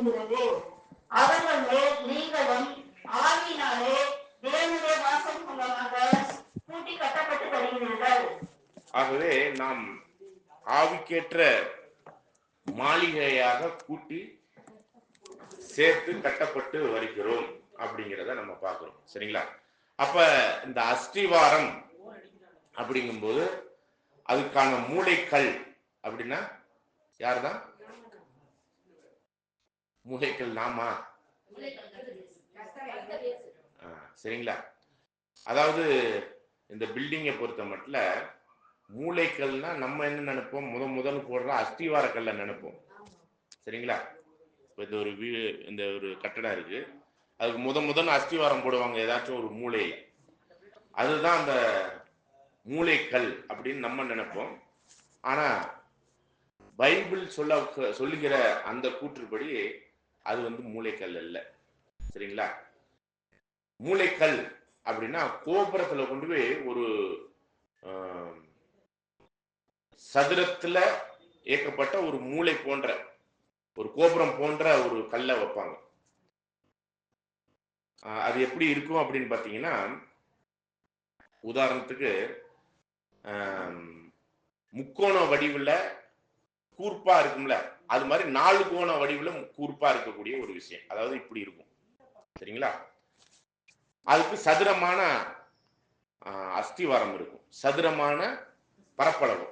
சொல்லுகிறது. அவர்கள் மேல் நீங்களும் ஆவியினாலே தேவனுடைய வாசம் மூலமாக கூட்டி கட்டப்பட்டு வருகிறீர்கள். ஆகவே நாம் ஆவிக்கேற்ற மாளிகையாக கூட்டி சேர்த்து கட்டப்பட்டு வருகிறோம் அப்படிங்கிறத நம்ம பார்க்கிறோம். சரிங்களா? அப்ப இந்த அஸ்திவாரம் அப்படிங்கும்போது அதுக்கான மூளைக்கல் அப்படின்னா யார்தான்? மூளைக்கல் நாமா? சரிங்களா? அதாவது இந்த பில்டிங்கை பொறுத்த மட்டும் மூளைக்கல்னா நம்ம என்ன நினைப்போம்? முதல் போடுற அஸ்திவார கல்ல நினைப்போம். சரிங்களா? இது ஒரு இந்த ஒரு கட்டடம் இருக்கு, அதுக்கு முதல் அஸ்திவாரம் போடுவாங்க ஏதாச்சும் ஒரு மூளையில, அதுதான் அந்த மூளைக்கல் அப்படின்னு நம்ம நினைப்போம். ஆனா பைபிள் சொல்லுகிற அந்த கூற்றுப்படி அது வந்து மூளைக்கல் அல்ல. சரிங்களா? மூளைக்கல் அப்படின்னா கோபுரத்துல கொண்டு போய் ஒரு சதுரத்துல ஏற்கப்பட்ட ஒரு மூளை போன்ற ஒரு கோபுரம் போன்ற ஒரு கல்லை வைப்பாங்க. அது எப்படி இருக்கும் அப்படின்னு பாத்தீங்கன்னா, உதாரணத்துக்கு முக்கோண வடிவுல கூர்ப்பா இருக்கும்ல, அது மாதிரி 4 கோண வடிவுல கூர்ப்பா இருக்கக்கூடிய ஒரு விஷயம். அதாவது இப்படி இருக்கும். சரிங்களா? அதுக்கு சதுரமான அஸ்திவாரம் இருக்கும், சதுரமான பரப்பளவு.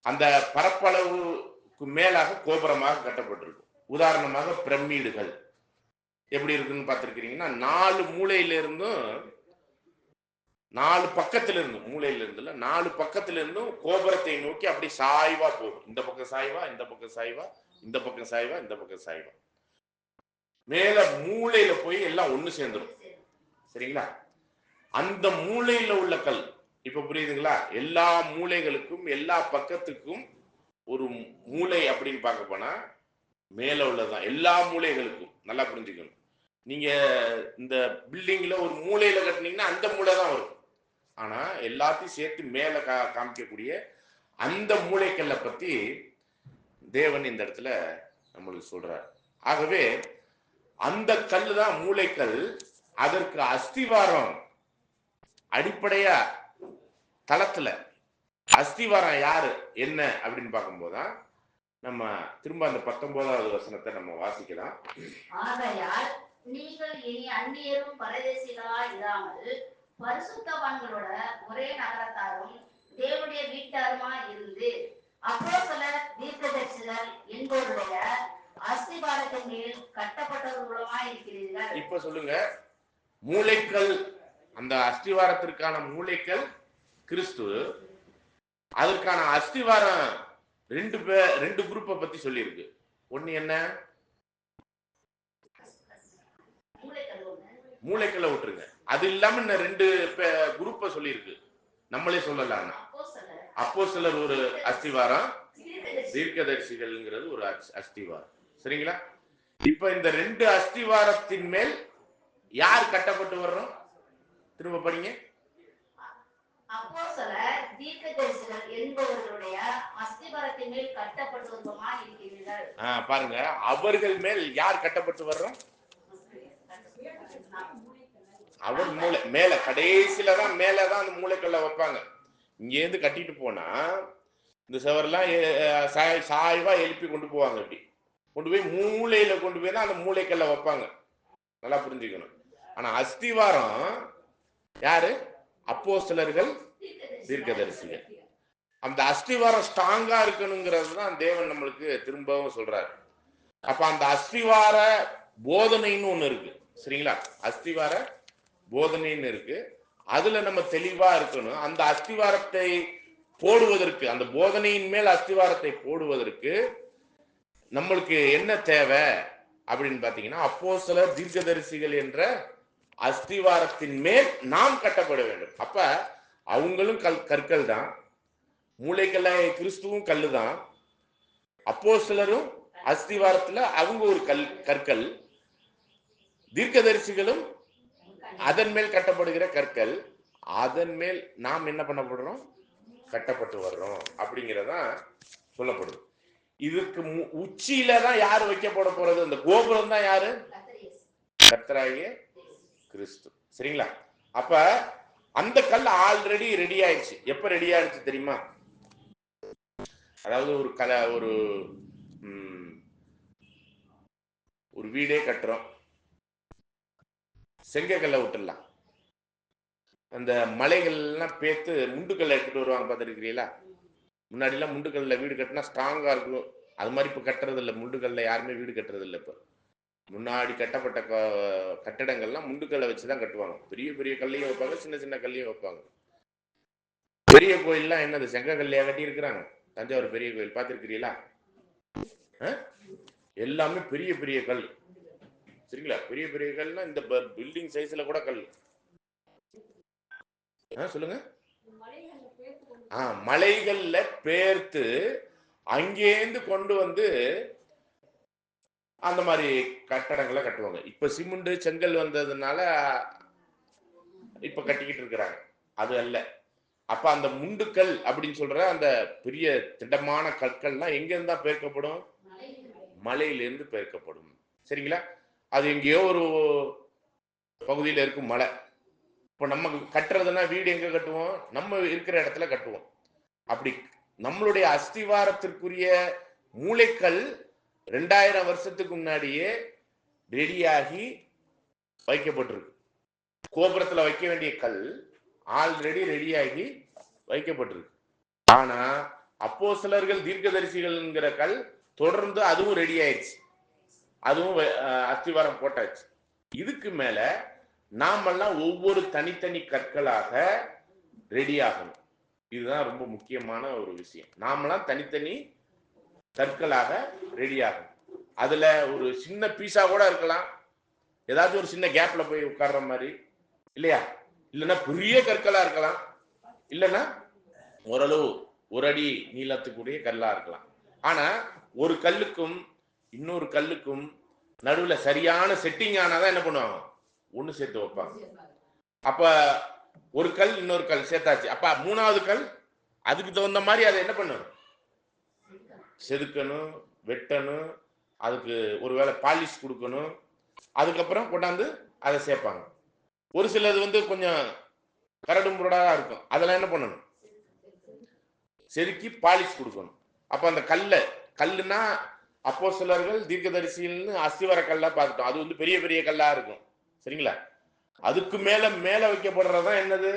அந்த பரப்பளவுக்கு மேலாக கோபுரமாக கட்டப்பட்டிருக்கும். உதாரணமாக பிரமிடுகள் எப்படி இருக்குன்னு பார்த்திருக்கிறீங்கன்னா, 4 மூலையில இருந்தும் 4 பக்கத்துல இருந்தும், மூலையில இருந்துல 4 பக்கத்துல இருந்தும் கோபுரத்தை நோக்கி அப்படி சாய்வா போகும். இந்த பக்கம் சாய்வா, இந்த பக்கம் சாய்வா, இந்த பக்கம் சாய்வா, இந்த பக்கம் சாய்வா, மேல மூலையில போய் எல்லாம் ஒண்ணு சேர்ந்துடும். சரிங்களா? அந்த மூலையில உள்ள கல் இப்ப புரியுதுங்களா? எல்லா மூலைகளுக்கும் எல்லா பக்கத்துக்கும் ஒரு மூளை அப்படின்னு பார்க்க போனா மேல உள்ளதுதான். எல்லா மூலைகளுக்கும் நல்லா புரிஞ்சுக்கணும். நீங்க இந்த பில்டிங்ல ஒரு மூலையில கட்டினீங்கன்னா அந்த மூளை தான் வரும். ஆனா எல்லாத்தையும் சேர்த்து மேல காமிக்கக்கூடிய அந்த மூளைக்கல்லை பத்தி தேவன் இந்த இடத்துல நம்மளுக்கு சொல்றார். ஆகவே அந்த கல் தான் மூளைக்கல். அதற்கு அஸ்திவாரம் அடிப்படையா தளத்துல அஸ்திவாரம் யாரு என்ன அப்படின்னு பார்க்கும்போதுதான் நம்ம திரும்ப அந்த 19வது வசனத்தை நம்ம வாசிக்கலாம். ஆகையால் நீங்கள் இனி அந்நியரும் பரதேசிகளாய் இராமல் பரிசுத்தவான்களோட ஒரே நகரத்தாரும் தேவனுடைய வீட்டாருமா இருந்து அப்போஸ்தலர் தீர்க்கதரிசிகள் என்பவருடைய அஸ்திபாரத்தின் மேல் கட்டப்பட்டவர்களுமாய் இருக்கிறீர்கள். இப்ப சொல்லுங்க, மூளைக்கல், அந்த அஸ்திவாரத்திற்கான மூளைக்கல் கிறிஸ்து, அதற்கான அஸ்திவாரம் ரெண்டு குரூப்பை பத்தி சொல்லி இருக்கு. ஒண்ணு என்ன? மூளைக்கல்ல விட்டுருங்க, அது இல்லாம இன்னும் 2 குரூப்பை சொல்லி இருக்கு. நம்மளே சொல்லலாம். அப்போஸ்தலர் ஒரு அஸ்திவாரம், தீர்க்கதரிசிகள்ங்கிறது ஒரு அஸ்திவாரம். சரிங்களா? இப்ப இந்த 2 அஸ்திவாரத்தின் மேல் யார் கட்டப்பட்டு வர்றோம்? திரும்ப படிங்க. அப்போஸ்தலர் தீர்க்கதரிசிகள் என்பவர்களுடைய அஸ்திவாரத்தின் மேல் கட்டப்பட்டு வர்றோமாய் இருக்கிறீர்கள். பாருங்க, அவர்கள் மேல் யார் கட்டப்பட்டு வர்றோம்? அவர் மூளை மேல கடைசியில தான், மேலதான் அந்த மூளைக்கல்ல வைப்பாங்க. இங்க இருந்து கட்டிட்டு போனா இந்த சுவரெல்லாம் சாய்வா எழுப்பி கொண்டு போவாங்க. இப்படி கொண்டு போய் மூளையில கொண்டு போய் தான் அந்த மூளைக்கல்ல வைப்பாங்க. நல்லா புரிஞ்சுக்கணும். ஆனா அஸ்திவாரம் யாரு? அப்போஸ்தலர்கள், தீர்க்கதரிசிகள். அந்த அஸ்திவாரம் ஸ்ட்ராங்கா இருக்கணுங்கிறது தான் தேவன் நம்மளுக்கு திரும்பவும் சொல்றாரு. அப்ப அந்த அஸ்திவார போதனைன்னு ஒண்ணு இருக்கு. சரிங்களா? அஸ்திவார போதனைன்னு இருக்கு. அதுல நம்ம தெளிவா இருக்கணும். அந்த அஸ்திவாரத்தை போடுவதற்கு, அந்த போதனையின் மேல் அஸ்திவாரத்தை போடுவதற்கு நம்மளுக்கு என்ன தேவை அப்படின்னு பாத்தீங்கன்னா, அப்போஸ்தலர், தீர்க்கதரிசிகள் என்ற அஸ்திவாரத்தின் மேல் நாம் கட்டப்பட வேண்டும். அப்ப அவங்களும் கற்கள் தான், மூளைக்கல்ல கிறிஸ்துவும் கல்லு தான், அப்போஸ்தலரும் அஸ்திவாரத்துல அவங்க ஒரு கற்கள், தீர்க்கதரிசிகளும் அதன் மேல் கட்டப்படுகிற கற்கள். அதன் மேல் நாம் என்ன பண்ணப்படுறோம்? கட்டப்பட்டு வர்றோம் அப்படிங்கிறதான் சொல்லப்படுது. இதுக்கு உச்சியில தான் யாரு வைக்கப்பட போறது? அந்த கோபுரம் தான் யாரு? கர்த்தராகிய கிறிஸ்து. சரிங்களா? அப்ப அந்த கல் ஆல்ரெடி ரெடி ஆயிடுச்சு. எப்ப ரெடி ஆயிடுச்சு தெரியுமா? அதாவது ஒரு வீடே கட்டுறோம், செங்கக்கல்ல விட்டுடலாம். அந்த மலைகள்லாம் பேத்து முண்டுக்கல்ல எடுத்துட்டு வருவாங்க, பார்த்துருக்கிறீங்களா? முன்னாடி எல்லாம் முண்டுக்கல்ல வீடு கட்டினா ஸ்ட்ராங்கா இருக்கும். அது மாதிரி இப்ப கட்டுறது இல்லை. முண்டுக்கல்ல யாருமே வீடு கட்டுறது இல்லை. இப்ப முன்னாடி கட்டப்பட்ட கட்டடங்கள்லாம் முண்டுக்கல்லை வச்சுதான் கட்டுவாங்க. பெரிய பெரிய கல்லையும் வைப்பாங்க, சின்ன சின்ன கல்லையும் வைப்பாங்க. பெரிய கோயில்லாம் என்னது செங்கக்கல்லையா கட்டி இருக்கிறாங்க? தஞ்சாவூர் பெரிய கோயில் பார்த்திருக்கிறீங்களா? எல்லாமே பெரிய பெரிய கல். சரிங்களா? பெரிய பெரிய கல்னா இந்த பில்டிங் சைஸ்ல கூட கல். சொல்லுங்க. மலைகள்ல பேர்த்து அங்கேந்து கொண்டு வந்து அந்த மாதிரி கட்டடங்களை கட்டுவாங்க. இப்ப சிமெண்ட் செங்கல் வந்ததுனால இப்ப கட்டிக்கிட்டு இருக்கிறாங்க. அது அல்ல. அப்ப அந்த முண்டுக்கல் அப்படின்னு சொல்ற அந்த பெரிய திடமான கற்கள்லாம் எங்க இருந்தா பெயர்க்கப்படும்? மலையிலிருந்து பெயர்க்கப்படும். சரிங்களா? அது எங்கேயோ ஒரு பகுதியில் இருக்கும் மலை. இப்ப நம்ம கட்டுறதுன்னா வீடு எங்க கட்டுவோம்? நம்ம இருக்கிற இடத்துல கட்டுவோம். அப்படி நம்மளுடைய அஸ்திவாரத்திற்குரிய மூளைக்கல் 2000 வருஷத்துக்கு முன்னாடியே ரெடியாகி வைக்கப்பட்டிருக்கு. கோபுரத்துல வைக்க வேண்டிய கல் ஆல்ரெடி ரெடியாகி வைக்கப்பட்டிருக்கு. ஆனா அப்போஸ்தலர்கள் தீர்க்கதரிசிகள்ங்கிற கல் தொடர்ந்து அதுவும் ரெடி ஆயிடுச்சு. அதுவும் அஸ்திவாரம் போட்டாச்சு. இதுக்கு மேல நாமெல்லாம் ஒவ்வொரு தனித்தனி கற்களாக ரெடி ஆகணும். இதுதான் ரொம்ப முக்கியமான ஒரு விஷயம். நாமெல்லாம் தனித்தனி கற்களாக ரெடி ஆகணும். அதுல ஒரு சின்ன பீஸா கூட இருக்கலாம், ஏதாச்சும் ஒரு சின்ன கேப்ல போய் உட்கார்ற மாதிரி, இல்லையா? இல்லைன்னா பெரிய கற்களா இருக்கலாம், இல்லைன்னா ஓரளவு ஒரு அடி நீளத்துக்குரிய கல்லா இருக்கலாம். ஆனா ஒரு கல்லுக்கும் இன்னொரு கல்லுக்கும் நடுவுல சரியான செட்டிங் ஆனாதான் என்ன பண்ணுவாங்க? ஒண்ணு சேர்த்து வைப்பாங்க. அப்ப ஒரு கல் இன்னொரு கல் சேர்த்தாச்சு. அப்ப மூணாவது கல் அதுக்கு தகுந்த மாதிரி அதை என்ன பண்ணணும்? செதுக்கணும், வெட்டணும், அதுக்கு ஒருவேளை பாலிஷ் கொடுக்கணும். அதுக்கப்புறம் கொண்டாந்து அதை சேர்ப்பாங்க. ஒரு சிலது வந்து கொஞ்சம் கரடு முரடாக இருக்கும். அதெல்லாம் என்ன பண்ணணும்? செதுக்கி பாலிஷ் கொடுக்கணும். அப்ப அந்த கல்லுனா அப்போஸ்தலர்கள் தீர்க்கதரிசிகள்னு அஸ்திவார கல்லா பார்த்துட்டோம். அது வந்து பெரிய பெரிய கல்லா இருக்கும். சரிங்களா? அதுக்கு மேல வைக்கப்படுறதுதான் என்னது?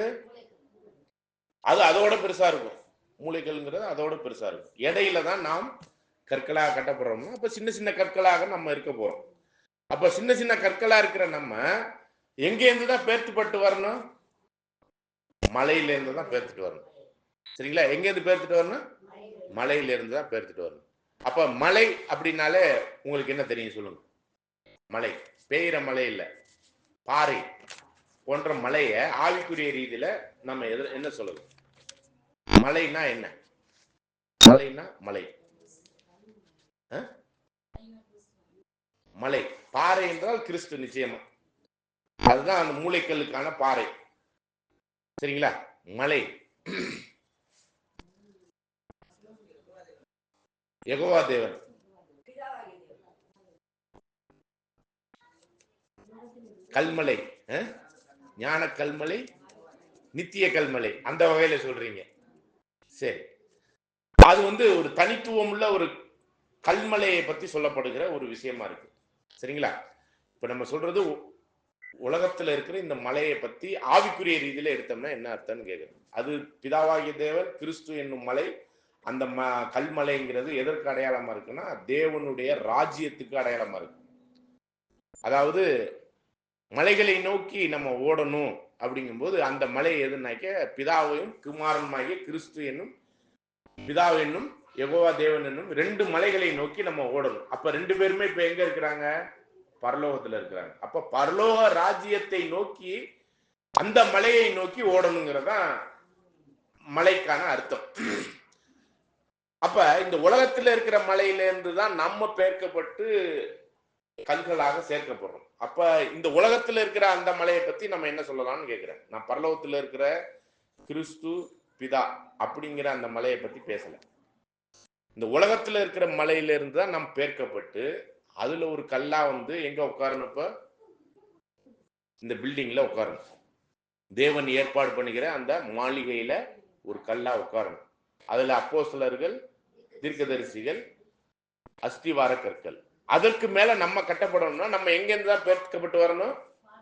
அது அதோட பெருசா இருக்கும். மூளைக்கல்ங்கிறது அதோட பெருசா இருக்கும். இடையில தான் நாம் கற்களாக கட்டப்படுறோம். அப்ப சின்ன சின்ன கற்களாக நம்ம இருக்க போறோம். அப்ப சின்ன சின்ன கற்களா இருக்கிற நம்ம எங்க இருந்து தான் பேர்த்துப்பட்டு வரணும்? மலையில இருந்து தான் பேர்த்துட்டு வரணும். சரிங்களா? எங்க இருந்து பேர்த்துட்டு வரணும்? மலையில இருந்து தான் பேர்த்துட்டு வரணும். அப்ப மலை அப்படின்னாலே உங்களுக்கு என்ன தெரியும் சொல்லுங்க? மலை பெய்கிற மலை இல்ல, பாறை போன்ற மலைய ஆவிக்குரிய ரீதியில நம்ம என்ன சொல்லணும்? மலைனா என்ன? மலைனா மலை, மலை. பாறை என்றால் கிறிஸ்து நிச்சயமா. அதுதான் அந்த மூளைக்கல்லுக்கான பாறை. சரிங்களா? மலை யெகோவா தேவன். கல்மலை, ஞான கல்மலை, நித்திய கல்மலை, அந்த வகையில சொல்றீங்க. சரி, அது வந்து ஒரு தனித்துவம் உள்ள ஒரு கல்மலையை பத்தி சொல்லப்படுகிற ஒரு விஷயமா இருக்கு. சரிங்களா? இப்ப நம்ம சொல்றது உலகத்துல இருக்கிற இந்த மலையை பத்தி ஆவிக்குரிய ரீதியில எடுத்தோம்னா என்ன அர்த்தம்னு கேட்குறேன். அது பிதாவாகிய தேவன் கிறிஸ்து என்னும் மலை. அந்த கல்மலைங்கிறது எதற்கு அடையாளமா இருக்குன்னா தேவனுடைய ராஜ்யத்துக்கு அடையாளமா இருக்கு. அதாவது மலைகளை நோக்கி நம்ம ஓடணும் அப்படிங்கும்போது அந்த மலை எதுனாக்க பிதாவையும் குமாரனுமாகிய கிறிஸ்து என்னும் பிதாவை என்னும் யெகோவா தேவன் என்னும் 2 மலைகளை நோக்கி நம்ம ஓடணும். அப்ப 2 பேருமே இப்ப எங்க இருக்கிறாங்க? பரலோகத்துல இருக்கிறாங்க. அப்ப பரலோக ராஜ்யத்தை நோக்கி அந்த மலையை நோக்கி ஓடணுங்கிறதான் மலைக்கான அர்த்தம். அப்ப இந்த உலகத்துல இருக்கிற மலையில இருந்து தான் நம்ம பெயர்க்கப்பட்டு கல்களாக சேர்க்கப்படுறோம். அப்ப இந்த உலகத்துல இருக்கிற அந்த மலையை பத்தி நம்ம என்ன சொல்லலாம்னு கேட்கிறேன். நான் பரலோகத்துல இருக்கிற கிறிஸ்து பிதா அப்படிங்கிற அந்த மலையை பத்தி பேசல. இந்த உலகத்துல இருக்கிற மலையில இருந்து தான் நாம் பேர்க்கப்பட்டு அதுல ஒரு கல்லா வந்து எங்க உட்காரணும்? இப்ப இந்த பில்டிங்ல உட்காரணும். தேவன் ஏற்பாடு பண்ணுகிற அந்த மாளிகையில ஒரு கல்லா உட்காரணும். அதுல அப்போஸ்தலர்கள், தீர்க்கதரிசிகள், அஸ்திவார கற்கள். அதற்கு மேல நம்ம கட்டப்படணும்னா நம்ம எங்க இருந்து தான் பேர்க்கப்பட்டு வரணும்?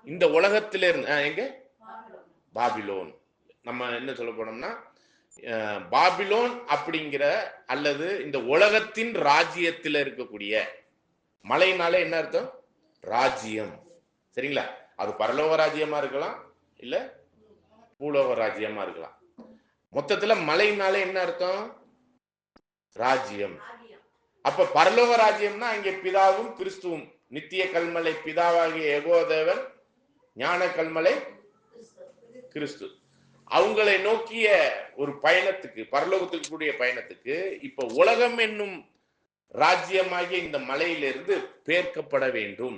இந்த உலகத்தில இருந்து. எங்க? பாபிலோன். நம்ம என்ன சொல்ல போனோம்னா பாபிலோன் அப்படிங்கிற அல்லது இந்த உலகத்தின் ராஜ்யத்தில் இருக்கக்கூடிய, மலைனாலே என்ன அர்த்தம்? ராஜ்யம். சரிங்களா? அது பரலோக ராஜ்யமா இருக்கலாம், இல்ல பூலோக ராஜ்யமா இருக்கலாம். மொத்தத்துல மலைனாலே என்ன அர்த்தம்? ராஜ்யம். அப்ப பரலோக ராஜ்யம்னா இங்க பிதாவும் கிறிஸ்துவும், நித்திய கல்மலை பிதாவாகிய யெகோவா தேவன், ஞான கல்மலை கிறிஸ்து, அவங்களை நோக்கிய ஒரு பயணத்துக்கு, பரலோகத்துக்கு கூடிய பயணத்துக்கு இப்ப உலகம் என்னும் ராஜ்யமாகிய இந்த மலையிலிருந்து பேர்க்கப்பட வேண்டும்.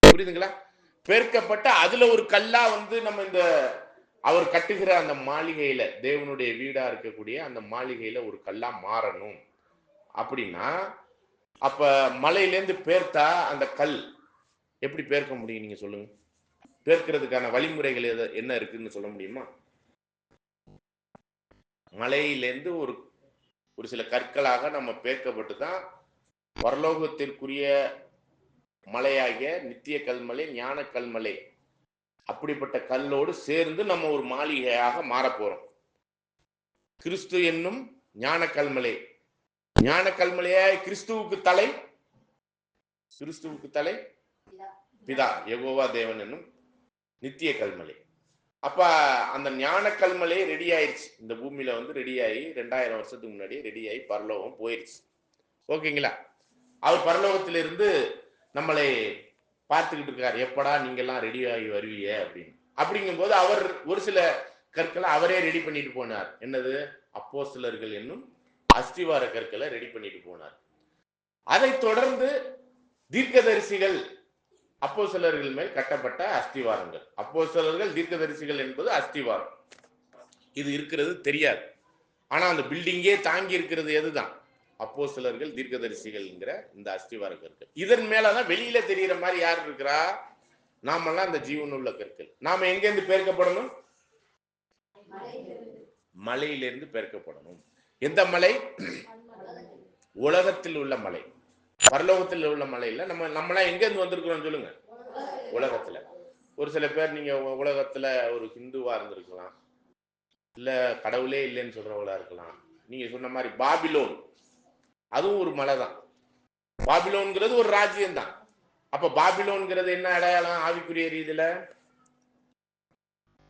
புரியுதுங்களா? பேர்க்கப்பட்ட அதுல ஒரு கல்லா வந்து நம்ம இந்த அவர் கட்டுகிற அந்த மாளிகையில, தேவனுடைய வீடா இருக்கக்கூடிய அந்த மாளிகையில ஒரு கல்லா மாறணும். அப்படின்னா அப்ப மலையிலேருந்து பேர்த்தா அந்த கல் எப்படி பேர்க்க முடியும்? நீங்க சொல்லுங்க. பேர்க்கிறதுக்கான வழிமுறைகள் என்ன இருக்குன்னு சொல்ல முடியுமா? மலையிலேருந்து ஒரு சில கற்களாக நம்ம பேர்க்கப்பட்டு தான் பரலோகத்திற்குரிய மலையாகிய நித்திய கல்மலை, ஞான கல்மலை, அப்படிப்பட்ட கல்லோடு சேர்ந்து நம்ம ஒரு மாளிகையாக மாறப் போறோம். கிறிஸ்து என்னும் ஞான கல்மலை. ஞான கல்மலையாய் கிறிஸ்துவுக்கு தலை, கிறிஸ்துவுக்கு தலை பிதா யெகோவா தேவன் என்னும் நித்திய கல்மலை. அப்ப அந்த ஞான கல்மலை ரெடி ஆயிடுச்சு. இந்த பூமியில வந்து ரெடி ஆகி 2000 வருஷத்துக்கு முன்னாடி ரெடி ஆகி பரலோகம் போயிடுச்சு. ஓகேங்களா? அவர் பரலோகத்திலிருந்து நம்மளை பார்த்துக்கிட்டு இருக்காரு, எப்படா நீங்க எல்லாம் ரெடி ஆகி வருவீங்க அப்படின்னு. அப்படிங்கும்போது அவர் ஒரு சில கற்களை அவரே ரெடி பண்ணிட்டு போனார். என்னது? அப்போஸ்தலர்கள் என்னும் அஸ்திவார கற்களை ரெடி பண்ணிட்டு போனார். அதை தொடர்ந்து தீர்க்கதரிசிகள் அப்போஸ்தலர்கள் மேல் கட்டப்பட்ட அஸ்திவாரங்கள். அப்போஸ்தலர்கள், தீர்க்கதரிசிகள் என்பது அஸ்திவாரம். இது இருக்கிறது தெரியாது. ஆனா அந்த பில்டிங்கே தாங்கி இருக்கிறது எதுதான்? அப்போஸ்தலர்கள், தீர்க்கதரிசிகள்ங்கிற இந்த அஸ்திவார கற்கள். இதன் மேலதான் வெளியில தெரிகிற மாதிரி யார் இருக்கிறா? நாமெல்லாம் அந்த ஜீவனுள்ள கற்கள். நாம எங்க இருந்து பேர்க்கப்படணும்? மலையிலிருந்து பேர்க்கப்படணும். எந்த மலை? உலகத்தில் உள்ள மலை. பரலோகத்தில் உள்ள மலையில நம்மளாம் எங்க இருந்து வந்திருக்கிறோம் சொல்லுங்க? உலகத்துல. ஒரு சில பேர் நீங்க உலகத்துல ஒரு ஹிந்துவா இருந்திருக்கலாம், இல்ல கடவுளே இல்லைன்னு சொல்றவங்களா இருக்கலாம். நீங்க சொன்ன மாதிரி பாபிலோன், அதுவும் ஒரு மலை தான். பாபிலோன்கிறது ஒரு ராஜ்யம் தான். அப்ப பாபிலோன்கிறது என்ன அடையாளம்? ஆவிக்குரிய ரீதியில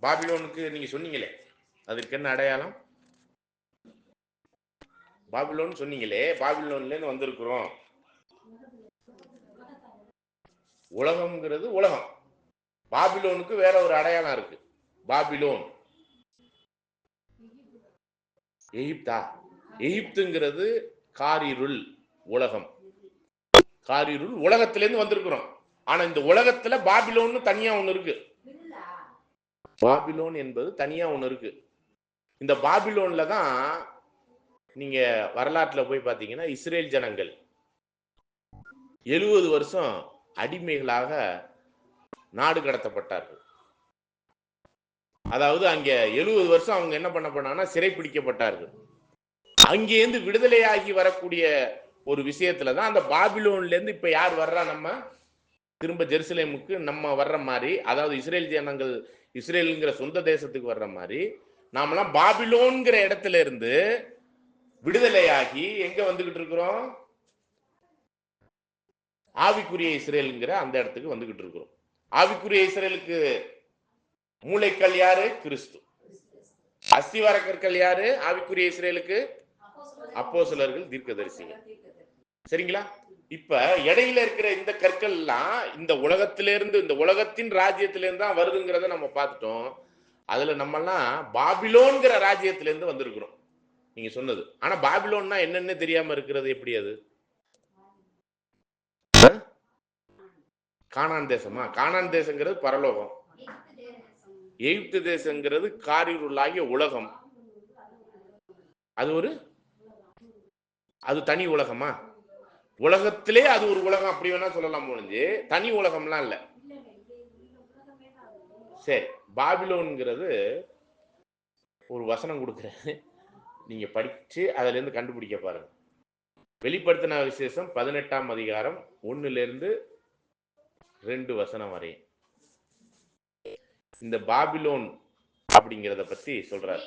பாபிலோனுக்கு நீங்க சொன்னீங்களே, அதற்கு என்ன அடையாளம்? பாபிலோன் சொன்னீங்களே, பாபிலோன்ல இருந்து வந்திருக்கிறோம். உலகம்ங்கிறது உலகம். பாபிலோனுக்கு வேற ஒரு அடையாளம் இருக்கு. பாபிலோன் எகிப்தா? எகிப்துங்கிறது காரிருள், உலகம். காரிருள் உலகத்திலிருந்து வந்திருக்கிறோம். ஆனா இந்த உலகத்துல பாபிலோன்னு தனியா ஒண்ணு இருக்கு. பாபிலோன் என்பது தனியா ஒண்ணு இருக்கு. இந்த பாபிலோன்ல தான் நீங்க வரலாற்றுல போய் பாத்தீங்கன்னா இஸ்ரேல் ஜனங்கள் 70 வருஷம் அடிமைகளாக நாடு கடத்தப்பட்டார்கள். அதாவது அங்க 70 வருஷம் அவங்க என்ன பண்ணாங்கன்னா சிறைப்பிடிக்கப்பட்டார்கள். அங்கேருந்து விடுதலையாகி வரக்கூடிய ஒரு விஷயத்துலதான் அந்த பாபிலோன்ல இருந்து இப்ப யார் வர்றா? நம்ம திரும்ப ஜெருசலேமுக்கு நம்ம வர்ற மாதிரி, அதாவது இஸ்ரேல் ஜனங்கள் இஸ்ரேலுங்கிற சொந்த தேசத்துக்கு வர்ற மாதிரி நாமெல்லாம் பாபிலோன்கிற இடத்துல இருந்து விடுதலையாகி எங்க வந்துகிட்டு இருக்கிறோம்? ஆவிக்குரிய இஸ்ரேலுங்கிற அந்த இடத்துக்கு வந்துகிட்டு இருக்கிறோம். ஆவிக்குரிய இஸ்ரேலுக்கு மூளைக்கல் யாரு? கிறிஸ்து. அஸ்திவார கற்கள் யாரு? ஆவிக்குரிய இஸ்ரேலுக்கு அப்போஸ்தலர்கள், தீர்க்கதரிசிகள். சரிங்களா? இப்ப இடையில இருக்கிற இந்த கற்கள் எல்லாம் இந்த உலகத்திலிருந்து, இந்த உலகத்தின் ராஜ்யத்திலிருந்து தான் வருதுங்கிறத நம்ம பார்த்துட்டோம். அதுல நம்ம எல்லாம் பாபிலோன்கிற ராஜ்யத்திலிருந்து வந்திருக்கிறோம் நீங்க சொன்னது. ஆனா பாபிலோன்னா என்னன்னு தெரியாம இருக்கிறது எப்படி? அது கானான் தேசமா? கானான் தேசங்கிறது பரலோகம். எகிப்து தேசங்கிறது காரிருளாகிய உலகம். அது ஒரு அது தனி உலகமா? உலகத்திலே அது ஒரு உலகம் அப்படி வேணா சொல்லலாம் முடிஞ்சு, தனி உலகம்லாம் இல்லை. சரி, பாபிலோன்ங்கிறது ஒரு வசனம் கொடுக்குறேன், நீங்க படிச்சு அதுல இருந்து கண்டுபிடிக்க பாருங்க. வெளிப்படுத்தின விசேஷம் 18ஆம் அதிகாரம் 1 2 வசனம் வரை இந்த பாபிலோன் அப்படிங்கிறத பத்தி சொல்றாரு.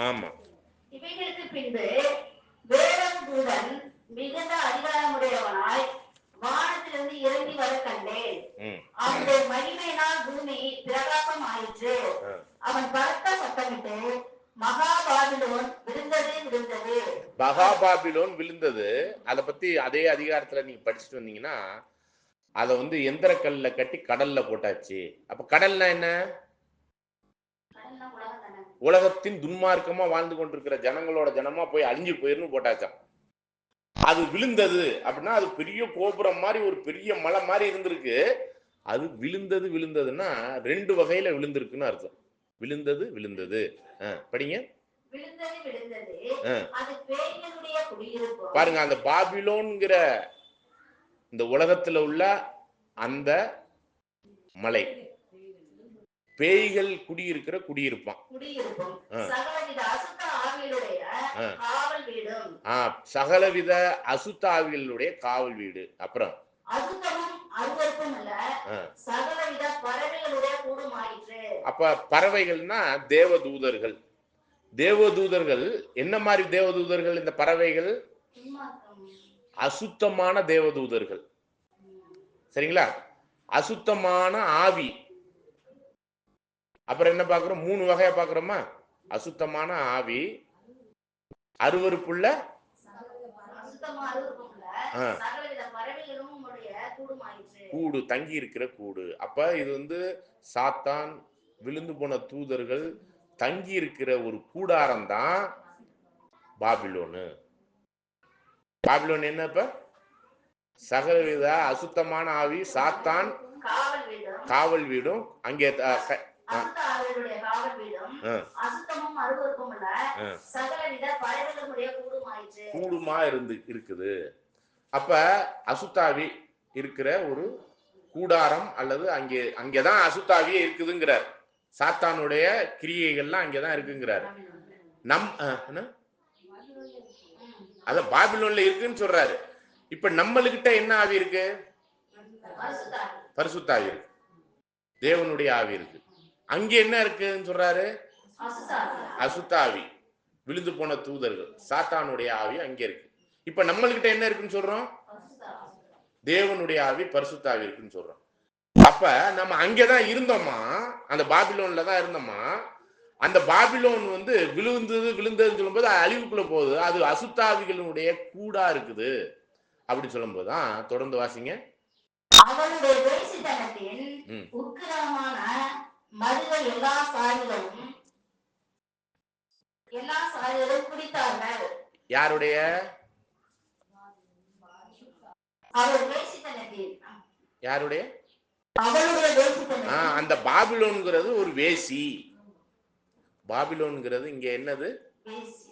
ஆமா, இவைகளுக்கு பின்பு வேறொரு தூதன் மிகுந்த அதிகாரமுடையவனாய் வானத்திலிருந்து இறங்கி வர கண்டேன். அவனுடைய மகிமையினால் பூமி பிரகாசம் ஆயிற்று. அவன் பலத்த சத்தமிட்டு மகாபாபிலோன் விழுந்தது விழுந்தது. மகாபாபிலோன் விழுந்தது. அதை பத்தி அதே அதிகாரத்துல நீங்க படிச்சுட்டு வந்தீங்கன்னா, அதை வந்து எந்திர கல்ல கட்டி கடல்ல போட்டாச்சு. அப்ப கடல்னா என்ன? உலகத்தின் துன்மார்க்கமா வாழ்ந்து கொண்டிருக்கிற ஜனங்களோட ஜனமா போய் அழிஞ்சு போயிருந்து போட்டாச்சான். அது விழுந்தது அப்படின்னா அது பெரிய கோபுரம் மாதிரி ஒரு பெரிய மலை மாதிரி இருந்திருக்கு. அது விழுந்தது விழுந்ததுன்னா 2 வகையில விழுந்திருக்குன்னு அர்த்தம். விழுந்தது விழுந்தது. படிங்க. பாருங்க, அந்த பாபிலோன்ங்கிற இந்த உலகத்துல உள்ள அந்த மலை பேய்கள் குடியிருக்கிற குடியிருப்பான். சகலவித அசுத்த ஆவிகளுடைய காவல் வீடு. அப்புறம் அப்ப பறவைகள்னா தேவதூதர்கள். தேவதூதர்கள் என்ன மாதிரி தேவதூதர்கள்? இந்த பறவைகள் அசுத்தமான தேவதூதர்கள். சரிங்களா? அசுத்தமான ஆவி. அப்புறம் என்ன பாக்குறோம்? 3 வகையா பாக்குறோமா? அசுத்தமான ஆவி, அருவருப்புள்ள கூடு, தங்கி இருக்கிற கூடு. அப்ப இது வந்து சாத்தான், விழுந்து போன தூதர்கள் தங்கி இருக்கிற ஒரு கூடாரம் தான் பாபிலோனு. பாபிலோன் என்ன? இப்ப சகலவித அசுத்தமான ஆவி, சாத்தான் காவல் வீடும், அங்கே கூடுமா இருக்குது. அப்ப அசுத்தாவி இருக்கிற ஒரு கூடாரம் அல்லது அங்கேதான் அசுத்தாவியே இருக்குதுங்கிறார். சாத்தானுடைய கிரியைகள்லாம் அங்கேதான் இருக்குங்கிறார். அத பாபிலோன்ல இருக்குன்னு சொல்றாரு. இப்ப நம்மளுக்கிட்ட என்ன ஆவி இருக்கு? பரிசுத்தாவி இருக்கு, தேவனுடைய ஆவி இருக்கு. அங்கே என்ன இருக்குன்னு சொல்றாரு? அசுத்தாவி, விழுந்து போன தூதர்கள், சாத்தானுடைய ஆவி அங்க இருக்கு. இப்ப நம்மள்கிட்ட என்ன இருக்குன்னு சொல்றோம்? தேவனுடைய ஆவி, பரிசுத்தாவி இருக்குன்னு சொல்றோம். அப்ப நம்ம அங்கதான் இருந்தோமா? அந்த பாபிலோன்ல தான் இருந்தோமா? அந்த பாபிலோன் வந்து விழுந்ததுன்னு சொல்லும்போது அழிவுக்குள்ள போகுது. அது அசுத்தாவிகளுடைய கூடா இருக்குது அப்படின்னு சொல்லும் போதுதான். தொடர்ந்து வாசிங்க. அவனுடைய வேசித்தனத்தின் உக்கிரமான மதுவை எல்லா சாரிகளும் குடித்தார்கள். யாருடைய? யாருடைய? அந்த பாபிலோன்ங்கிறது ஒரு வேசி. பாபிலோன்ங்கிறது இங்க என்னது?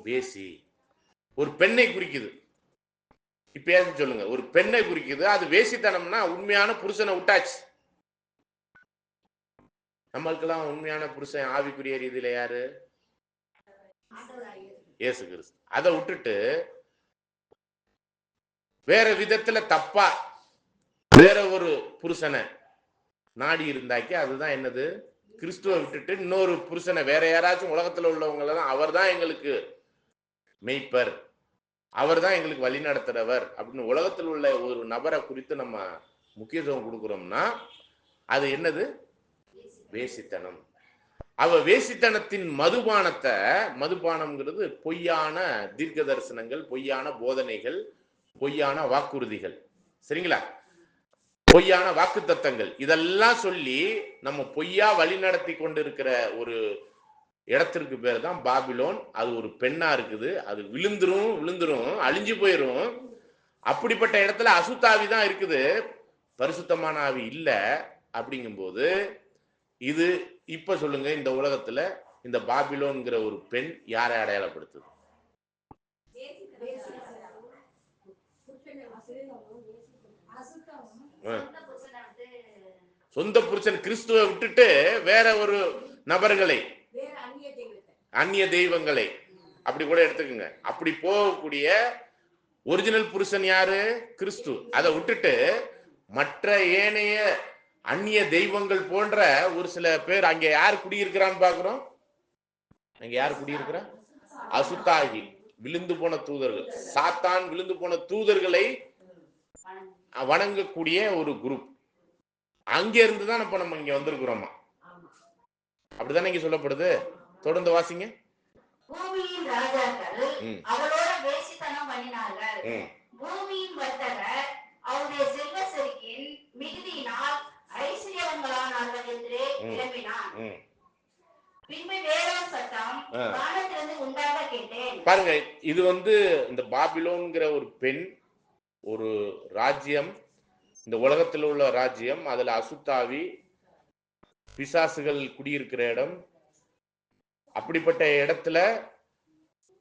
வேசி. ஒரு பெண்ணை குறிக்குது. இப்ப சொல்லுங்க, ஒரு பெண்ணை குறிக்குது. அது வேசித்தனம்னா உண்மையான புருஷனை விட்டாச்சு. நம்மளுக்கெல்லாம் உண்மையான புருஷன் ஆவிக்குரிய ரீதியில யாரு? இயேசு கிறிஸ்து. அதை விட்டுட்டு வேற விதத்துல தப்பா வேற ஒரு புருஷனை நாடி இருந்தாக்கி அதுதான் என்னது? கிறிஸ்துவை விட்டுட்டு இன்னொரு புருஷனை, வேற யாராச்சும் உலகத்துல உள்ளவங்க தான் அவர் தான் எங்களுக்கு மெய்ப்பர், அவர் தான் எங்களுக்கு வழி நடத்துறவர் அப்படின்னு உலகத்தில் உள்ள ஒரு நபரை குறித்து நம்ம முக்கியத்துவம் கொடுக்கிறோம்னா அது என்னது? வேசித்தனம். அவ வேசித்தனத்தின் மதுபானம்ங்கிறது பொய்யான தீர்க்க தரிசனங்கள், பொய்யான போதனைகள், பொய்யான வாக்குறுதிகள். சரிங்களா? பொய்யான வாக்கு தத்தங்கள் இதெல்லாம் சொல்லி நம்ம பொய்யா வழி நடத்தி கொண்டிருக்கிற ஒரு இடத்திற்கு பேர் தான் பாபிலோன். அது ஒரு பெண்ணா இருக்குது. அது விழுந்துரும் அழிஞ்சு போயிரும். அப்படிப்பட்ட இடத்துல அசுத்தாவி தான் இருக்குது, பரிசுத்தமான ஆவி இல்ல. அப்படிங்கும்போது இது இப்ப சொல்லுங்க, இந்த உலகத்துல இந்த பாபிலோன்கிற ஒரு பெண் யாரை அடையாளப்படுத்துது? சொந்த புருஷன் கிறிஸ்துவை விட்டுட்டு வேற ஒரு நபர்களை, அந்நிய தெய்வங்களை அப்படி கூட எடுத்துக்கோங்க. அப்படி போகக்கூடிய ஒரிஜினல் புருஷன் யாரு? கிறிஸ்து. அதை விட்டுட்டு மற்ற ஏனைய அந்நிய தெய்வங்கள் போன்ற ஒரு சில பேர் அங்க யார் குடியிருக்கிறான்னு பாக்குறோம். அங்க யார் குடியிருக்கிறா? அசுத்தாகி, விழுந்து போன தூதர்கள், சாத்தான் விழுந்து போன தூதர்களை வணங்கக்கூடிய ஒரு குரூப். அங்க இருந்து தான் இப்ப நம்ம இங்க வந்திருக்கிறோமா? அப்படிதானே இங்க சொல்லப்படுது. தொடர்ந்து வாசிங்க. பூமியின் ராஜாக்கள் அவளோட வேசித்தனம் பண்ணினார்கள். பூமியின் வர்த்தகர் அவருடைய செல்வ செருக்கின் மிகுதியினால் ஐஸ்வர்யவான்களானார்கள் என்று கிளம்பினான். பின்பு வேறொரு சத்தம் வானத்திலிருந்து உண்டாக கேட்டேன். பாருங்க, இது இந்த பாபிலோன்கிற ஒரு பெண், ஒரு ராஜ்யம், இந்த உலகத்தில் உள்ள ராஜ்யம், அதுல அசுத்தாவி பிசாசுகள் குடியிருக்கிற இடம். அப்படிப்பட்ட இடத்துல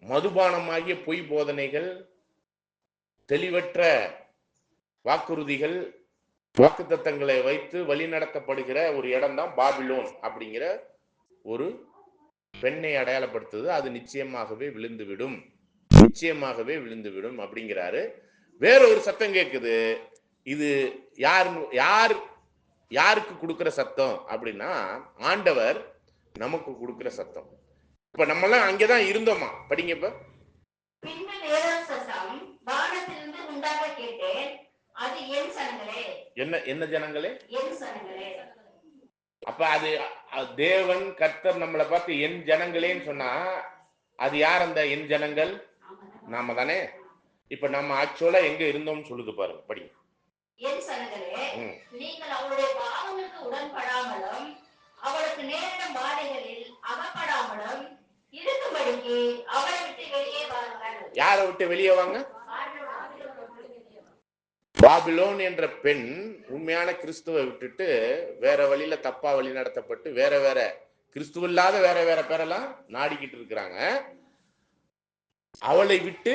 மதுபானமாகிய பொய் போதனைகள், தெளிவற்ற வாக்குறுதிகள், வாக்குத்தத்தங்களை வைத்து வழி நடத்தப்படுகிற ஒரு இடம் தான் பாபிலோன் அப்படிங்கிற ஒரு பெண்ணை அடையாளப்படுத்துது. அது நிச்சயமாகவே விழுந்துவிடும், நிச்சயமாகவே விழுந்துவிடும் அப்படிங்கிறாரு. வேற ஒரு சத்தம் கேட்குது. இது யாருக்கு கொடுக்கிற சத்தம் அப்படின்னா, ஆண்டவர் நமக்கு கொடுக்கிற சத்தம். இப்ப நம்ம எல்லாம் அங்கதான் இருந்தோமா? படிங்க. இப்ப பின்பு வேறொரு சத்தம் வானத்திலிருந்து உண்டாக கேட்டேன். அது என் ஜனங்களே. என்ன ஜனங்களே? என் ஜனங்களே. அப்ப அது தேவன் கர்த்தர் நம்மளை பார்த்து என் ஜனங்களேன்னு சொன்னா, அது யார் அந்த என் ஜனங்கள்? நாம தானே. இப்ப நம்ம ஆக்சுவலா எங்க இருந்தோம்னு சொல்லுது பாருங்க, படி. என் ஜனங்களே, நீங்கள் அவளுடைய பாவங்களுக்கு உடன்படாமலும் அவளுக்கு நேரிடும் பாதைகளில் அகப்படாமலும் இருக்கும்படிக்கு அவளை விட்டு வெளியே வாருங்கள். யாரை விட்டு வெளியே வாங்க? பாபிலோன் என்ற பெண் உண்மையான கிறிஸ்துவை விட்டுட்டு வேற வழியில தப்பா வழி நடத்தப்பட்டு வேற வேற கிறிஸ்துவ இல்லாத வேற வேற பேரெல்லாம் நாடிக்கிட்டு இருக்கிறாங்க. அவளை விட்டு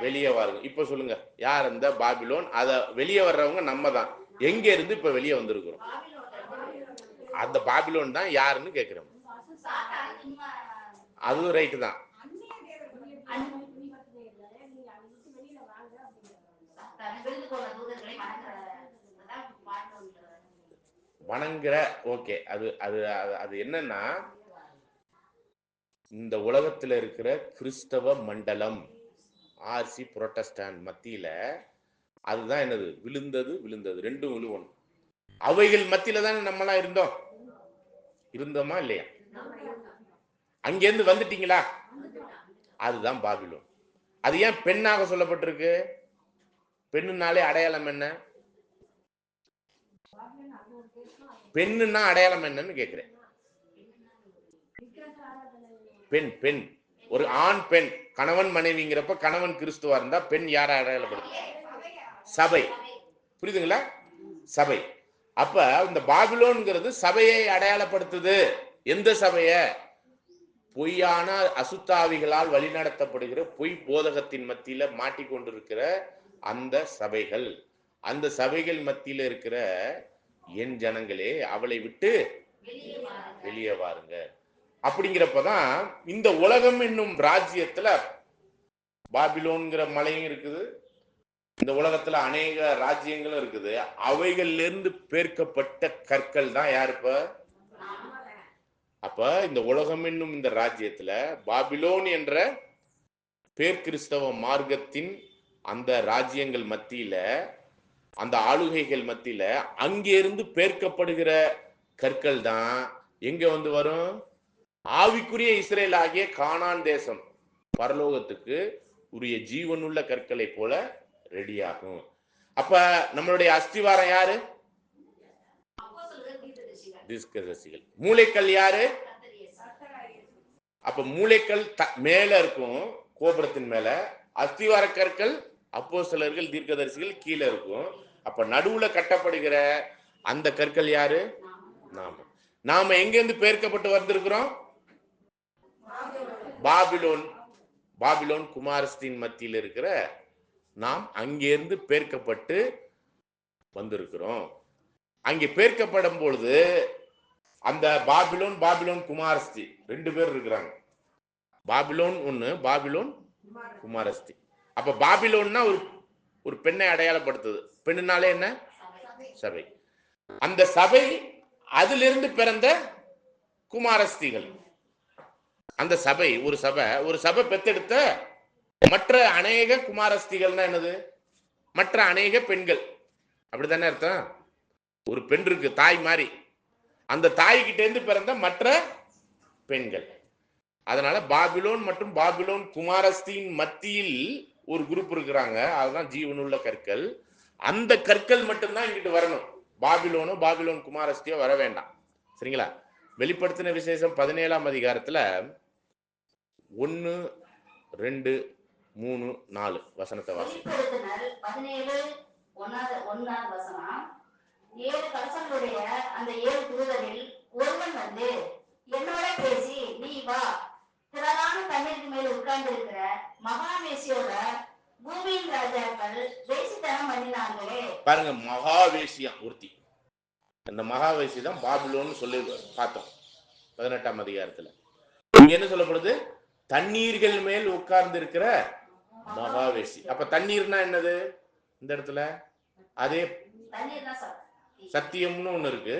வெளியே வாருங்க. இப்ப சொல்லுங்க, யார் அந்த பாபிலோன்? அத வெளியே வர்றவங்க நம்ம தான். எங்க இருந்து இப்ப வெளியே வந்திருக்கிறோம்? அந்த பாபிலோன் தான் யாருன்னு கேக்குறோம். அதுவும் ரைட்டு தான். வணங்குற ஓகே. அது அது அது என்னன்னா, இந்த உலகத்துல இருக்கிற கிறிஸ்தவ மண்டலம், ஆர்சி புரோட்டஸ்டாண்ட் மத்தியில அதுதான் என்னது? விழுந்தது ரெண்டும் விழுவணும். அவைகள் மத்தியில தானே நம்மளாம் இருந்தோமா இல்லையா? அங்கிருந்து வந்துட்டீங்களா? அதுதான் பாபிலோன். அது ஏன் பெண்ணாக சொல்லப்பட்டிருக்கு? பெண்ணுனாலே அடையாளம் என்ன? பெண்ணுன்னா அடையாளம் என்னன்னு கேக்குறேன். பெண் ஒரு ஆண் பெண், கணவன் மனைவிங்கிறப்ப கணவன் கிறிஸ்துவா இருந்தா பெண் யார அடையாளப்படுத்து? சபை. புரியுதுங்களா? சபை. அப்ப இந்த பாபிலோன்ங்கிறது சபையை அடையாளப்படுத்துது. எந்த சபைய? பொய்யான அசுத்தாவிகளால் வழிநடத்தப்படுகிற பொய் போதகத்தின் மத்தியில மாட்டிக்கொண்டிருக்கிற அந்த சபைகள். அந்த சபைகள் மத்தியில இருக்கிற என் ஜனங்களே, அவளை விட்டு வெளியே வாருங்க. அப்படிங்கிறப்பதான் இந்த உலகம் என்னும் ராஜ்யத்துல பாபிலோன்கிற மலையும் இருக்குது, இந்த உலகத்துல அநேக ராஜ்யங்களும் இருக்குது. அவைகள்ல இருந்து பேர்க்கப்பட்ட கற்கள் தான் யாருப்ப? அப்ப இந்த உலகம் என்னும் இந்த ராஜ்யத்துல பாபிலோன் என்ற பேர் கிறிஸ்தவ மார்க்கத்தின் அந்த ராஜ்யங்கள் மத்தியில, அந்த ஆளுகைகள் மத்தியில அங்கிருந்து பேர்க்கப்படுகிற கற்கள் தான் எங்க வரும்? ஆவிக்குரிய இஸ்ரேல் ஆகிய கானான் தேசம், பரலோகத்துக்கு உரிய ஜீவனுள்ள கற்களை போல ரெடியாகும். அப்ப நம்மளுடைய அஸ்திவாரம் யாரு? தீர்க்கதரிசிகள். மூளைக்கல் யாரு? அப்ப மூளைக்கல் மேல இருக்கும், கோபுரத்தின் மேல. அஸ்திவார கற்கள் அப்போஸ்தலர்கள், தீர்க்கதரிசிகள் கீழே இருக்கும். அப்ப நடுவுல கட்டப்படுகிற அந்த கற்கள் யாரு? நாம எங்க இருந்து பேர்க்கப்பட்டு வந்திருக்கிறோம்? பாபிலோன் பாபிலோன் குமாரஸ்தின் மத்தியில் இருக்கிற நாம் அங்கிருந்து பேர்க்கப்பட்டு வந்திருக்கிறோம். அங்கே பேர்க்கப்படும் பொழுது அந்த பாபிலோன் குமாரஸ்தி 2 பேர் இருக்கிறாங்க. பாபிலோன் ஒண்ணு, பாபிலோன் குமாரஸ்தி. அப்ப பாபிலோன்னா ஒரு பெண்ணை அடையாளப்படுத்துது. பெண்ணுனாலே என்ன? சபை. அந்த சபை அதிலிருந்து பிறந்த குமாரஸ்திகள். அந்த சபை ஒரு சபை பெத்தெடுத்த மற்ற அநேக குமாரஸ்திகள்னா என்னது? மற்ற அநேக பெண்கள். அப்படித்தானே அர்த்தம்? ஒரு பெண் இருக்கு, தாய் மாதிரி. அந்த தாய்கிட்ட இருந்து பிறந்த மற்ற பெண்கள். அதனால பாபிலோன் மற்றும் பாபிலோன் குமாரஸ்தியின் மத்தியில் ஒரு குரூப் இருக்கிறாங்க. அதுதான் ஜீவனுள்ள கற்கள். அந்த கற்கள் மட்டும்தான் இங்கிட்டு வரணும். பாபிலோன் குமாரஸ்தியோ வர வேண்டாம். சரிங்களா? வெளிப்படுத்தின விசேஷம் 17ஆம் அதிகாரத்துல 1, 2, 3, 4 வசனத்தை வாசி. 17:1 வசனம். 7 கலசங்களுடைய அந்த 7 தூதரில் ஒருவன் வந்து என்னோட பேசி, நீ வா, திரளான தண்ணீருக்கு மேல் உட்கார்ந்து இருக்கிற மகாவேசியோட பூமியின் ராஜாக்கள் வேசித்தனம் பண்ணினாங்களே. பாருங்க, மகாவேசியா ஒருத்தி. அந்த மகாவேசி தான் பாபிலோன்னு சொல்லி பார்த்தோம் 18ஆம் அதிகாரத்துல. இங்க என்ன சொல்லப்படுது? தண்ணீர்கள் மேல் உட்கார்ந்து இருக்கிற மகாவேசி. அப்ப தண்ணீர்னா என்னது? இந்த இடத்துல அதே சத்தியம்னு ஒண்ணு இருக்கு.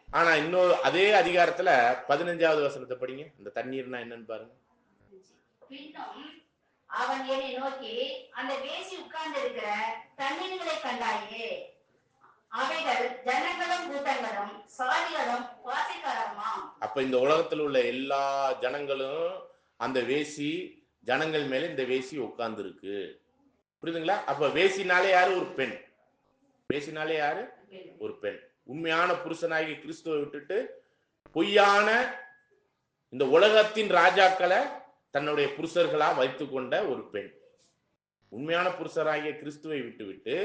ஆனா இன்னொரு அதே அதிகாரத்துல 15வது வசனத்தை படிங்க. இந்த தண்ணீர்னா என்னன்னு பாருங்க. அவன் என்னை நோக்கி, அந்த வேசி உட்கார்ந்து இருக்கிற தண்ணீர்களை கண்டாயே, அவைகள் ஜனங்களும் கூட்டங்களும் சாதிகளும் வாசைக்காரமாம். அப்ப இந்த உலகத்தில் உள்ள எல்லா ஜனங்களும் அந்த வேசி ஜனங்கள் மேல இந்த வேசி உட்கார்ந்து இருக்கு. புரியுதுங்களா? அப்ப வேசினாலே யாரு? ஒரு பெண். வேசினாலே யாரு? ஒரு பெண். உண்மையான புருஷனாகி கிறிஸ்துவை விட்டுட்டு பொய்யான இந்த உலகத்தின் ராஜாக்களை தன்னுடைய புருஷர்களா வைத்துக் கொண்ட ஒரு பெண். உண்மையான புருஷராகிய கிறிஸ்துவை விட்டு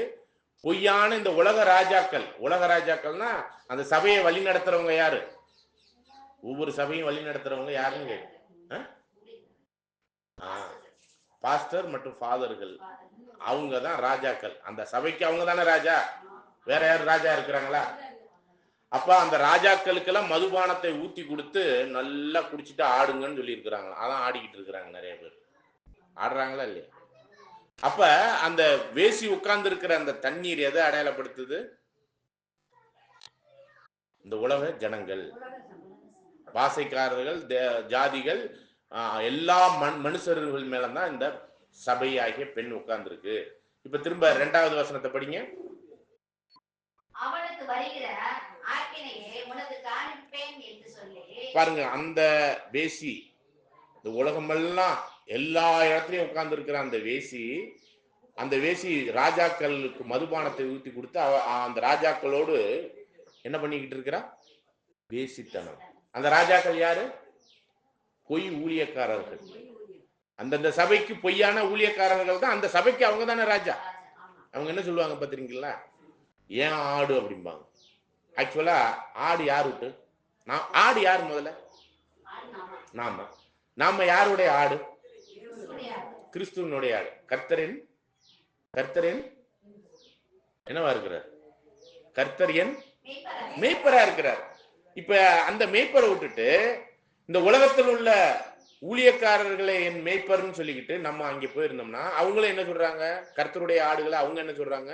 பொய்யான இந்த உலக ராஜாக்கள்னா அந்த சபையை வழி நடத்துறவங்க யாரு? ஒவ்வொரு சபையும் வழி நடத்துறவங்க யாருன்னு பாஸ்டர் மற்றும் ஃபாதர்கள். அவங்க தான் ராஜாக்கள். அந்த சபைக்கு அவங்க தானே ராஜா. வேற யாரும் ராஜா இருக்கிறாங்களா? அப்ப அந்த ராஜாக்களுக்கெல்லாம் மதுபானத்தை ஊத்தி கொடுத்து நல்லா குடிச்சிட்டு ஆடுங்கன்னு சொல்லி இருக்கிறாங்களா? அதான் ஆடிக்கிட்டு இருக்கிறாங்க. நிறைய பேர் ஆடுறாங்களா இல்லையா? அப்ப அந்த வேசி உட்கார்ந்து இருக்கிற அந்த தண்ணீர் எதை அடையாளப்படுத்துது? இந்த உலக ஜனங்கள், வாசைக்காரர்கள், ஜாதிகள், எல்லா மனுஷர்கள் மேலதான் இந்த சபையாகிய பெண் உட்கார்ந்து இருக்கு. இப்ப திரும்ப 2வது வசனத்தை படிங்க. அவனுக்கு வருகிற ஆக்கினையை உனக்கு காண்பிப்பேன் என்று சொல்லி. பாருங்க, அந்த வேசி இந்த உலகமெல்லாம் எல்லா இடத்துலயும் உட்கார்ந்து இருக்கிற அந்த வேசி ராஜாக்களுக்கு மதுபானத்தை ஊத்தி கொடுத்து அந்த ராஜாக்களோடு என்ன பண்ணிக்கிட்டு இருக்கிறா? வேசித்தனம். அந்த ராஜாக்கள் யாரு? பொய் ஊழியக்காரர்கள். அந்தந்த சபைக்கு பொய்யான ஊழியக்காரர்கள் தான். அந்த சபைக்கு அவங்க தானே ராஜா. அவங்க என்ன சொல்லுவாங்க பாத்தீங்களா? ஏன் ஆடு அப்படிம்பாங்க. ஆக்சுவலா ஆடு யார் விட்டு? ஆடு யார்? முதல்ல நாம யாருடைய ஆடு? கிறிஸ்துவனுடைய ஆடு. கர்த்தரின் என்னவா இருக்கிறார்? கர்த்தர் என் மேய்ப்பரா இருக்கிறார். இப்ப அந்த மேய்ப்பரை விட்டுட்டு இந்த உலகத்தில் உள்ள ஊழியக்காரர்களை என் மேய்ப்பர்னு சொல்லிக்கிட்டு நம்ம அங்கே போயிருந்தோம்னா அவங்களும் என்ன சொல்றாங்க? கர்த்தருடைய ஆடுகளை அவங்க என்ன சொல்றாங்க?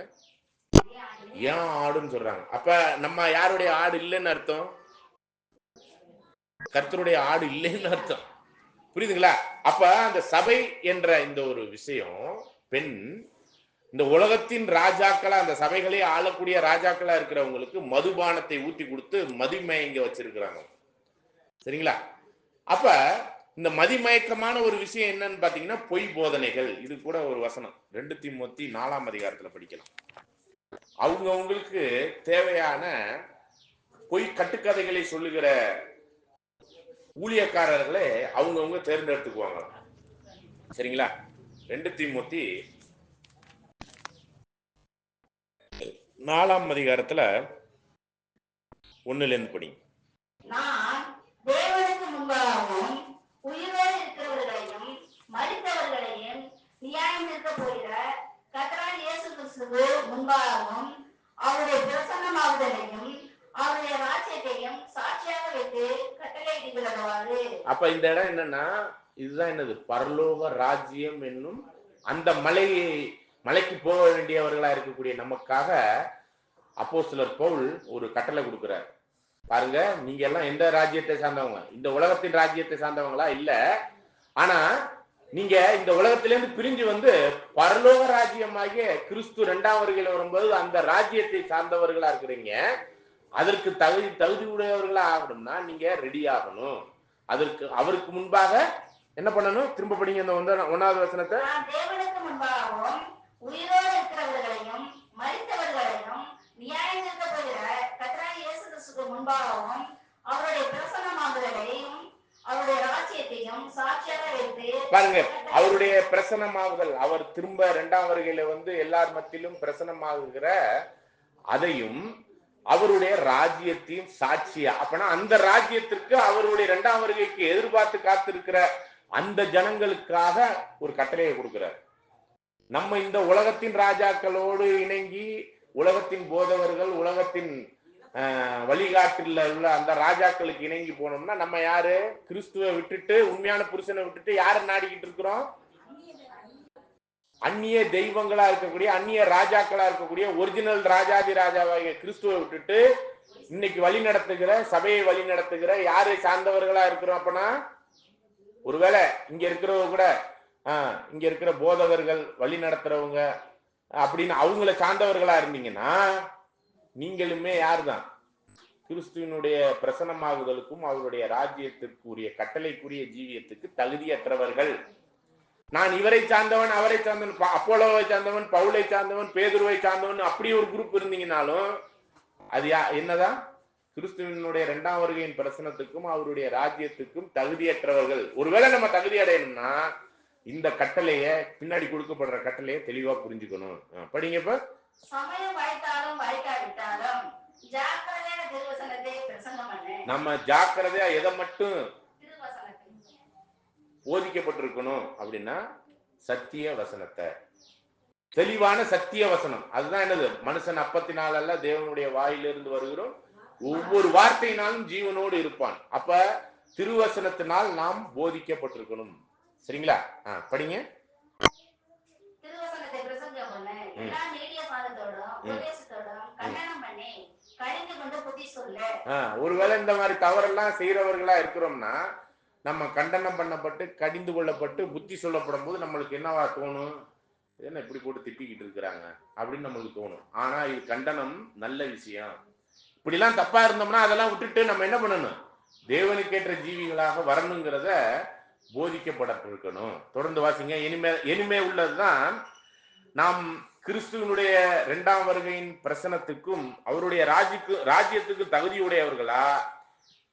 ஏன் ஆடுன்னு சொல்றாங்க. அப்ப நம்ம யாருடைய ஆடு இல்லைன்னு அர்த்தம்? கர்த்தருடைய ஆடு இல்லைன்னு அர்த்தம். புரியுதுங்களா? அப்ப அந்த சபை என்ற இந்த ஒரு விஷயம், பெண் இந்த உலகத்தின் ராஜாக்களா, அந்த சபைகளே ஆளக்கூடிய ராஜாக்களா இருக்கிறவங்களுக்கு மதுபானத்தை ஊத்தி கொடுத்து மதிமயங்க வச்சிருக்கிறாங்க. சரிங்களா? அப்ப இந்த மதிமயக்கமான ஒரு விஷயம் என்னன்னு பாத்தீங்கன்னா பொய் போதனைகள். இது கூட ஒரு வசனம் 2 தீமோத்தி 4ஆம் அதிகாரத்துல படிக்கலாம். அவங்களுக்கு தேவையான பொய் கட்டுக்கதைகளை சொல்லுகிற ஊழியக்காரர்களை அவங்கவுங்க தேர்ந்தெடுத்துக்குவாங்க. சரிங்களா? 2 தீமோத்தி 4ஆம் அதிகாரத்துல 1ல இருந்து படி. நான் தேவனுக்கு முன்பாகவும் உயிரோடு இருக்கிறவர்களுக்கு இருக்க போகிற கர்த்தராகிய இயேசு கிறிஸ்துவுக்கு முன்பாகவும் அவருடைய பிரசன்னமாகுதலையும் அவருடைய ராஜ்யத்தையும் சாட்சியாக வைத்து கட்டளையிடுகிறவாறு. அப்ப இந்த இடம் என்னன்னா, இதுதான் என்னது, பரலோக ராஜ்யம் என்னும் அந்த மலைக்கு போக வேண்டியவர்களா இருக்கக்கூடிய நமக்காக அப்போஸ்தலர் பவுல் ஒரு கட்டளை கொடுக்கிறார். பாருங்க, நீங்க எல்லாம் எந்த ராஜ்யத்தை சார்ந்தவங்க? இந்த உலகத்தின் ராஜ்யத்தை சார்ந்தவங்களா? இல்ல. ஆனா நீங்க இந்த உலகத்திலிருந்து பிரிஞ்சு வந்து பரலோக ராஜ்யமாகிய கிறிஸ்து 2ஆம் வருகையில வரும்போது அந்த ராஜ்யத்தை சார்ந்தவர்களா இருக்கிறீங்க. அதற்கு தகுதி உடையவர்களா ஆகணும்னா நீங்க ரெடி ஆகணும். அதற்கு அவருக்கு முன்பாக என்ன பண்ணணும்? திரும்ப படிங்க இந்த 1வது வசனத்தை. தேவனுக்கு முன்பாகவும் உயிரோடு இருக்கிறவர்களையும் மரித்தவர்களையும் நியாயம் தீர்க்கப்படுகிற கர்த்தராகிய இயேசு கிறிஸ்துவுக்கு முன்பாகவும் அவருடைய பிரசன்னமாகுதலையும் அவருடைய ராஜ்யத்தையும் சாட்சியாக வைத்து. பாருங்க, அவருடைய பிரசன்னமாகுதல், அவர் திரும்ப 2ஆம் வருகையில வந்து எல்லார் மத்தியிலும் பிரசன்னமாகுகிற அதையும் அவருடைய ராஜ்யத்தையும் சாட்சியா. அப்பனா அந்த ராஜ்யத்திற்கு அவருடைய 2ஆம் வருகைக்கு எதிர்பார்த்து காத்திருக்கிற அந்த ஜனங்களுக்காக ஒரு கட்டளையை கொடுக்கிறார். நம்ம இந்த உலகத்தின் ராஜாக்களோடு இணங்கி உலகத்தின் போதவர்கள் உலகத்தின் வழிகாட்டில் உள்ள அந்த ராஜாக்களுக்கு இணங்கி போனோம்னா நம்ம யாரு? கிறிஸ்துவை விட்டுட்டு, உண்மையான புருஷனை விட்டுட்டு யாரை நாடிக்கிட்டு இருக்கிறோம்? அந்நிய தெய்வங்களா இருக்கக்கூடிய, அந்நிய ராஜாக்களா இருக்கக்கூடிய ஒரிஜினல் ராஜாதி ராஜாவாகிய கிறிஸ்துவை விட்டுட்டு இன்னைக்கு வழி நடத்துகிற சபையை வழி நடத்துகிற யாரை சார்ந்தவர்களா இருக்கிறோம்? அப்பனா ஒருவேளை இங்க இருக்கிறவங்க கூட இங்க இருக்கிற போதகர்கள் வழி நடத்துறவங்க அப்படின்னு அவங்கள சார்ந்தவர்களா இருந்தீங்கன்னா நீங்களுமே யாருதான்? கிறிஸ்துவனுடைய பிரசன்னமாகுதலுக்கும் அவருடைய ராஜ்யத்திற்குரிய கட்டளைக்குரிய ஜீவியத்துக்கு தகுதியற்றவர்கள். நான் இவரை சார்ந்தவன், அவரை சார்ந்தவன், அப்போலோவை சார்ந்தவன், பவுலை சார்ந்தவன், பேதுருவை சார்ந்தவன், அப்படி ஒரு குரூப் இருந்தீங்கன்னாலும் அது என்னதான்? கிறிஸ்துவனுடைய 2ஆம் வருகையின் பிரசனத்துக்கும் அவருடைய ராஜ்யத்துக்கும் தகுதியற்றவர்கள். ஒருவேளை நம்ம தகுதி அடையணும்னா இந்த கட்டளைய, பின்னாடி கொடுக்கப்படுற கட்டளைய தெளிவா புரிஞ்சுக்கணும். படிங்க. இப்ப சமயம் வாய்த்தாலும் வாய்க்காவிட்டாலும் ஜாக்கிரதையாக திருவசனத்தை பிரசங்கம் பண்ணு. நம்ம ஜாக்கிரதையா எதை மட்டும் போதிக்கப்பட்டிருக்கணும் அப்படின்னா சத்திய வசனத்தை, தெளிவான சத்திய வசனம். அதுதான் என்னது? மனுஷன் அப்பத்தினால் அல்ல தேவனுடைய வாயிலிருந்து வருகிறோம் ஒவ்வொரு வார்த்தையினாலும் ஜீவனோடு இருப்பான். அப்ப திருவசனத்தினால் நாம் போதிக்கப்பட்டிருக்கணும். சரிங்களா? படிங்க. திருவசனத்தை பிரசங்கம் பண்ணு, எல்லா நீடிய சாந்தத்தோடும் உபதேசத்தோடும் கண்டனம் பண்ணி கடிந்து கொண்டு புத்தி சொல்லு. ஒருவேளை இந்த மாதிரி தவறெல்லாம் செய்யறவர்களா இருக்கிறோம்னா நம்ம கண்டனம் பண்ணப்பட்டு கடிந்து கொள்ளப்பட்டு புத்தி சொல்லப்படும் போது நம்மளுக்கு என்னவா தோணும்? என்ன இப்படி போட்டு திப்பிக்கிட்டு இருக்கிறாங்க அப்படின்னு நம்மளுக்கு தோணும். ஆனா இது கண்டனம் நல்ல விஷயம். இப்படிலாம் தப்பா இருந்தோம்னா அதெல்லாம் விட்டுட்டு நம்ம என்ன பண்ணணும்? தேவனுக்கேற்ற ஜீவிகளாக வரணுங்கிறத போதிக்கப்பட்டிருக்கணும். தொடர்ந்து வாசிங்க. இனிமே உள்ளதுதான் நாம் கிறிஸ்துவனுடைய 2ஆம் வருகையின் பிரசனத்துக்கும் அவருடைய ராஜ்யத்துக்கு தகுதியுடையவர்களா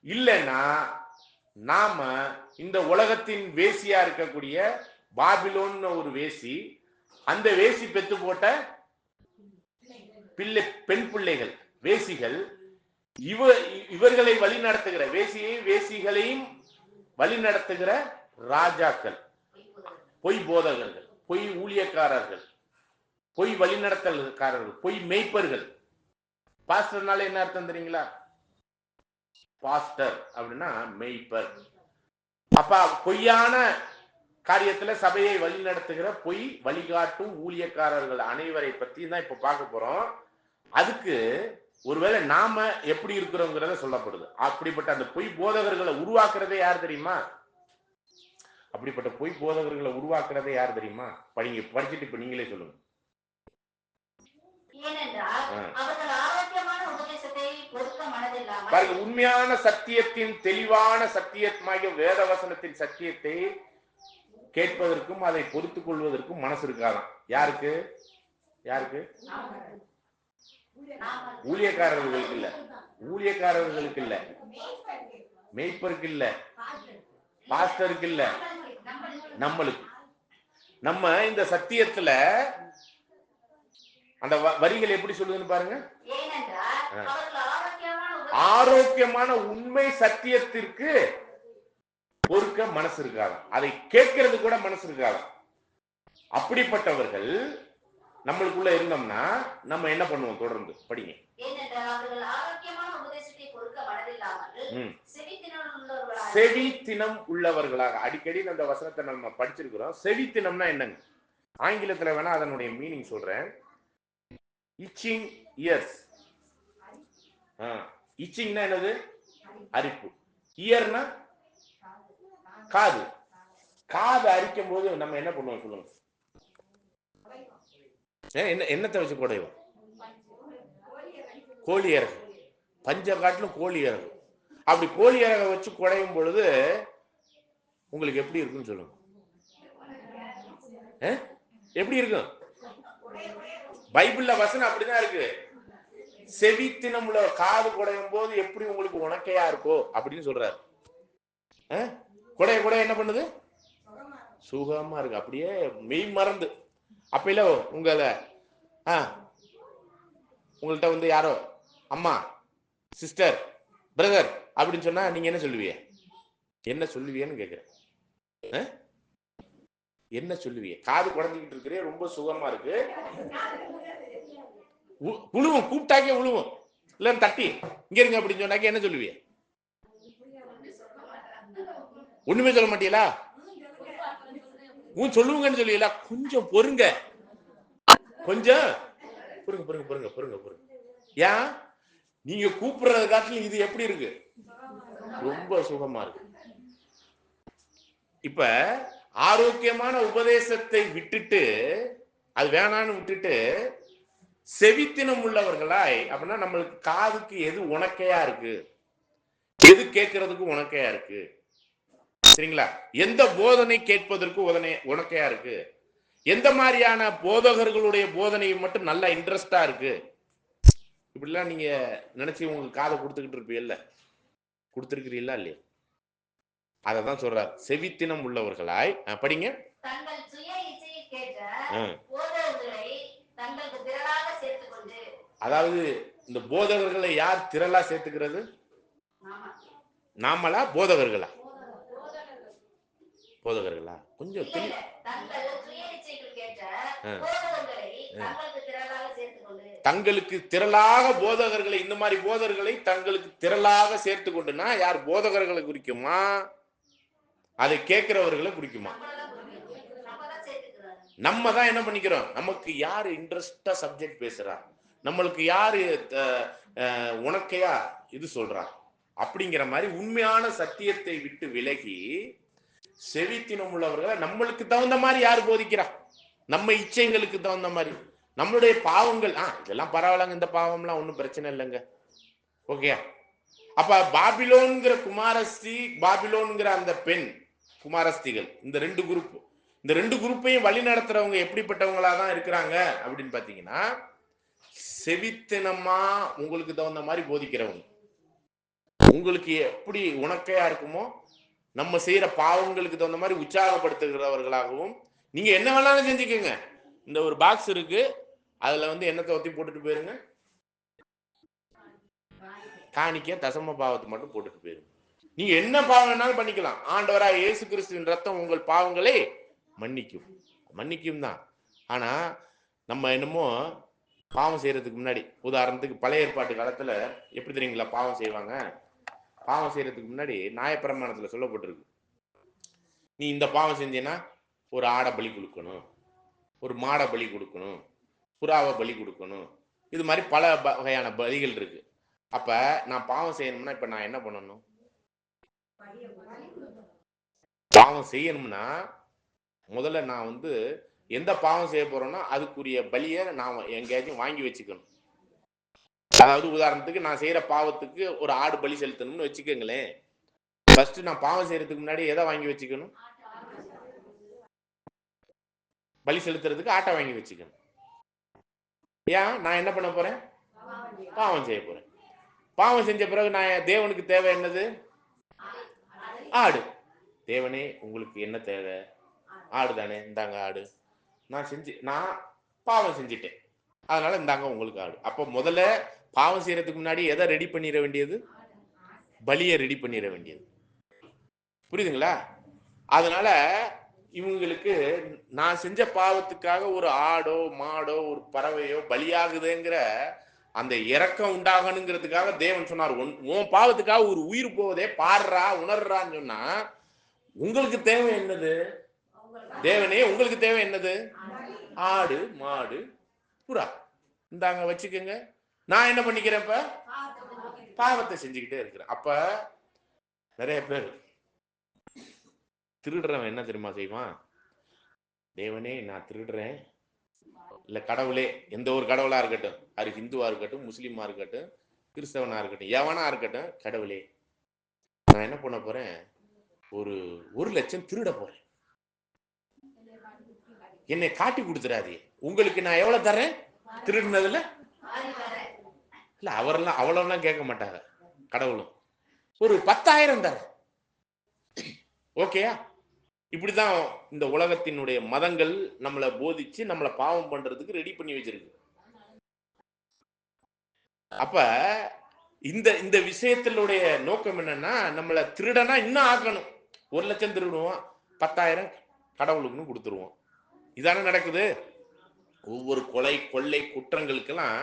இல்லைன்னா நாம இந்த உலகத்தின் வேசியா இருக்கக்கூடிய பாபிலோன் ஒரு வேசி, அந்த வேசி பெத்து போட்ட பெண் பிள்ளைகள் வேசிகள், இவர்களை வழி நடத்துகிற வேசிகளையும் வழி நடத்துகிற ராஜாக்கள், பொய் போதகர்கள், பொய் ஊழியக்காரர்கள், பொய் வழிநடத்தல்காரர்கள், பொய் மேய்ப்பர்கள். பாஸ்டர்னால என்ன அர்த்தம் தெரியுங்களா? பாஸ்டர் அப்படின்னா மேய்ப்பர். அப்ப பொய்யான காரியத்துல சபையை வழி நடத்துகிற பொய் வழிகாட்டும் ஊழியக்காரர்கள் அனைவரை பத்தி தான் இப்ப பார்க்க போறோம். அதுக்கு ஒருவேளை நாம எப்படி இருக்கிறோங்கிறத சொல்லப்படுது. அப்படிப்பட்ட அந்த பொய் போதகர்களை உருவாக்குறதே யார் தெரியுமா? அப்படிப்பட்ட பொய் போதகர்களை உருவாக்குறதே யார் தெரியுமா? படிச்சுட்டு இப்ப நீங்களே சொல்லுங்க. பாருங்க, உண்மையான சத்தியத்தின் தெளிவான சத்தியமாகிய வேதவசனத்தின் சத்தியத்தை கேட்பதற்கும் அதை பொறுத்துக் கொள்வதற்கும் மனசு இருக்காதான். யாருக்கு? யாருக்கு? ஊழியக்காரர்களுக்கு இல்ல, ஊழியக்காரர்களுக்கு இல்ல, மேய்ப்பருக்கு இல்ல, பாஸ்டருக்கு இல்ல, நம்மளுக்கு. நம்ம இந்த சத்தியத்துல அந்த வரிகள் எப்படி சொல்லுதுன்னு பாருங்க. ஆரோக்கியமான உண்மை சத்தியத்திற்கு பொறுக்க மனசு இருக்காது, அதை கேட்கறது கூட மனசு இருக்காது. அப்படிப்பட்டவர்கள் நம்மளுக்குள்ள இருந்தோம்னா நம்ம என்ன பண்ணுவோம்? தொடர்ந்து படிங்க. ஏனென்றால் அவர்கள் ஆரோக்கியமான உபதேசத்தை கொடுக்க மனதில்லாமல் செவித்தினம் உள்ளவர்களாக. அடிக்கடி அந்த வசனத்தை நம்ம படிச்சிருக்கிறோம். செவித்தினம்னா என்னங்க? ஆங்கிலத்துல வேணா அதனுடைய மீனிங் சொல்றேன். Itching years. இச்சிங்னா என்னது? அரிப்பு. இயர்னா காது. காது அரிக்கும் போது நம்ம என்ன பண்ணுவோம் சொல்லுங்க? என்னத்தை வச்சு குடைவோம்? கோழி இறகு. பஞ்ச காட்டிலும் கோழி இறகு. அப்படி கோழி இறகை வச்சு குடையும் பொழுது உங்களுக்கு எப்படி இருக்குன்னு சொல்லுங்க. எப்படி இருக்கும்? பைபிள்ல வசனம் அப்படிதான் இருக்கு. செவித்தினம் உள்ள காது குடையும் போது எப்படி உங்களுக்கு உனக்கையா இருக்கோ அப்படின்னு சொல்றாரு. குடைய குடைய என்ன பண்ணுது? சுகமா இருக்கு. அப்படியே மெய் மறந்து. அப்ப இல்ல உங்கள்கிட்ட வந்து யாரோ அம்மா, சிஸ்டர், பிரதர் அப்படின்னு சொன்னா நீங்க என்ன சொல்லுவீங்க? என்ன சொல்லுவீங்கன்னு கேக்குறேன். என்ன சொல்லுவீங்க? காது குடைஞ்சிக்கிட்டு இருக்கிறே, ரொம்ப சுகமா இருக்கு, உழுவும், கூப்பிட்டாக்கே உழுவும், இல்ல தட்டி இங்க இருங்க அப்படின்னு சொன்னாக்க என்ன சொல்லுவீங்க? ஒண்ணுமே சொல்ல மாட்டீங்களா? சொல்லுவீங்கன்னு சொல்லுவீங்களா? கொஞ்சம் பொறுங்க, கொஞ்சம் பொறுங்க பொறுங்க பொறுங்க பொறுங்க பொறுங்க. ஏன் நீங்க கூப்பிடுறது காட்டிலும் இது எப்படி இருக்கு? ரொம்ப சுகமா இருக்கு. இப்ப ஆரோக்கியமான உபதேசத்தை விட்டுட்டு, அது வேணான்னு விட்டுட்டு செவித்தினம் உள்ளவர்களாய், அப்படின்னா நம்மளுக்கு காதுக்கு எது உனக்கையா இருக்கு, எது கேட்கறதுக்கு உனக்கையா இருக்கு, சரிங்களா? எந்த போதனை கேட்பதற்கு உனக்கையா இருக்கு, எந்த மாதிரியான போதகர்களுடைய போதனை மட்டும் நல்ல இன்ட்ரெஸ்டா இருக்கு, இப்படிலாம் நீங்க நினைச்சு உங்களுக்கு காதை கொடுத்துக்கிட்டு இருப்பீல்ல, கொடுத்துருக்கிறீங்களா இல்லையா? அததான் சொல்றார், செவித்தினம் உள்ளவர்களாய். படிங்க. தங்கள் சுய இச்சையை கேட்ட போதகர்களை தங்களுக்கு திரளாக சேர்த்துக்கொண்டு. அதாவது இந்த போதகர்களை யார் திரளா சேர்த்துக்கிறது? நாமளா? போதகர்களா? போதகர்களா? கொஞ்சம் தங்களுக்கு திரளாக போதகர்களை, இந்த மாதிரி போதகர்களை தங்களுக்கு திரளாக சேர்த்து கொண்டுனா யார்? போதகர்களை குறிக்குமா? அதை கேட்கிறவர்களை குறிக்குமா? நம்ம தான் என்ன பண்ணிக்கிறோம்? நமக்கு யாரு இன்ட்ரெஸ்டா சப்ஜெக்ட் பேசுறா, நம்மளுக்கு யாரு உனக்கையா இது சொல்றா, அப்படிங்கிற மாதிரி உண்மையான சத்தியத்தை விட்டு விலகி செவித்தினம் உள்ளவர்களை நம்மளுக்கு தகுந்த மாதிரி யாரு போதிக்கிறா? நம்ம இச்சைகளுக்கு தகுந்த மாதிரி, நம்மளுடைய பாவங்கள் இதெல்லாம் பரவாயில்லங்க, இந்த பாவம்லாம் ஒன்றும் பிரச்சனை இல்லைங்க, ஓகே. அப்ப பாபிலோன்கிற குமாரஸ்தி, பாபிலோன்கிற அந்த பெண் குமாரஸ்திகள், இந்த ரெண்டு குரூப்பையும் வழி நடத்துறவங்க எப்படிப்பட்டவங்களா தான் இருக்கிறாங்க அப்படின்னு பாத்தீங்கன்னா, செவித்தினமா உங்களுக்கு தகுந்த மாதிரி போதிக்கிறவங்க, உங்களுக்கு எப்படி உனக்கையா இருக்குமோ நம்ம செய்யற பாவங்களுக்கு தகுந்த மாதிரி உற்சாகப்படுத்துகிறவர்களாகவும், நீங்க என்ன வேணாலும் செஞ்சுக்கோங்க, இந்த ஒரு பாக்ஸ் இருக்கு, அதுல வந்து எண்ணத்தை ஒத்தி போட்டுட்டு போயிருங்க, காணிக்க தசம பாவத்தை மட்டும் போட்டுட்டு போயிருங்க, நீங்க என்ன பாவம் வேணாலும் பண்ணிக்கலாம், ஆண்டவராய் இயேசு கிறிஸ்துவின் ரத்தம் உங்கள் பாவங்களை மன்னிக்கும் தான். ஆனா நம்ம என்னமோ பாவம் செய்யறதுக்கு முன்னாடி, உதாரணத்துக்கு பழைய ஏற்பாட்டு காலத்துல எப்படி தெரியுங்களா பாவம் செய்வாங்க? பாவம் செய்யறதுக்கு முன்னாடி நியாயப்பிரமாணத்துல சொல்லப்பட்டிருக்கு, நீ இந்த பாவம் செஞ்சேன்னா ஒரு ஆடை பலி கொடுக்கணும், ஒரு மாடை பலி கொடுக்கணும், புறாவை பலி கொடுக்கணும், இது மாதிரி பல வகையான பலிகள் இருக்கு. அப்ப நான் பாவம் செய்யணும்னா இப்ப நான் என்ன பண்ணணும்? பாவம் செய்யணும்னா முதல்ல நான் வந்து எந்த பாவம் செய்ய போறேன்னா அதுக்குரிய பலியை நான் எங்கேயாச்சும் வாங்கி வச்சுக்கணும். அதாவது உதாரணத்துக்கு நான் செய்யற பாவத்துக்கு ஒரு ஆடு பலி செலுத்தணும்னு வச்சுக்கோங்களேன். ஃபர்ஸ்ட் நான் பாவம் செய்யறதுக்கு முன்னாடி எதை வாங்கி வச்சுக்கணும்? பலி செலுத்துறதுக்கு ஆட்டை வாங்கி வச்சுக்கணும். ஏன்? நான் என்ன பண்ண போறேன்? பாவம் செய்ய போறேன். பாவம் செஞ்ச பிறகு நான் தேவனுக்கு தேவை என்னது? ஆடு. தேவனே உங்களுக்கு என்ன தேவை? ஆடு தானே, இந்தாங்க ஆடு. நான் பாவம் செஞ்சிட்டேன், அதனால இந்தாங்க உங்களுக்கு ஆடு. அப்ப முதல்ல பாவம் செய்யறதுக்கு முன்னாடி எதை ரெடி பண்ணிட வேண்டியது? பலியை ரெடி பண்ணிட வேண்டியது. புரியுதுங்களா? அதனால இவங்களுக்கு நான் செஞ்ச பாவத்துக்காக ஒரு ஆடோ மாடோ ஒரு பறவையோ பலியாகுதுங்கிற அந்த இரக்கம் உண்டாகணுங்கிறதுக்காக தேவன் சொன்னார், உன் பாவத்துக்காக ஒரு உயிர் போவதே பாடுறா உணர்றான்னு சொன்னா உங்களுக்கு தேவை என்னது? தேவனே உங்களுக்கு தேவை என்னது? ஆடு மாடு புறா இந்தாங்க வச்சுக்கோங்க, நான் என்ன பண்ணிக்கிறேன்? இப்ப பாவத்தை செஞ்சுக்கிட்டே இருக்கிறேன். அப்ப நிறைய பேர் திருடுறவன் என்ன தெரியுமா செய்வான்? தேவனே நான் திருடுறேன், இல்ல கடவுளே, எந்த ஒரு கடவுளா இருக்கட்டும், அது ஹிந்துவா இருக்கட்டும், முஸ்லீமா இருக்கட்டும், கிறிஸ்தவனா இருக்கட்டும், எவனா இருக்கட்டும், கடவுளே நான் என்ன பண்ண போறேன்? ஒரு 1,00,000 திருட போறேன், என்னை காட்டி கொடுத்துறாதே, உங்களுக்கு நான் எவ்வளவு தரேன் திருடுனதுல? இல்ல அவரெல்லாம் அவ்வளவுலாம் கேட்க மாட்டாங்க. கடவுளும் ஒரு 10,000 தரேன், ஓகேயா? இப்படிதான் இந்த உலகத்தினுடைய மதங்கள் நம்மளை போதிச்சு நம்மளை பாவம் பண்றதுக்கு ரெடி பண்ணி வச்சிருக்கு. அப்ப இந்த இந்த விஷயத்தினுடைய நோக்கம் என்னன்னா, நம்மளை திருடனா இன்னும் ஆக்கணும். 1,00,000 திருடுவோம், 10,000 கடவுளுக்குன்னு கொடுத்துருவோம். இதானே நடக்குது. ஒவ்வொரு கொலை கொள்ளை குற்றங்களுக்கெல்லாம்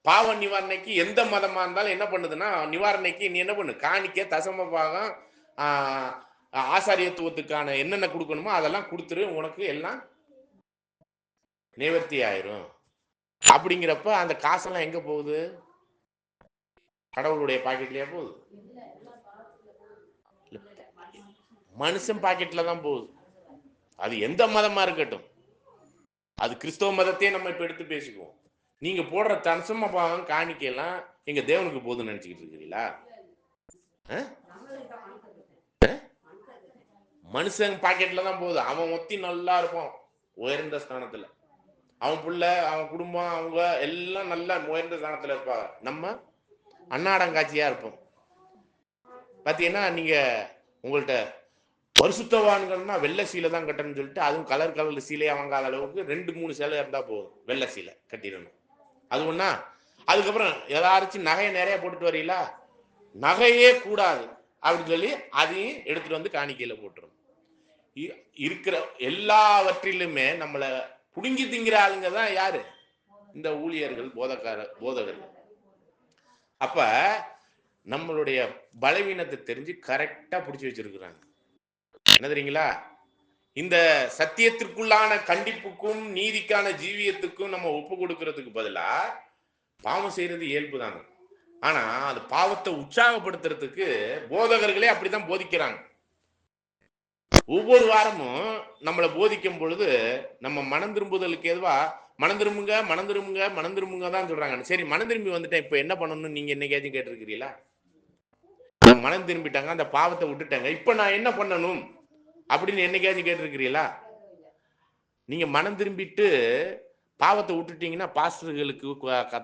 பாவ நிவாரணைக்கு எந்த மதமா இருந்தாலும் என்ன பண்ணுதுன்னா, நிவாரணைக்கு நீ என்ன பண்ணு, காணிக்க தசம பாகம் ஆசாரியத்துவத்துக்கான என்னென்ன கொடுக்கணுமோ அதெல்லாம் கொடுத்துரு, உனக்கு எல்லாம் நிவர்த்தி ஆயிரும். அப்படிங்கிறப்ப அந்த காசெல்லாம் எங்க போகுது? கடவுளுடைய பாக்கெட்லயே போகுது, மனுஷன் பாக்கெட்ல தான் போகுது. அது எந்த மதமா இருக்கட்டும், அது கிறிஸ்தவ மதத்தையே நம்ம இப்ப எடுத்து பேசிக்குவோம். நீங்க போடுற தசம பாகம் காணிக்கையெல்லாம் எங்க தேவனுக்கு போகுதுன்னு நினைச்சுக்கிட்டு இருக்கிறீங்களா? மனுஷன் பாக்கெட்ல தான் போகுது. அவன் ஒத்தி நல்லா இருப்பான் உயர்ந்த ஸ்தானத்துல, அவன் புள்ள அவன் குடும்பம் அவங்க எல்லாம் நல்லா உயர்ந்த ஸ்தானத்துல இருப்பாங்க. நம்ம அன்னாடங்காட்சியா இருப்போம். பாத்தீங்கன்னா நீங்க உங்கள்கிட்ட பரிசுத்தவான்கள்னா வெள்ளை சீலை தான் கட்டணும்னு சொல்லிட்டு, அதுவும் கலர் கலர் சீலையா வாங்காத அளவுக்கு 2-3 சேலை இருந்தா போதும், வெள்ளை சீலை கட்டிடணும். அது ஒண்ணா. அதுக்கப்புறம் ஏதாச்சும் நகையை நிறைய போட்டுட்டு வரீங்களா, நகையே கூடாது அப்படின்னு சொல்லி அதையும் எடுத்துட்டு வந்து காணிக்கையில போட்டுரும். இருக்கிற எல்லாவற்றிலுமே நம்மளை புடுங்கி திங்கிற ஆளுங்க தான் யாரு? இந்த ஊழியர்கள், போதகர்கள். அப்ப நம்மளுடைய பலவீனத்தை தெரிஞ்சு கரெக்டா பிடிச்சி வச்சிருக்கிறாங்க. என்ன தெரியுங்களா? இந்த சத்தியத்திற்குள்ளான கண்டிப்புக்கும் நீதிக்கான ஜீவியத்துக்கும் நம்ம ஒப்பு கொடுக்கறதுக்கு பதிலா பாவம் செய்யறது இயல்பு தாங்க. ஆனா அது பாவத்தை உற்சாகப்படுத்துறதுக்கு போதகர்களே அப்படிதான் போதிக்கிறாங்க. ஒவ்வொரு வாரமும் நம்மளை போதிக்கும் பொழுது நம்ம மனம் திரும்புதலுக்கு எதுவா மனம் திரும்புங்க மனம் திரும்புங்க மனம் திரும்புங்க தான் சொல்றாங்க. சரி, மனம் திரும்பி வந்துட்டேன், இப்ப என்ன பண்ணணும்னு நீங்க என்னைக்காச்சும் கேட்டிருக்கிறீங்களா? மனம் திரும்பிட்டாங்க, அந்த பாவத்தை விட்டுட்டாங்க, இப்ப நான் என்ன பண்ணணும் அப்படின்னு என்னைக்காச்சும் கேட்டிருக்கிறீங்களா? நீங்க மனம் திரும்பிட்டு பாவத்தை விட்டுட்டீங்கன்னா பாஸ்டர்களுக்கு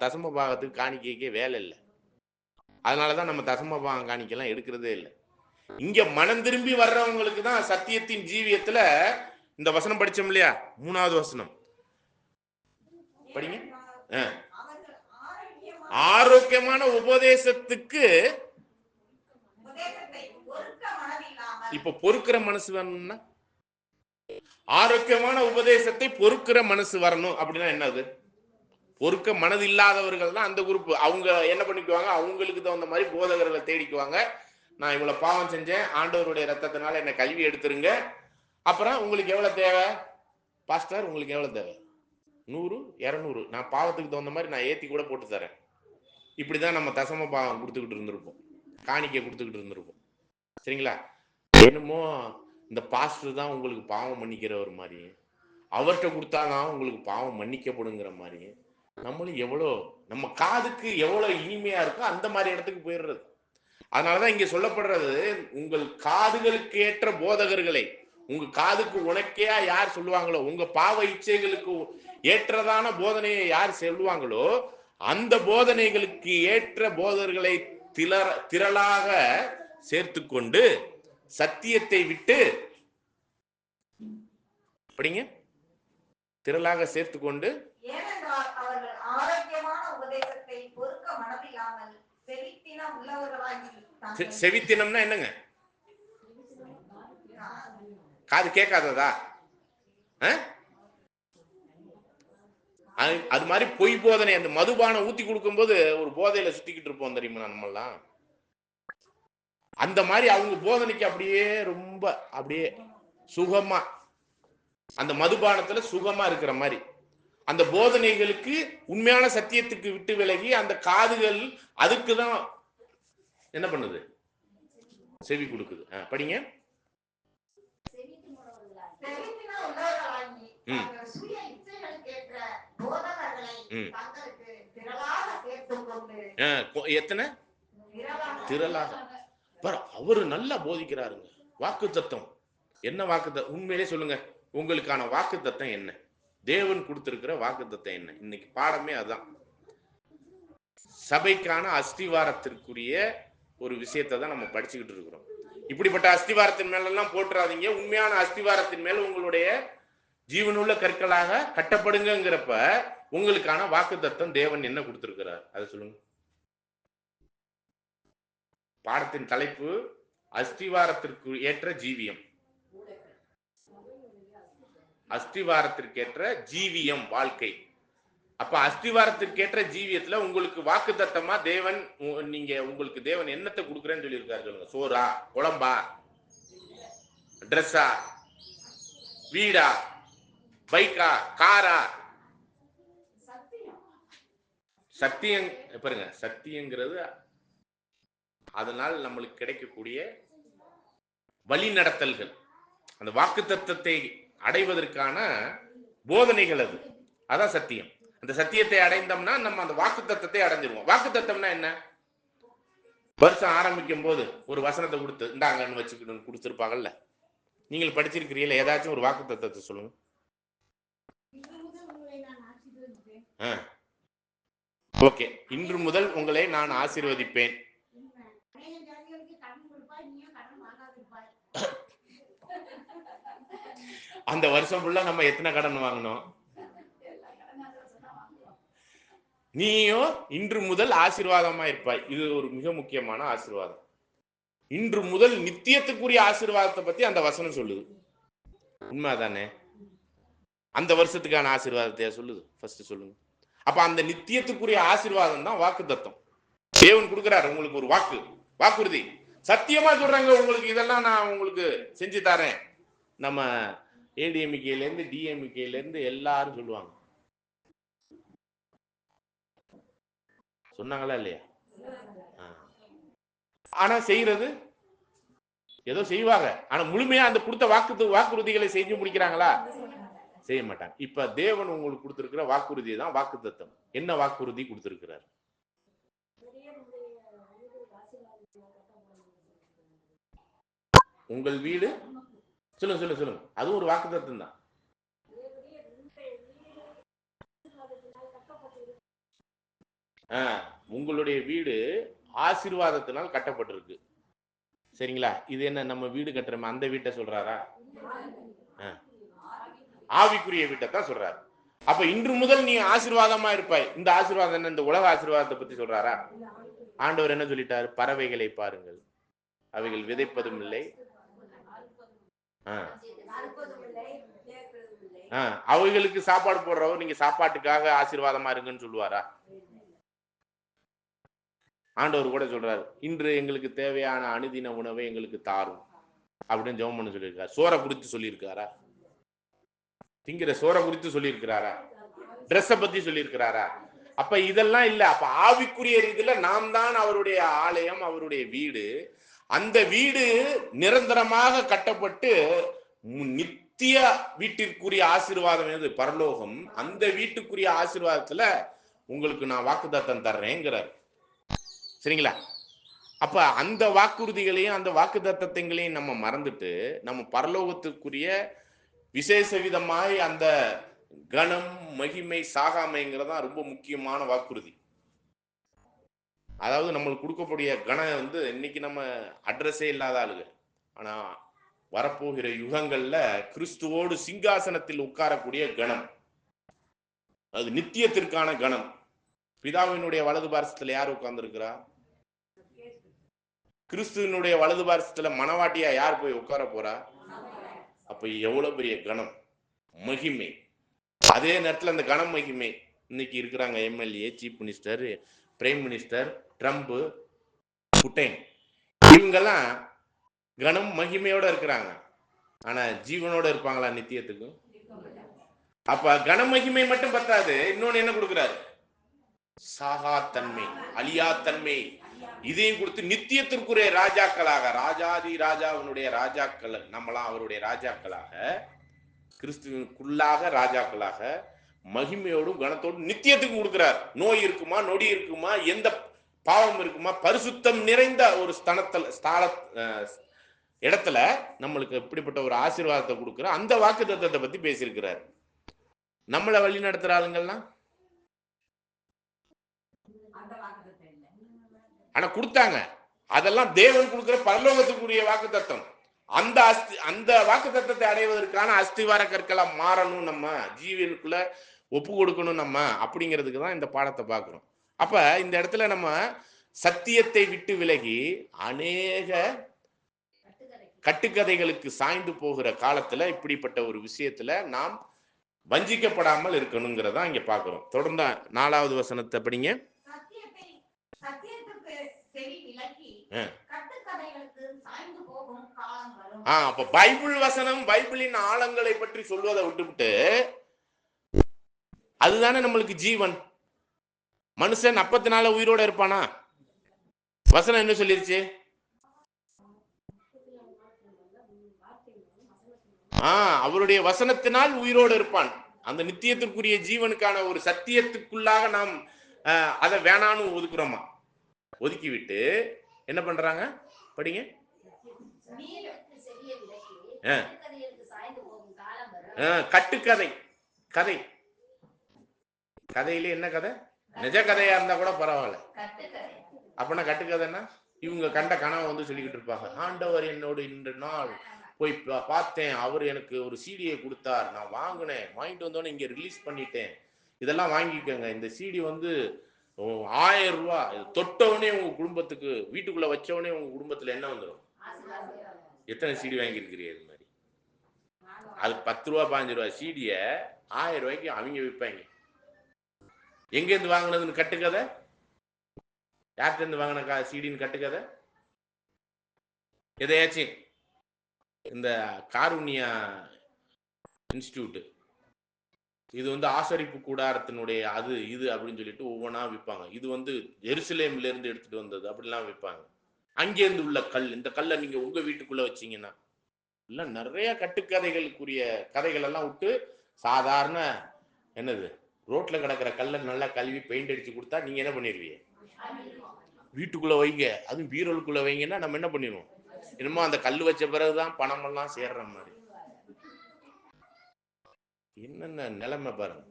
தசம பாகத்துக்கு காணிக்கைக்கே வேலை இல்லை. அதனாலதான் நம்ம தசம பாகம் காணிக்கலாம் எடுக்கிறதே இல்லை. இங்க மனம் திரும்பி வர்றவங்களுக்கு தான் சத்தியத்தின் ஜீவியத்துல இந்த வசனம் படிச்சோம் இல்லையா, 3வது வசனம் படிங்க. ஆரோக்கியமான உபதேசத்துக்கு இப்ப பொறுக்கிற மனசு வேணும்னா, ஆரோக்கியமான உபதேசத்தை பொறுக்கிற மனசு வரணும் அப்படின்னா என்னது? பொறுக்க மனது இல்லாதவர்கள் தான் அந்த குரூப். அவங்க என்ன பண்ணிக்குவாங்க, அவங்களுக்கு தகுந்த மாதிரி போதகர்களை தேடிக்குவாங்க. நான் இவ்வளவு பாவம் செஞ்சேன், ஆண்டவருடைய ரத்தத்தினால என்னை கல்வி எடுத்துருங்க, அப்புறம் உங்களுக்கு எவ்வளவு தேவை பாஸ்டர், உங்களுக்கு எவ்வளவு தேவை, 100 200, நான் பாவத்துக்கு தகுந்த மாதிரி நான் ஏத்தி கூட போட்டு தரேன். இப்படிதான் நம்ம தசம பாவம் கொடுத்துக்கிட்டு இருந்திருப்போம், காணிக்கை கொடுத்துக்கிட்டு இருந்திருப்போம். சரிங்களா? என்னமோ இந்த பாஸ்டர் தான் உங்களுக்கு பாவம் மன்னிக்கிறவர் மாதிரி, அவர்கிட்ட கொடுத்தாதான் உங்களுக்கு பாவம் மன்னிக்கப்படுங்கிற மாதிரி, நம்மளும் எவ்வளோ நம்ம காதுக்கு எவ்வளவு இனிமையா இருக்கோ அந்த மாதிரி இடத்துக்கு போயிடுறது. அதனாலதான் இங்க சொல்லப்படுறது, உங்கள் காதுகளுக்கு ஏற்ற போதகர்களை, உங்க காதுக்கு உனக்கையா யார் சொல்லுவாங்களோ, உங்க பாவ இச்சைகளுக்கு ஏற்றதான போதனையை யார் சொல்லுவாங்களோ அந்த போதனைகளுக்கு ஏற்ற போதகர்களை திரளாக சேர்த்து கொண்டு சத்தியத்தை விட்டு படிங்க, திரளாக சேர்த்து கொண்டு, ஏனென்றால் அவர்கள் ஆரோக்கியமான உபதேசத்தை பொறுக்க மனதில்லாமல் செவித்தினம் உள்ளவர்களாகி. செவித்தினம்னா என்னங்க? காது கேட்காததா? அது மாதிரி பொய் போதனை, அந்த மதுபானம் ஊத்தி கொடுக்கும் போது ஒரு போதையில சுத்திக்கிட்டு இருப்போம் தெரியுமா நம்மெல்லாம். அந்த மாதிரி அவங்க போதனைக்கு அப்படியே ரொம்ப அப்படியே சுகமா, அந்த மதுபானத்துல சுகமா இருக்கிற மாதிரி அந்த போதனைகளுக்கு உண்மையான சத்தியத்துக்கு விட்டு விலகி அந்த காதுகள் அதுக்குதான் என்ன பண்ணுது, செவி கொடுக்குது. படிங்க. செவித்தினா உள்ளவர்களாகி தங்கள் சுய இச்சைகளுக்கேற்ற போதகர்களை தங்களுக்கு திரளாக சேர்த்துக்கொண்டு எத்தனை திரளாக அவரு நல்லா போதிக்கிறாருங்க. வாக்கு தத்தம் என்ன? வாக்கு உண்மையிலே சொல்லுங்க, உங்களுக்கான வாக்கு தத்தம் என்ன? தேவன் கொடுத்திருக்கிற வாக்கு தத்தம் என்ன? இன்னைக்கு பாடமே அதுதான். சபைக்கான அஸ்திவாரத்திற்குரிய ஒரு விஷயத்தை தான் நம்ம படிச்சுக்கிட்டு இருக்கிறோம். இப்படிப்பட்ட அஸ்திவாரத்தின் மேல எல்லாம் போட்டுறாதீங்க. உண்மையான அஸ்திவாரத்தின் மேல உங்களுடைய ஜீவனுள்ள கற்களாக கட்டப்படுங்கிறப்ப உங்களுக்கான வாக்கு தத்தம் தேவன் என்ன கொடுத்திருக்கிறார் அதை சொல்லுங்க. பாடத்தின் தலைப்பு அஸ்திவாரத்திற்கு ஏற்ற ஜீவியம். அஸ்திவாரத்திற்கேற்ற ஜீவியம் வாழ்க்கை. அப்ப அஸ்திவாரத்திற்கேற்ற ஜீவியத்துல உங்களுக்கு வாக்கு தத்தமா தேவன், நீங்க உங்களுக்கு தேவன் என்னத்தை கொடுக்குறேன்னு சொல்லியிருக்காரு சொல்லுங்க. சோறா, குழம்பா, ட்ரெஸ்ஸா, வீடா, பைக்கா, காரா? சத்தியம் பாருங்க, சத்தியங்கிறது அதனால் நம்மளுக்கு கிடைக்கக்கூடிய வழி நடத்தல்கள், அந்த வாக்கு தத்தத்தை அடைவதற்கான போதனைகள், அதான் சத்தியம். அந்த சத்தியத்தை அடைந்தோம்னா நம்ம அந்த வாக்கு தத்தத்தை அடைஞ்சிருவோம். வாக்கு தத்தம்னா என்ன? வருஷம் ஆரம்பிக்கும் போது ஒரு வசனத்தை கொடுத்து இந்தாங்கன்னு வச்சுக்கணும் கொடுத்துருப்பாங்கல்ல. நீங்கள் படிச்சிருக்கிறீங்களா? ஏதாச்சும் ஒரு வாக்கு தத்தத்தை சொல்லுங்க. ஓகே, இன்று முதல் உங்களை நான் ஆசீர்வதிப்பேன். அந்த வருஷம் ஃபுல்லா நம்ம எத்தனை கடன் வாங்கணும்? நீயும் இன்று முதல் ஆசீர்வாதமா இருப்பாய். இது ஒரு மிக முக்கியமான ஆசீர்வாதம். இன்று முதல் நித்தியத்துக்குரிய ஆசீர்வாதத்தை பத்தி அந்த வசனம் சொல்லுது. உண்மைதானே? அந்த வருஷத்துக்கான ஆசீர்வாதத்தை சொல்லுது. ஃபர்ஸ்ட் சொல்லுங்க. அப்ப அந்த நித்தியத்துக்குரிய ஆசீர்வாதம் தான் வாக்கு தத்தம். தேவன் கொடுக்கிறார் உங்களுக்கு ஒரு வாக்கு, வாக்குறுதி. சத்தியமா சொல்றாங்க, உங்களுக்கு இதெல்லாம் நான் உங்களுக்கு செஞ்சு தரேன். நம்ம ஏடிஎம்கேல இருந்து டிஎம்கேல இருந்து எல்லாரும் சொல்லுவாங்க. சொன்னாங்களா இல்லையா? ஆனா செய்யறது ஏதோ செய்வாங்க. ஆனா முழுமையா அந்த கொடுத்த வாக்குறுதிகளை செஞ்சு முடிக்கிறாங்களா? செய்ய மாட்டாங்க. இப்ப தேவன் உங்களுக்கு கொடுத்திருக்கிற வாக்குறுதி தான் வாக்கு தத்தம். என்ன வாக்குறுதி கொடுத்திருக்கிறார்? உங்கள் வீடு, சொல்லுங்க சொல்லுங்க சொல்லுங்க. அது ஒரு வாக்கு தத்தம் தான். உங்களுடைய வீடு ஆசீர்வாதத்தினால் கட்டப்பட்டிருக்கு. சரிங்களா? இது என்ன நம்ம வீடு கட்டுறோம் அந்த வீட்டை சொல்றாரா? ஆவிக்குரிய வீட்டை தான் சொல்றாரு. அப்ப இன்று முதல் நீ ஆசீர்வாதமா இருப்பாய். இந்த ஆசீர்வாதம் என்ன? இந்த உலக ஆசீர்வாதத்தை பத்தி சொல்றாரா? ஆண்டவர் என்ன சொல்லிட்டாரு? பறவைகளை பாருங்கள், அவைகள் விதைப்பதும் இல்லை, அவைகளுக்கு சாப்பாடு போடுறவர் நீங்க சாப்பாட்டுக்காக ஆசீர்வாதமா இருங்கன்னு சொல்லுவாரா? ஆண்டவர் கூட சொல்றாரு, இன்று எங்களுக்கு தேவையான அனுதின உணவை எங்களுக்கு தாரும் அப்படின்னு ஜெபம் பண்ண சொல்லியிருக்காரு. சோறை குறித்து சொல்லியிருக்காரா? திங்கிற சோறை குறித்து சொல்லியிருக்கிறாரா? ட்ரெஸ்ஸை பத்தி சொல்லியிருக்கிறாரா? அப்ப இதெல்லாம் இல்ல. அப்ப ஆவிக்குரிய ரீதியில நாம் தான் அவருடைய ஆலயம், அவருடைய வீடு. அந்த வீடு நிரந்தரமாக கட்டப்பட்டு நித்திய வீட்டிற்குரிய ஆசீர்வாதம் எது? பரலோகம். அந்த வீட்டுக்குரிய ஆசீர்வாதத்துல உங்களுக்கு நான் வாக்குத்தத்தம் தர்றேங்கிறார். சரிங்களா? அப்ப அந்த வாக்குறுதிகளையும் அந்த வாக்கு தத்தங்களையும் நம்ம மறந்துட்டு நம்ம பரலோகத்துக்குரிய விசேஷ விதமாய் அந்த கணம், மகிமை, சாகாமைங்கிறதா ரொம்ப முக்கியமான வாக்குறுதி. அதாவது நம்மளுக்கு கொடுக்கக்கூடிய கணம் வந்து இன்னைக்கு நம்ம அட்ரஸே இல்லாத ஆளுங்க. ஆனா வரப்போகிற யுகங்கள்ல கிறிஸ்துவோடு சிங்காசனத்தில் உட்காரக்கூடிய கணம், அது நித்தியத்திற்கான கணம். பிதாவினுடைய வலது பாரசத்துல யார் உட்கார்ந்துருக்கிறா? கிறிஸ்துவனுடைய வலது பாரசத்துல மனவாட்டியா யார் போய் உட்கார போறா? அப்ப எவ்வளவு பெரிய கணம்! மகிமை. அதே நேரத்தில் அந்த கன மகிமை இன்னைக்கு இருக்கிறாங்க MLA, chief minister, prime minister, Trump, Putin, இவங்கெல்லாம் கனம் மகிமையோட இருக்கிறாங்க. ஆனா ஜீவனோட இருப்பாங்களா நித்தியத்துக்கு? அப்ப கனமகிமை மட்டும் பத்தாது, இன்னொன்னு என்ன கொடுக்கிறாரு? சாகாத்தன்மை, அழியாத்தன்மை, இதையும் கொடுத்து நித்தியத்திற்குரிய ராஜாக்களாக, ராஜாதி ராஜாவினுடைய ராஜாக்கள், நம்மளாம் அவருடைய ராஜாக்களாக, கிறிஸ்துவுக்குள்ளாக ராஜாக்களாக மகிமையோடும் கனத்தோடும் நித்தியத்துக்கு கொடுக்கிறார். நோய் இருக்குமா, நொடி இருக்குமா, எந்த பாவம் இருக்குமா, பரிசுத்தம் நிறைந்த ஒரு இடத்துல நம்மளுக்கு இப்படிப்பட்ட ஒரு ஆசீர்வாதத்தை கொடுக்கிற அந்த வாக்கு தத்தத்தை பத்தி பேசியிருக்கிறார். நம்மளை வழி நடத்துற ஆளுங்கள்லாம் ஆனா கொடுத்தாங்க. அதெல்லாம் தேவன் கொடுக்கிற பரலோகத்துக்குரிய வாக்கு தத்தம். அந்த வாக்கு தத்தத்தை அடைவதற்கான அஸ்திவார கற்களா மாறணும், நம்ம ஜீவனுக்குள்ள ஒப்பு கொடுக்கணும் நம்ம, அப்படிங்கிறதுக்கு தான் இந்த பாடத்தை பார்க்கிறோம். அப்ப இந்த இடத்துல நம்ம சத்தியத்தை விட்டு விலகி அநேக கட்டுக்கதைகளுக்கு சாய்ந்து போகிற காலத்துல இப்படிப்பட்ட ஒரு விஷயத்துல நாம் வஞ்சிக்கப்படாமல் இருக்கணுங்கிறதா இங்க பாக்குறோம். தொடர்ந்து 4வது வசனத்தை படிங்க. அப்ப பைபிள் வசனம், பைபிளின் ஆழங்களை பற்றி சொல்வதை விட்டுவிட்டு, அதுதானே நம்மளுக்கு ஜீவன். மனுஷன் அப்பத்தினால உயிரோட இருப்பானா? வசனம் என்ன சொல்லிருச்சு? அவருடைய வசனத்தினால் உயிரோடு இருப்பான். அந்த நித்தியத்திற்குரிய ஜீவனுக்கான ஒரு சத்தியத்துக்குள்ளாக நாம் அதை வேணான்னு ஒதுக்குறோமா? ஒதுக்கி விட்டு என்ன பண்றாங்க? படிங்க. கட்டுக்கதை, கதை, கதையில என்ன கதை? நிஜ கதையா இருந்தா கூட பரவாயில்ல. அப்படின்னா கட்டுக்கதைன்னா இவங்க கண்ட கனவை வந்து சொல்லிக்கிட்டு இருப்பாங்க. ஆண்டவர் என்னோடு இன்று நாள் போய் பார்த்தேன், அவர் எனக்கு ஒரு சிடியை கொடுத்தார், நான் வாங்கினேன், வாங்கிட்டு வந்தோடனே இங்க ரிலீஸ் பண்ணிட்டேன், இதெல்லாம் வாங்கிக்கோங்க, இந்த சிடி வந்து 1000 ரூபாய், தொட்டவுடனே உங்க குடும்பத்துக்கு, வீட்டுக்குள்ள வச்சவனே உங்க குடும்பத்துல என்ன வந்துடும்? எத்தனை சிடி வாங்கியிருக்கிறீங்க? இது மாதிரி அது 10 ரூபா 15 ரூபாய் சிடிய 1000 ரூபாய்க்கு அவங்க விற்பாங்க. எங்க இருந்து வாங்கினதுன்னு கட்டுக்கதை? யார்கிட்ட இருந்து வாங்கின சிடின்னு கட்டுக்கதை? எதையாச்சும் இந்த காருண்யா இன்ஸ்டிடியூட், இது வந்து ஆசரிப்பு கூடாரத்தினுடைய அது இது அப்படின்னு சொல்லிட்டு ஒவ்வொன்றா விற்பாங்க. இது வந்து எருசலேம்ல இருந்து எடுத்துட்டு வந்தது அப்படிலாம் விற்பாங்க. அங்கேருந்து உள்ள கல், இந்த கல்லை நீங்க உங்க வீட்டுக்குள்ள வச்சீங்கன்னா இல்லை, நிறைய கட்டுக்கதைகளுக்குரிய கதைகள் எல்லாம் விட்டு சாதாரண என்னது ரோட்ல கிடக்கிற கல்லை நல்லா கழுவி பெயிண்ட் அடிச்சு கொடுத்தா நீங்க என்ன பண்ணிடுவீங்க? வீட்டுக்குள்ள வைங்க, அதுவும் பீரோலுக்குள்ள வைங்கன்னா நம்ம என்ன பண்ணிடுவோம்? என்னமோ அந்த கல் வச்ச பிறகுதான் பணம் எல்லாம் சேர்ற மாதிரி. என்னென்ன நிலைமை பாருங்க.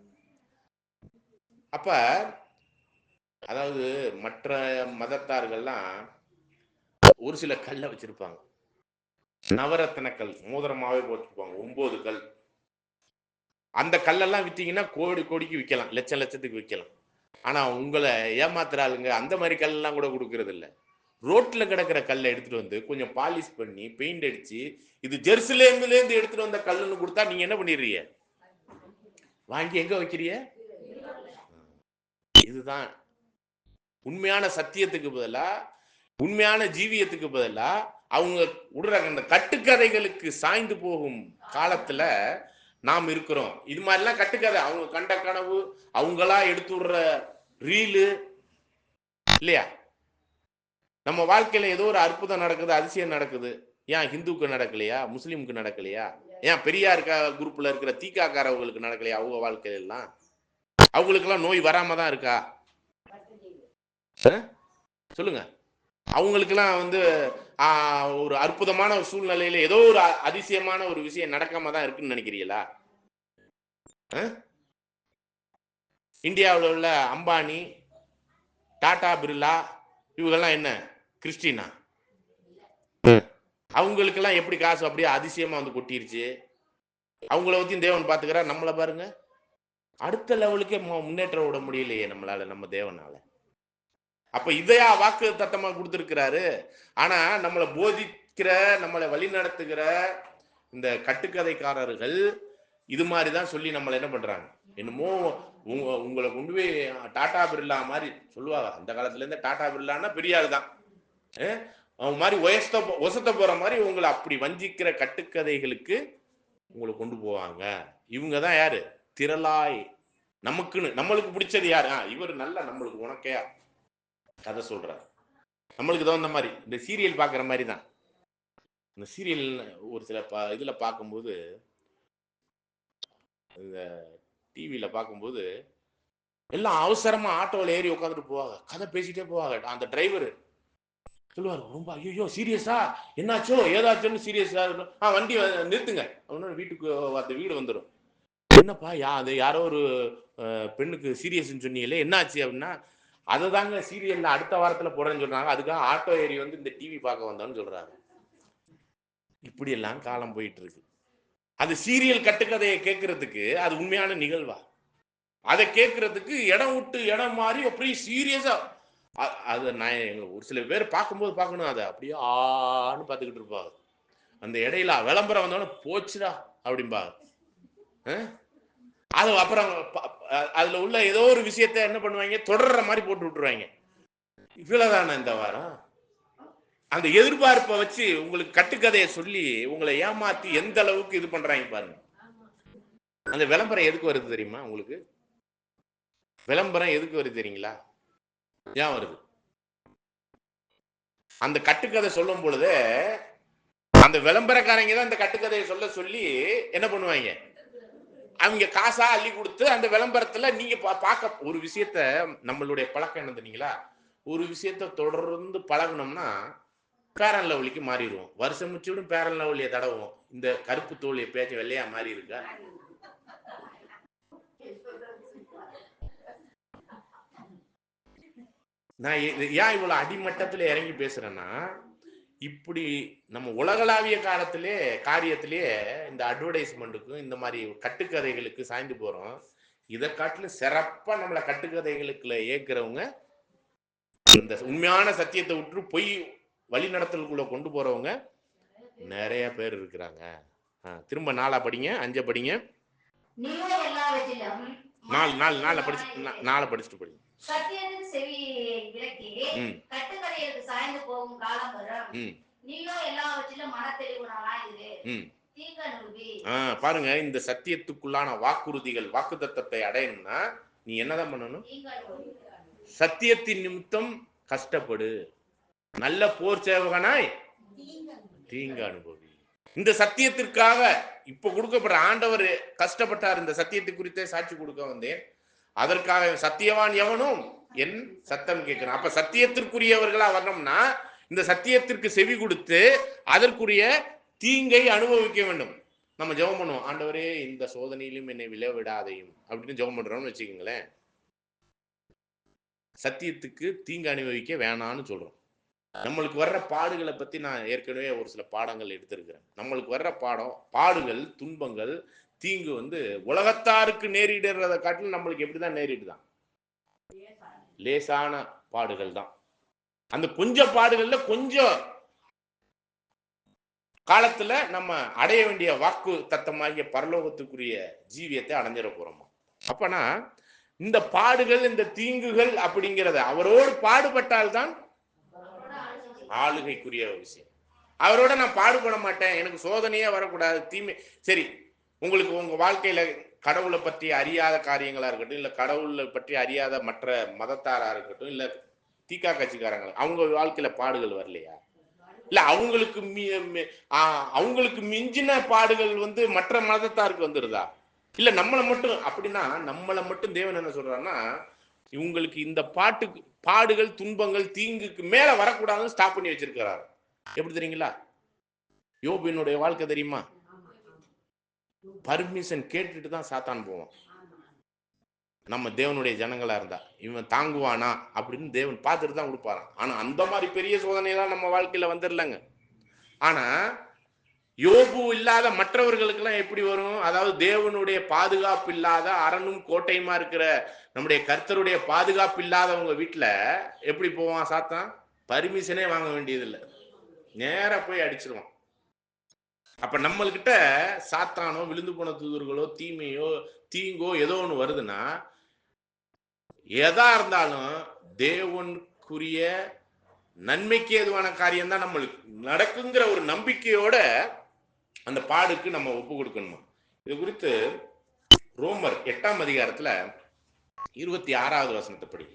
அப்ப அதாவது மற்ற மதத்தார்கள்லாம் ஒரு சில கல்லை வச்சிருப்பாங்க. நவரத்ன கல் மோதிரமாவே போட்டிருப்பாங்க, 9 கல். அந்த கல்லெல்லாம் வித்தீங்கன்னா கோடி கோடிக்கு விற்கலாம், லட்சம் லட்சத்துக்கு விற்கலாம். ஆனா உங்களை ஏமாத்துறாளுங்க அந்த மாதிரி கல்லெல்லாம் கூட கொடுக்கறது இல்லை. ரோட்ல கிடக்கிற கல்லை எடுத்துட்டு வந்து கொஞ்சம் பாலிஷ் பண்ணி பெயிண்ட் அடிச்சு இது ஜெருசலேம்ல இருந்து எடுத்துட்டு வந்த கல்லுன்னு கொடுத்தா நீங்க என்ன பண்ணிடுறீங்க? வாங்கி எங்க வைக்கிறீங்க? இதுதான் உண்மையான சத்தியத்துக்கு பதிலா, உண்மையான ஜீவியத்துக்கு பதிலா அவங்க விடுறாங்க. இந்த கட்டுக்கதைகளுக்கு சாய்ந்து போகும் காலத்துல நாம் இருக்கிறோம். இது மாதிரிலாம் கட்டுக்கதை, அவங்க கண்ட கனவு, அவங்களா எடுத்து விடுற ரீலு இல்லையா? நம்ம வாழ்க்கையில ஏதோ ஒரு அற்புதம் நடக்குது, அதிசயம் நடக்குது. ஏன் ஹிந்துக்கு நடக்கலையா? முஸ்லீமுக்கு நடக்கலையா? ஏன் பெரியார் குரூப்ல இருக்கிற தீக்காக்காரவங்களுக்கு நடக்கலையா? அவங்க வாழ்க்கையில எல்லாம் அவங்களுக்கு எல்லாம் நோய் வராம தான் இருக்கா? சொல்லுங்க. அவங்களுக்கெல்லாம் வந்து ஒரு அற்புதமான ஒரு சூழ்நிலையில ஏதோ ஒரு அதிசயமான ஒரு விஷயம் நடக்காம தான் இருக்குன்னு நினைக்கிறீங்களா? இந்தியாவில் உள்ள அம்பானி, டாடா, பிர்லா இவங்கெல்லாம் என்ன கிறிஸ்டினா? அவங்களுக்கெல்லாம் எப்படி காசு அப்படியே அதிசயமா வந்து கொட்டிருச்சு? அவங்கள பத்தியும் தேவன் பாத்துக்கிறார். நம்மளை பாருங்க, அடுத்த லெவலுக்கே முன்னேற்றம் விட முடியலையே நம்மளால, நம்ம தேவனால. அப்ப இதையா வாக்கு தத்தமா கொடுத்திருக்கிறாரு. ஆனா நம்மளை போதிக்கிற, நம்மளை வழி நடத்துகிற இந்த கட்டுக்கதைக்காரர்கள் இது மாதிரி தான் சொல்லி நம்மளை என்ன பண்றாங்க, என்னமோ உங்களை கொண்டு போய் டாடா பிர்லா மாதிரி சொல்லுவாங்க. அந்த காலத்துல இருந்து டாடா பிர்லான்னா பெரிய ஆள் தான், அவங்க மாதிரி ஒசத்த போற மாதிரி உங்களை அப்படி வஞ்சிக்கிற கட்டுக்கதைகளுக்கு உங்களை கொண்டு போவாங்க. இவங்க தான் யாரு? திரளாய் நம்மளுக்கு பிடிச்சது யாரு? இவர் நல்ல நம்மளுக்கு உனக்கையா கதை சொல்றாரு, நம்மளுக்கு தகுந்த மாதிரி. இந்த சீரியல் பாக்குற மாதிரி தான். இந்த சீரியல் ஒரு சில இதுல பார்க்கும்போது, இந்த டிவியில பார்க்கும்போது எல்லாம் அவசரமா ஆட்டோவில் ஏறி உட்காந்துட்டு போவாங்க, கதை பேசிட்டே போவாங்க. அந்த டிரைவர் சொல்லுவாரு, ரொம்ப ஐயோ சீரியஸா, என்னாச்சோ ஏதாச்சும் சீரியஸா, வண்டி நிறுத்துங்க, அவனோட வீட்டுக்கு அந்த வீடு வந்துடும். என்னப்பா அது யாரோ ஒரு பெண்ணுக்கு சீரியஸ்ன்னு சொன்னீங்களே, என்னாச்சு அப்படின்னா, அதை தாங்க சீரியல்ல அடுத்த வாரத்துல போறேன்னு சொல்றாங்க, அதுக்காக ஆட்டோ ஏறி வந்து இந்த டிவி பார்க்க வந்தோன்னு சொல்றாங்க. இப்படி எல்லாம் காலம் போயிட்டு இருக்கு. அந்த சீரியல் கட்டுக்கதையை கேட்கறதுக்கு அது உண்மையான நிகழ்வா? அதை கேட்கறதுக்கு இடம் விட்டு இடம் மாறி அப்படி சீரியஸா அது நான் ஒரு சில பேர் பார்க்கும்போது பார்க்கணும், அதை அப்படியே ஆன்னு பார்த்துக்கிட்டு இருப்பாங்க. அந்த இடையில விளம்பரம் வந்தோடனே போச்சுடா அப்படிம்பாங்க. அது அப்புறம் அதுல உள்ள ஏதோ ஒரு விஷயத்த என்ன பண்ணுவாங்க, தொடர்ற மாதிரி போட்டு விட்டுருவாங்க. இவ்வளவுதானே இந்த வாரம்? அந்த எதிர்பார்ப்பை வச்சு உங்களுக்கு கட்டுக்கதையை சொல்லி உங்களை ஏமாத்தி எந்த அளவுக்கு இது பண்றாங்க பாருங்க. அந்த விளம்பரம் எதுக்கு வருது தெரியுமா உங்களுக்கு? விளம்பரம் எதுக்கு வருது தெரியுங்களா? ஏன் வருது? அந்த கட்டுக்கதை சொல்லும் பொழுது அந்த விளம்பரக்காரங்க தான் அந்த கட்டுக்கதையை சொல்ல சொல்லி என்ன பண்ணுவாங்க, அவங்க காசா அள்ளி கொடுத்து அந்த விளம்பரத்துல நீங்க பார்க்க ஒரு விஷயத்த. நம்மளுடைய பழக்கம் என்ன தெரியுங்களா, ஒரு விஷயத்த தொடர்ந்து பழகணும்னா பேரன் லவ்லிக்கு மாறிடுவோம். வருஷம் முச்சுடும் பேரன் லவ்லியை தடவும். இந்த கருப்பு தோழியை பேச்ச வெள்ளையா மாறி இருக்கா? நான் ஏன் இவ்வளவு அடிமட்டத்துல இறங்கி பேசுறேன்னா, இப்படி நம்ம உலகளாவிய காரியத்திலே இந்த அட்வர்டைஸ்மெண்ட்டுக்கும் இந்த மாதிரி கட்டுக்கதைகளுக்கு சாய்ந்து போறோம். இதை காட்டிலும் சிறப்பா நம்மளை கட்டுக்கதைகளுக்குள்ள ஏற்கிறவங்க, இந்த உண்மையான சத்தியத்தை விட்டு பொய் வழிநடத்தலுக்குள்ள கொண்டு போறவங்க நிறைய பேர் இருக்கிறாங்க. திரும்ப 4 படிங்க, 5 படிங்க, 4 படிச்சுட்டு படிங்க. சத்தியத்துக்கு செவி விலக்கி கட்டுக்கதைகளுக்கு சாய்ந்து போகும் காலம் வரும். நீயோ எல்லாவற்றிலும் மனத்தெளிவுனாய் இரு. பாருங்க, இந்த சத்தியத்துக்குள்ளான வாக்குறுதிகள் வாக்குத்தத்தத்தை அடையணும்னா நீ என்னதான் பண்ணணும்? சத்தியத்தின் நிமித்தம் கஷ்டப்படு, நல்ல போர் சேவகனாய் தீங்கு அனுபவி. இந்த சத்தியத்திற்காக இப்ப கொடுக்கப்படுற ஆண்டவர் கஷ்டப்பட்டார். இந்த சத்தியத்தை குறித்தே சாட்சி கொடுக்க வந்தேன், அதற்காக சத்தியவான் எவனும் என் சத்தம் கேட்கிறான். அப்ப சத்தியத்திற்குரியவர்களா வரணும்னா இந்த சத்தியத்திற்கு செவி கொடுத்து அதற்குரிய தீங்கை அனுபவிக்க வேண்டும். நம்ம ஜெபம் பண்ணுவோம், ஆண்டவரே இந்த சோதனையிலும் என்னை விளைவிடாதையும் அப்படின்னு ஜெபம் பண்றோம்னு வச்சுக்கோங்களேன். சத்தியத்துக்கு தீங்கு அனுபவிக்க வேணான்னு சொல்றோம். நம்மளுக்கு வர்ற பாடுகளை பத்தி நான் ஏற்கனவே ஒரு சில பாடங்கள் எடுத்திருக்கிறேன். நம்மளுக்கு வர்ற பாடுகள், துன்பங்கள், தீங்கு உலகத்தாருக்கு நேரிடுறதை காட்டிலும் நம்மளுக்கு எப்படிதான் நேரிடுதான்? லேசான பாடுகள் தான். அந்த கொஞ்சம் பாடுகள்ல கொஞ்சம் காலத்துல நம்ம அடைய வேண்டிய வாக்கு தத்தமாகிய பரலோகத்துக்குரிய ஜீவியத்தை அடைஞ்சிட போறோமா? அப்பனா இந்த பாடுகள், இந்த தீங்குகள் அப்படிங்கிறத அவரோடு பாடுபட்டால்தான் ஆளுகைக்குரிய விஷயம். அவரோட நான் பாடுபட மாட்டேன், எனக்கு சோதனையே வரக்கூடாது, தீமை. சரி, உங்களுக்கு உங்க வாழ்க்கையில கடவுளை பற்றி அறியாத காரியங்களா இருக்கட்டும், இல்ல கடவுளை பற்றி அறியாத மற்ற மதத்தாரா இருக்கட்டும், இல்ல தீக்கா கட்சிக்காரங்க, அவங்க வாழ்க்கையில பாடுகள் வரலையா? இல்ல அவங்களுக்கு மிஞ்சின பாடுகள் மற்ற மதத்தாருக்கு வந்துருதா? இல்ல நம்மளை மட்டும் அப்படின்னா, நம்மளை மட்டும் தேவன் என்ன சொல்றாருன்னா, இவங்களுக்கு இந்த பாடுகள், துன்பங்கள், தீங்குக்கு மேல வரக்கூடாதுன்னு ஸ்டாப் பண்ணி வச்சிருக்கிறாரு. எப்படி தெரியுங்களா? யோபினுடைய வாழ்க்கை தெரியுமா? பர்மிஷன் கேட்டுட்டு தான் சாத்தான் போவான். நம்ம தேவனுடைய ஜனங்களா இருந்தா இவன் தாங்குவானா அப்படின்னு தேவன் பார்த்துட்டு தான் கொடுப்பாரான். ஆனா அந்த மாதிரி பெரிய சோதனைலாம் நம்ம வாழ்க்கையில வந்துடலங்க. ஆனா யோபு இல்லாத மற்றவர்களுக்கெல்லாம் எப்படி வரும்? அதாவது தேவனுடைய பாதுகாப்பு இல்லாத அரணும் கோட்டையுமா இருக்கிற நம்முடைய கர்த்தருடைய பாதுகாப்பு இல்லாதவங்க வீட்டுல எப்படி போவான் சாத்தான்? பர்மிஷனே வாங்க வேண்டியது இல்லை, நேரா போய் அடிச்சிருவான். அப்ப நம்மள்கிட்ட சாத்தானோ, விழுந்து போன தூதர்களோ, தீமையோ, தீங்கோ ஏதோ ஒண்ணு வருதுன்னா, எதா இருந்தாலும் தேவனுக்குரிய நன்மைக்கு ஏதுவான காரியம் தான் நம்மளுக்கு நடக்குங்கிற ஒரு நம்பிக்கையோட அந்த பாடுக்கு நம்ம ஒப்பு கொடுக்கணுமா. இது குறித்து ரோமர் 8ஆம் அதிகாரத்துல 26வது வசனத்தை படி.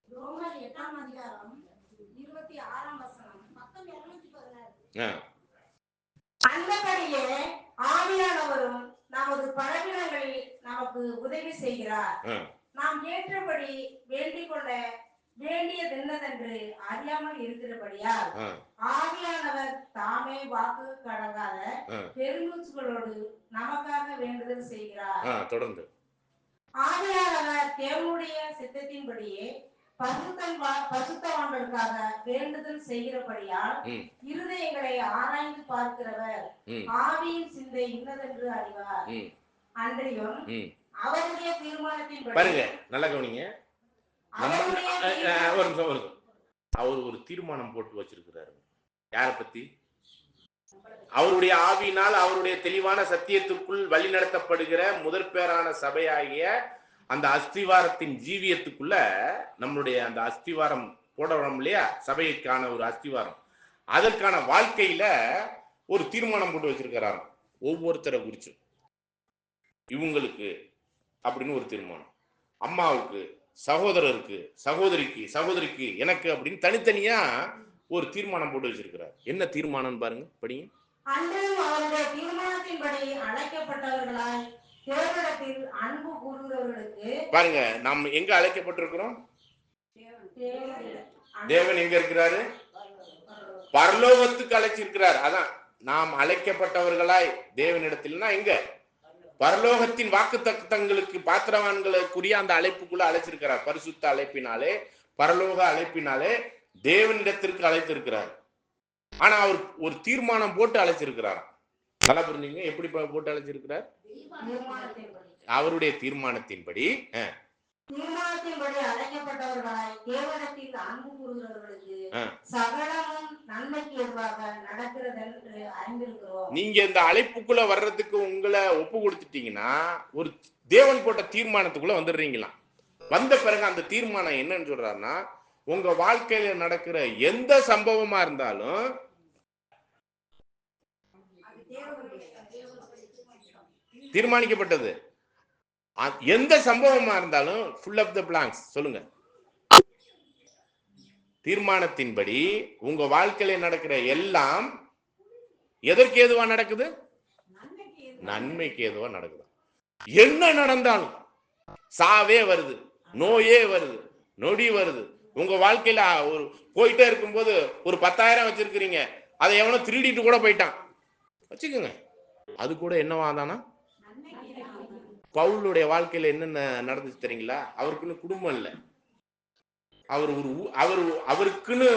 ரோமர் 8ஆம் அதிகாரம் 26ஆம் வசனம். பக்கம் 216. அந்தபடியே ஆவியானவரும் நமது பலவீனங்களில் நமக்கு உதவி செய்கிறார். நாம் ஏற்றபடி வேண்டிக் கொள்ள வேண்டியதென்னதென்று அறியாமல் இருக்கிறபடியால் ஆவியானவர் தாமே வாக்கு கடங்காத பெருமூச்சுகளோடு நமக்காக வேண்டுதல் செய்கிறார். தொடர்ந்து ஆவியானவர் தேவனுடைய சித்தத்தின்படியே பரிசுத்தவான்களுக்காக வேண்டுதல் செய்கிறபடியால் இருதயங்களை ஆராய்ந்து பார்க்கிறவர் ஆவியின் சிந்தை இன்னதென்று அறிவார். அன்றையும் அவருடைய தீர்மானத்தின்படி பாருங்க, நல்லா கவனிங்க. அவர் ஒரு தீர்மானம் போட்டு வச்சிருக்கிறாரு. யார பத்தி? அவருடைய ஆவியினால் அவருடைய தெளிவான சத்தியத்துக்குள் வழி நடத்தப்படுகிற முதற் பேரான சபையாகிய அந்த அஸ்திவாரத்தின் ஜீவியத்துக்குள்ள நம்மளுடைய அந்த அஸ்திவாரம் போடுறோம் இல்லையா, சபைக்கான ஒரு அஸ்திவாரம், அதற்கான வாழ்க்கையில ஒரு தீர்மானம் போட்டு வச்சிருக்கிறார். ஒவ்வொருத்தரை குறிச்சு இவங்களுக்கு அப்படின்னு ஒரு தீர்மானம், அம்மாவுக்கு, சகோதரருக்கு, சகோதரிக்கு, எனக்கு அப்படின்னு தனித்தனியா ஒரு தீர்மானம் போட்டு வச்சிருக்கிறார். என்ன தீர்மானம் பாருங்க, படிங்க. அன்றும் அவருடைய தீர்மானத்தின்படி அழைக்கப்பட்டவர்களாய் தேவனிடத்தில் அன்பு கூறுகிறவர்களுக்கு. பாருங்க, நாம் எங்க அழைக்கப்பட்டிருக்கிறோம்? தேவன் எங்க இருக்கிறாரு? பரலோகத்துக்கு அழைச்சிருக்கிறார். அதான் நாம் அழைக்கப்பட்டவர்களாய் தேவனிடத்தில்னா எங்க? பரலோகத்தின் வாக்குத்தத்தங்களுக்கு பாத்திரவான்களுக்குரிய அந்த அழைப்புக்குள்ள அழைச்சிருக்கிறார். பரிசுத்த அழைப்பினாலே, பரலோக அழைப்பினாலே தேவனிடத்திற்கு அழைத்திருக்கிறார். ஆனா அவர் ஒரு தீர்மானம் போட்டு அழைச்சிருக்கிறார். நல்லா புரிஞ்சுங்க, எப்படி போட்டு அழைச்சிருக்கிறார்? அவருடைய தீர்மானத்தின்படி அழைக்கப்பட்டவர்களாய் தேவனிடத்தில் அன்பு கூறுகிறவர்களுக்கு சகலமும் நன்மைக்கு ஏதுவாக நடக்கிறது என்று அறிந்திருக்கிறோம். நீங்க இந்த அழைப்புக்குள்ள வர்றதுக்கு உங்களை ஒப்பு கொடுத்துட்டீங்கன்னா ஒரு தேவன் போட்ட தீர்மானத்துக்குள்ள வந்துடுறீங்களாம். வந்த பிறகு அந்த தீர்மானம் என்னன்னு சொல்றாருன்னா, உங்க வாழ்க்கையில நடக்கிற எந்த சம்பவமா இருந்தாலும் தீர்மானிக்கப்பட்டது. எந்த சம்பவமா இருந்தாலும் ஃபுல் ஆஃப் த பிளாங்க்ஸ் சொல்லுங்க. தீர்மானத்தின்படி உங்க வாழ்க்கையில நடக்கிற எல்லாம் எதற்கு ஏதுவா நடக்குது? நன்மைக்கு ஏதுவா நடக்குது. என்ன நடந்தாலும், சாவே வருது, நோயே வருது, நொடி வருது, உங்க வாழ்க்கையில ஒரு போயிட்டே இருக்கும்போது ஒரு 10,000 வச்சிருக்கிறீங்க, அதை எவனோ திருடிட்டு கூட போயிட்டான் வச்சுக்கோங்க, அது கூட என்னவாதானா? பவுலுடைய வாழ்க்கையில என்னென்ன நடந்துச்சு தெரியுங்களா? அவருக்குன்னு குடும்பம் இல்லை, அவருக்குன்னு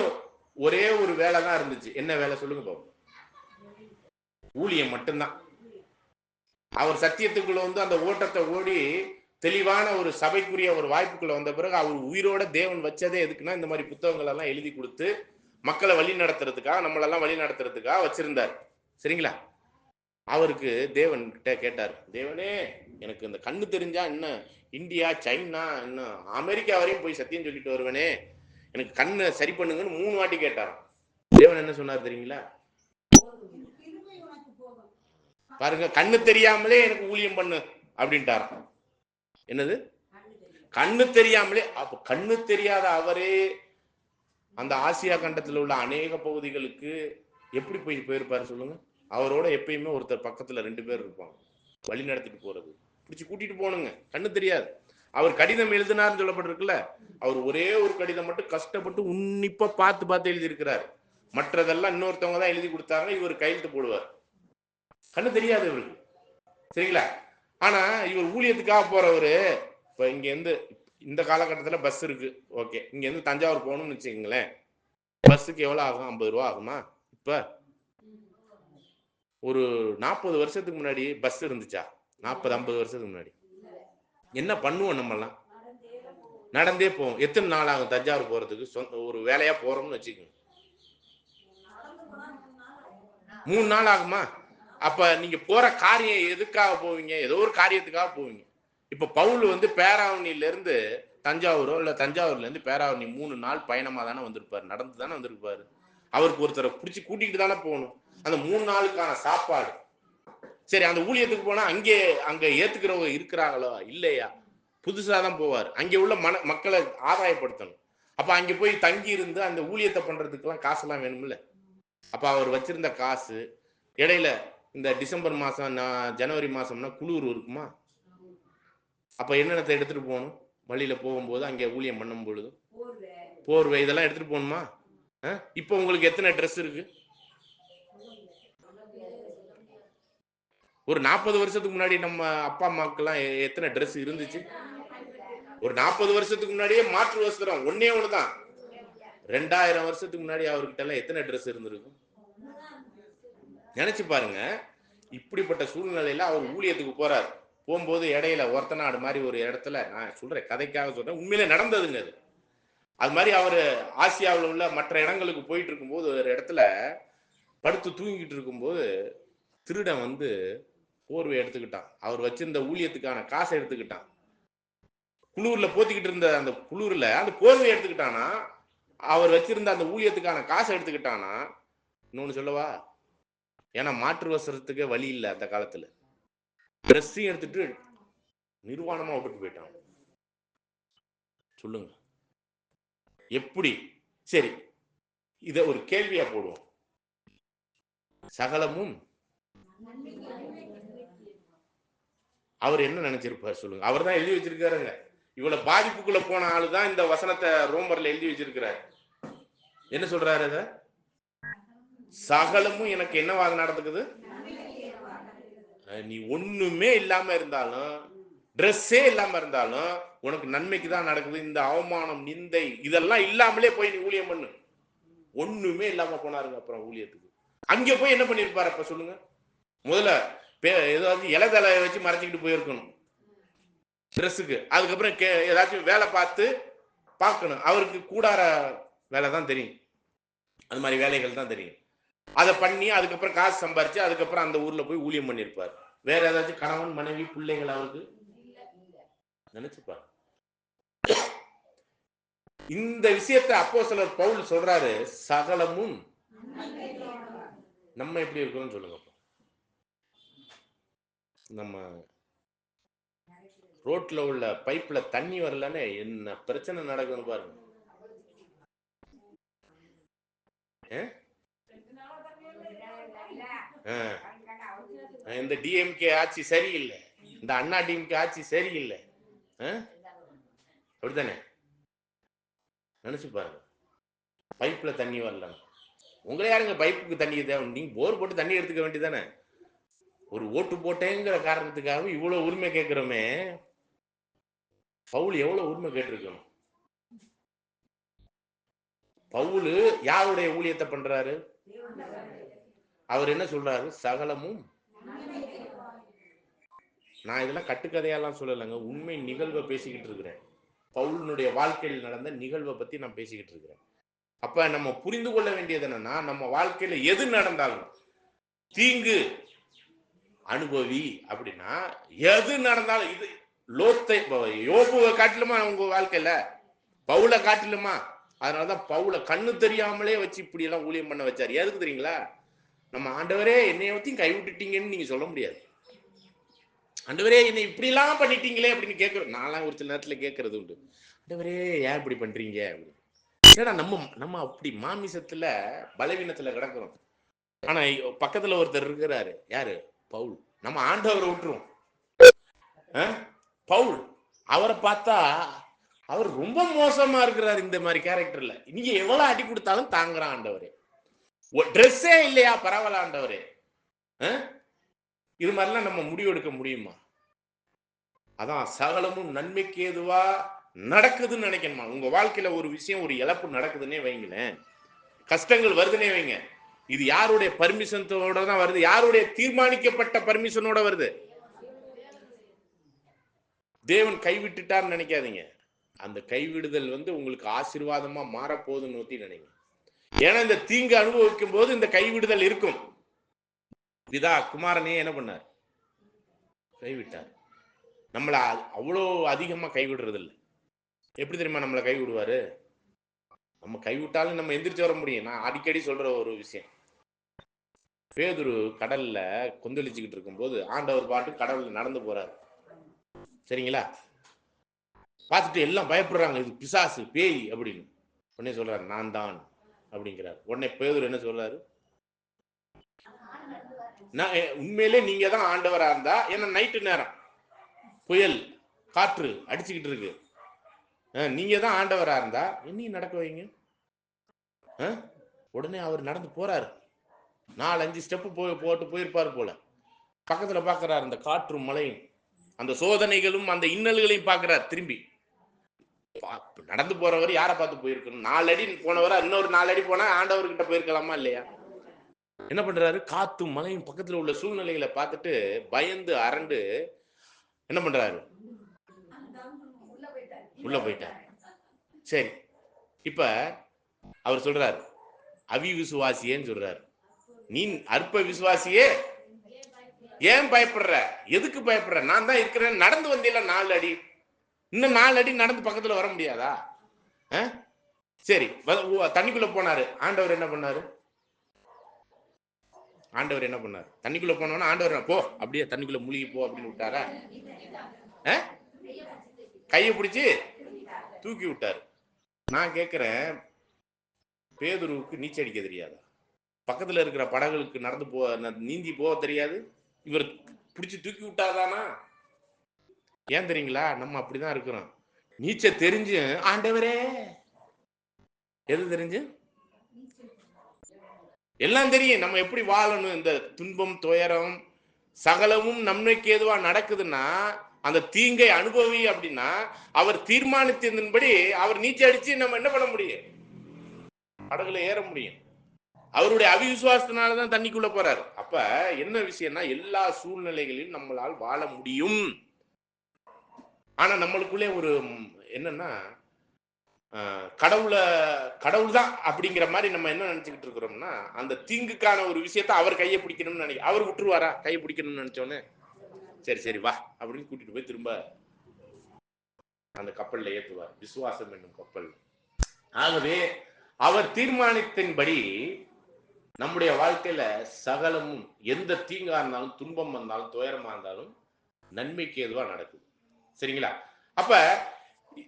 ஒரே ஒரு வேலை தான் இருந்துச்சு. என்ன வேலை சொல்லுங்க பாபு? ஊழியம் மட்டும்தான். அவர் சத்தியத்துக்குள்ள வந்து அந்த ஓட்டத்தை ஓடி தெளிவான ஒரு சபைக்குரிய ஒரு வாய்ப்புக்குள்ள வந்த பிறகு அவர் உயிரோட தேவன் வச்சதே எதுக்குன்னா இந்த மாதிரி புத்தகங்கள் எல்லாம் எழுதி கொடுத்து மக்களை வழி நடத்துறதுக்காக, நம்மளெல்லாம் வழி நடத்துறதுக்காக வச்சிருந்தார். சரிங்களா? அவருக்கு தேவன் கிட்ட கேட்டார், தேவனே எனக்கு இந்த கண்ணு தெரிஞ்சா இன்னும் இந்தியா, சைனா, இன்னும் அமெரிக்கா வரையும் போய் சத்தியம் சொல்லிட்டு வருவேனே, எனக்கு கண்ணை சரி பண்ணுங்கன்னு 3 வாட்டி கேட்டார். தேவன் என்ன சொன்னார் தெரியுங்களா? பாருங்க, கண்ணு தெரியாமலே எனக்கு ஊழியம் பண்ணு அப்படின்ட்டார். என்னது? கண்ணு தெரியாமலே. அப்ப கண்ணு தெரியாத அவரே அந்த ஆசியா கண்டத்தில் உள்ள அநேக பகுதிகளுக்கு எப்படி போயிருப்பாரு சொல்லுங்க? அவரோட எப்பயுமே ஒருத்தர் பக்கத்துல 2 பேர் இருப்பாங்க, வழி நடத்திட்டு போறது, பிடிச்சு கூட்டிட்டு போகணுங்க. கண்ணு தெரியாது. அவர் கடிதம் எழுதினார்னு சொல்லப்பட்டிருக்குல்ல, அவர் ஒரே ஒரு கடிதம் மட்டும் கஷ்டப்பட்டு உன்னிப்பா பார்த்து எழுதியிருக்கிறார். மற்றதெல்லாம் இன்னொருத்தவங்க தான் எழுதி கொடுத்தாங்க, இவர் கையெழுத்து போடுவார். கண்ணு தெரியாது இவருக்கு. சரிங்களா? ஆனா இவர் ஊழியத்துக்காக போறவரு, இப்ப இங்க இருந்து இந்த காலகட்டத்தில் பஸ் இருக்கு, ஓகே, இங்க இருந்து தஞ்சாவூர் போகணும்னு வச்சுக்கோங்களேன், பஸ்ஸுக்கு எவ்வளவு ஆகும்? 50 ரூபா ஆகுமா? இப்ப ஒரு 40 வருஷத்துக்கு முன்னாடி பஸ் இருந்துச்சா? 40-50 வருஷத்துக்கு முன்னாடி என்ன பண்ணுவோம் நம்மெல்லாம்? நடந்தே போவோம். எத்தனை நாள் ஆகும் தஞ்சாவூர் போறதுக்கு? ஒரு வேலையா போறோம்னு வச்சுக்கோங்க, 3 நாள் ஆகுமா? அப்ப நீங்க போற காரியம் எதுக்காக போவீங்க? ஏதோ ஒரு காரியத்துக்காக போவீங்க. இப்ப பவுல் வந்து பேராவணியில இருந்து தஞ்சாவூரோ இல்ல தஞ்சாவூர்ல இருந்து பேராவணி 3 நாள் பயணமா தானே வந்திருப்பாரு, நடந்து தானே வந்திருப்பாரு. அவருக்கு ஒருத்தரை பிடிச்சி கூட்டிகிட்டு தானே போகணும். அந்த 3 நாளுக்கான சாப்பாடு, சரி அந்த ஊழியத்துக்கு போனா அங்க ஏத்துக்கிறவங்க இருக்கிறாங்களோ இல்லையா? புதுசா தான் போவார். அங்கே உள்ள மக்களை ஆதாயப்படுத்தணும். அப்ப அங்க போய் தங்கி இருந்து அந்த ஊழியத்தை பண்றதுக்கெல்லாம் காசெல்லாம் வேணும்ல. அப்ப அவர் வச்சிருந்த காசு, இடையில இந்த டிசம்பர் மாசம் ஜனவரி மாசம்னா குளிர் இருக்குமா? அப்ப என்னென்னத்தை எடுத்துட்டு போகணும்? வழியில போகும்போது அங்கே ஊழியம் பண்ணும் பொழுது போர்வை இதெல்லாம் எடுத்துட்டு போகணுமா? இப்ப உங்களுக்கு எத்தனை ட்ரெஸ் இருக்கு? ஒரு 40 வருஷத்துக்கு முன்னாடி நம்ம அப்பா அம்மாக்கெல்லாம் எத்தனை ட்ரெஸ் இருந்துச்சு? ஒரு 40 வருஷத்துக்கு முன்னாடியே மாற்று வஸ்திரம் ஒன்னே ஒண்ணுதான். 2000 வருஷத்துக்கு முன்னாடி அவர்கிட்ட எல்லாம் எத்தனை ட்ரெஸ் இருந்திருக்கும்? நினைச்சு பாருங்க. இப்படிப்பட்ட சூழ்நிலையில அவர் ஊழியத்துக்கு போறார். போகும்போது இடையில ஒருத்தநாடு மாதிரி ஒரு இடத்துல, நான் சொல்றேன் கதைக்காக சொல்றேன், உண்மையிலே நடந்ததுங்க அது. அது மாதிரி அவர் ஆசியாவில் உள்ள மற்ற இடங்களுக்கு போயிட்டு இருக்கும்போது ஒரு இடத்துல படுத்து தூங்கிட்டு இருக்கும்போது திருடன் வந்து போர்வை எடுத்துக்கிட்டான். அவர் வச்சிருந்த ஊழியத்துக்கான காசை எடுத்துக்கிட்டான். குளூர்ல போத்திக்கிட்டு இருந்த அந்த குளூர்ல அந்த போர்வை எடுத்துக்கிட்டானா, அவர் வச்சிருந்த அந்த ஊழியத்துக்கான காசை எடுத்துக்கிட்டானா. இன்னொன்னு சொல்லவா? ஏன்னா மாற்று வஸ்திரத்துக்கே வழி இல்லை அந்த காலத்துல. ட்ரெஸ்ஸையும் எடுத்துட்டு நிர்வாணமா விட்டுட்டு போயிட்டான். சொல்லுங்க எப்படி? சரி, இத ஒரு கேள்வியா போடுவோம். சகலமும் அவர் என்ன நினைச்சிருப்பார் சொல்லுங்க? அவர் தான் எழுதி வச்சிருக்காருங்க. இவ்வளவு பாதிப்புக்குள்ள போன ஆளுதான் இந்த வசனத்தை ரோமர்ல எழுதி வச்சிருக்கிறார். என்ன சொல்றாரு? அத சகலமும் எனக்கு என்னவாக நடக்குது? நீ ஒண்ணுமே இல்லாம இருந்தாலும், ட்ரெஸ்ஸே இல்லாம இருந்தாலும் உனக்கு நன்மைக்கு தான் நடக்குது. இந்த அவமானம், நிந்தை இதெல்லாம் இல்லாமலே போய் நீ ஊழியம் பண்ணு. ஒண்ணுமே இல்லாம போனாருங்க. அப்புறம் ஊழியத்துக்கு அங்க போய் என்ன பண்ணிருப்பாரு அப்ப சொல்லுங்க? முதல்ல ஏதாவது இலதலை வச்சு மறைச்சிக்கிட்டு போயிருக்கணும் ட்ரெஸ்ஸுக்கு. அதுக்கப்புறம் ஏதாச்சும் வேலை பார்க்கணும். அவருக்கு கூடார வேலை தான் தெரியும், அது மாதிரி வேலைகள் தான் தெரியும். அதை பண்ணி அதுக்கப்புறம் காசு சம்பாரிச்சு அதுக்கப்புறம் அந்த ஊர்ல போய் ஊழியம் பண்ணிருப்பார். வேற ஏதாச்சும் கணவன் மனைவி பிள்ளைகள் அவருக்கு நினைச்சுப்பார். இந்த விஷயத்தை அப்போஸ்தலர் பவுல் சொல்றாரு, சகலமும் நம்ம எப்படி இருக்கோம்னு சொல்லுங்க. நம்ம ரோட்ல உள்ள பைப்ல தண்ணி வரலன்னு என்ன பிரச்சனை நடக்குதுன்னு பாருங்க. இந்த டிஎம்கே ஆட்சி சரியில்லை, இந்த அண்ணா டிஎம்கே ஆட்சி சரியில்லை, அப்படித்தானே? நினைச்சு பாருங்க. பைப்ல தண்ணி வரல. உங்களை யாருங்க பைப்புக்கு தண்ணி தேவை? நீங்க போர் போட்டு தண்ணி எடுத்துக்க வேண்டியதானே? ஒரு ஓட்டு போட்டேங்கிற காரணத்துக்காக இவ்வளவு உரிமை கேட்கிறோமே. பவுல் எவ்வளவு உரிமை கேட்டிருக்கணும்? பவுல் யாருடைய ஊழியத்தை பண்றாரு? அவர் என்ன சொல்றாரு? சகலமும். நான் இதெல்லாம் கட்டுக்கதையெல்லாம் சொல்லலைங்க, உண்மை நிகழ்வை பேசிக்கிட்டு இருக்கிறேன். பவுலினுடைய வாழ்க்கையில் நடந்த நிகழ்வை பத்தி நான் பேசிக்கிட்டு இருக்கிறேன். அப்ப நம்ம புரிந்து கொள்ள வேண்டியது என்னன்னா, நம்ம வாழ்க்கையில எது நடந்தாலும் தீங்கு அனுபவி அப்படின்னா, எது நடந்தாலும் இது லோத்தை யோபுவை காட்டிலுமா உங்க வாழ்க்கையில? பவுலை காட்டிலுமா? அதனாலதான் பவுலை கண்ணு தெரியாமலே வச்சு இப்படி எல்லாம் ஊழியம் பண்ண வச்சாரு. எதுக்கு தெரியுங்களா? நம்ம ஆண்டவரே என்னைய பத்தியும் கைவிட்டுட்டீங்கன்னு நீங்க சொல்ல முடியாது. ஆண்டவரே என்னை இப்படி எல்லாம் பண்ணிட்டீங்களே அப்படின்னு கேட்கறோம். நான்லாம் ஒரு சில நேரத்துல கேட்கறது உண்டு, ஆண்டவரே ஏன் இப்படி பண்றீங்க அப்படின்னு. ஏன்னா நம்ம அப்படி மாமிசத்துல பலவீனத்துல கிடக்குறோம். ஆனா பக்கத்துல ஒருத்தர் இருக்கிறாரு, யாரு? பவுல். நம்ம ஆண்டவரை விட்டுருவோம். பவுல் அவரை பார்த்தா அவர் ரொம்ப மோசமா இருக்கிறார். இந்த மாதிரி கேரக்டர்ல நீங்க எவ்வளவு அடி கொடுத்தாலும் தாங்குறான் ஆண்டவரே. ட்ரெஸ்ஸே இல்லையா, பரவாயில்ல ஆண்டவரே. இது மாதிரிலாம் நம்ம முடிவு எடுக்க முடியுமா? அதான் சகலமும் நன்மைக்கு ஏதுவா நடக்குதுன்னு நினைக்கணுமா? உங்க வாழ்க்கையில ஒரு விஷயம், ஒரு இழப்பு நடக்குதுன்னே வைங்களேன், கஷ்டங்கள் வருதுன்னே வைங்க, இது யாருடைய பர்மிஷனோட தான் வருது? யாருடைய தீர்மானிக்கப்பட்ட பர்மிஷனோட வருது? தேவன் கைவிட்டுட்டார்னு நினைக்காதீங்க. அந்த கைவிடுதல் உங்களுக்கு ஆசீர்வாதமா மாறப்போகுதுன்னு நோக்கி நினைங்க. ஏன்னா இந்த தீங்கு அனுபவிக்கும் போது இந்த கைவிடுதல் இருக்கும். பிதா குமாரனே என்ன பண்ணார்? கைவிட்டார். நம்மளை அவ்வளோ அதிகமா கைவிடுறது இல்லை. எப்படி தெரியுமா நம்மளை கைவிடுவாரு? நம்ம கைவிட்டாலும் நம்ம எந்திரிச்சு வர முடியும். நான் அடிக்கடி சொல்ற ஒரு விஷயம், பேதுரு கடல்ல கொந்தளிச்சுக்கிட்டு இருக்கும்போது ஆண்டவர் பாட்டு கடவுள் நடந்து போறாரு. சரிங்களா? பார்த்துட்டு எல்லாம் பயப்படுறாங்க, இது பிசாசு பேய் அப்படின்னு. உடனே சொல்றாரு, நான் தான் அப்படிங்கிறார். உடனே பேதுரு என்ன சொல்றாரு? நான் உண்மையிலே நீங்க தான் ஆண்டவரா இருந்தா, ஏன்னா நைட்டு நேரம் புயல் காற்று அடிச்சுக்கிட்டு இருக்கு, நீங்க தான் ஆண்டவரா இருந்தா என்னையும் நடக்க வைங்க. உடனே அவர் நடந்து போறாரு. 4-5 ஸ்டெப்பு போட்டு போயிருப்பாரு போல. பக்கத்துல பாக்குறாரு அந்த காற்றும் மழையும் அந்த சோதனைகளும் அந்த இன்னல்களையும் பாக்குறாரு. திரும்பி நடந்து போறவர் யாரை பார்த்து போயிருக்கணும்? 4 அடி போனவரை இன்னொரு 4 அடி போனா ஆண்டவர்கிட்ட போயிருக்கலாமா இல்லையா? என்ன பண்றாரு? காத்தும் மழையும் பக்கத்துல உள்ள சூழ்நிலைகளை பார்த்துட்டு பயந்து அரண்டு என்ன பண்றாரு? உள்ள போயிட்டார். சரி, இப்ப அவர் சொல்றாரு, அவி விசுவாசியேன்னு சொல்றாரு. நீ அற்ப விசுவாசியே, ஏன் பயப்படுற? எதுக்கு பயப்படுற? நான் தான் இருக்கிறேன். நடந்து வந்தீல 4 அடி, இன்னும் 4 அடி நடந்து பக்கத்துல வர முடியாதா? சரி, தண்ணிக்குள்ள போனாரு. ஆண்டவர் என்ன பண்ணாரு? தண்ணிக்குள்ள போனோன்னா ஆண்டவர் போ, அப்படியே தண்ணிக்குள்ள மூழ்கி போ அப்படின்னு விட்டாரா? கையை பிடிச்சி தூக்கி விட்டாரு. நான் கேட்கிறேன், பேதுருவுக்கு நீச்சல் அடிக்க தெரியாதா? பக்கத்துல இருக்கிற படகுகளுக்கு நீந்தி போக தெரியாது? இவர் பிடிச்சி தூக்கி விட்டாதானா? ஏன் தெரியுங்களா? நம்ம அப்படிதான் இருக்கிறோம். நீச்சல் தெரிஞ்சு ஆண்டவரே, எது தெரிஞ்சு? எல்லாம் தெரியும் நம்ம எப்படி வாழணும். இந்த துன்பம் துயரம் சகலமும் நன்மைக்கு ஏதுவா நடக்குதுன்னா, அந்த தீங்கை அனுபவி அப்படின்னா அவர் தீர்மானித்ததன்படி அவர் நீச்சல் அடிச்சு நம்ம என்ன பண்ண முடியும்? படகுல ஏற முடியும். அவருடைய அவிசுவாசத்தினாலதான் தண்ணிக்குள்ள போறாரு. அப்ப என்ன விஷயம்னா, எல்லா சூழ்நிலைகளிலும் நம்மளால் வாழ முடியும். ஆனா நம்மளுக்குள்ளே ஒரு என்னன்னா, கடவுள் தான் அப்படிங்கிற மாதிரி நம்ம என்ன நினைச்சுக்கிட்டு இருக்கிறோம்னா, அந்த தீங்குக்கான ஒரு விஷயத்த அவர் கையை பிடிக்கணும்னு நினைக்க. அவர் விட்டுருவாரா? கையை பிடிக்கணும்னு நினைச்சோன்னு சரி சரி வா அப்படின்னு கூட்டிட்டு போய் திரும்ப அந்த கப்பல்ல ஏற்றுவார், விசுவாசம் என்னும் கப்பல். ஆகவே அவர் தீர்மானித்தின்படி நம்முடைய வாழ்க்கையில சகலமும், எந்த தீங்கா இருந்தாலும், துன்பம் வந்தாலும், துயரமா இருந்தாலும் நன்மைக்கு ஏதுவா நடக்குது. சரிங்களா? அப்ப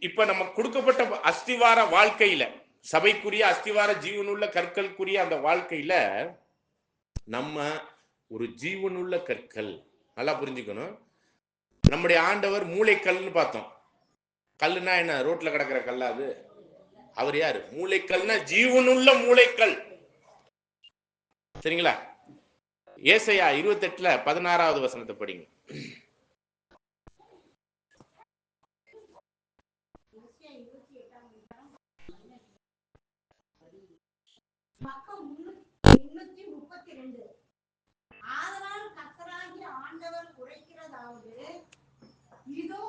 இப்ப நம்ம கொடுக்கப்பட்ட அஸ்திவார வாழ்க்கையில, சபைக்குரிய அஸ்திவார ஜீவனுள்ள கற்களுக்குரிய அந்த வாழ்க்கையில நம்ம ஒரு ஜீவனுள்ள கற்கள். நல்லா புரிஞ்சுக்கணும். நம்முடைய ஆண்டவர் மூளைக்கல்னு பார்த்தோம். கல்லுனா என்ன? ரோட்ல கிடக்கிற கல்லா அது? அவர் யாரு? மூளைக்கல்னா ஜீவனுள்ள மூளைக்கல். சரிங்களா? ஏசாயா 28:16 வசனத்தை படிங்க. பக்கம் 332. ஆதலால் கர்த்தராகிய ஆண்டவர் உரைக்கிறதாவது, இதோ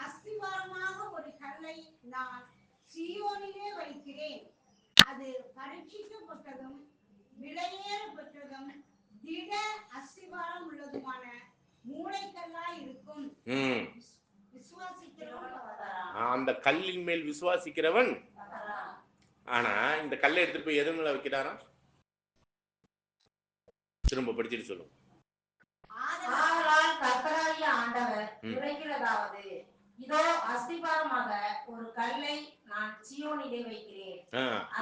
அஸ்திவாரமாக ஒரு கல்லை நான் சீயோனிலே வைக்கிறேன், அது பரீட்சிக்கப்பட்டதும் விலையேறப்பட்டதும் திட அஸ்திவாரம் உள்ளதுமான மூளைக்கல்லாய் இருக்கும். அந்த கல்லின் மேல் விசுவாசிக்கிறவன். ஆனா இந்த கல்லை எடுத்துட்டு போய் எது மேல வைக்கிறாரா? திரும்ப படிச்சுட்டு சொல்லும். ஆதலால் கர்த்தராகிய ஆண்டவர் உரைக்கிறதாவது, இதோ அஸ்திபாரமாக ஒரு கல்லை நான் சீயோனிலே வைக்கிறேன்.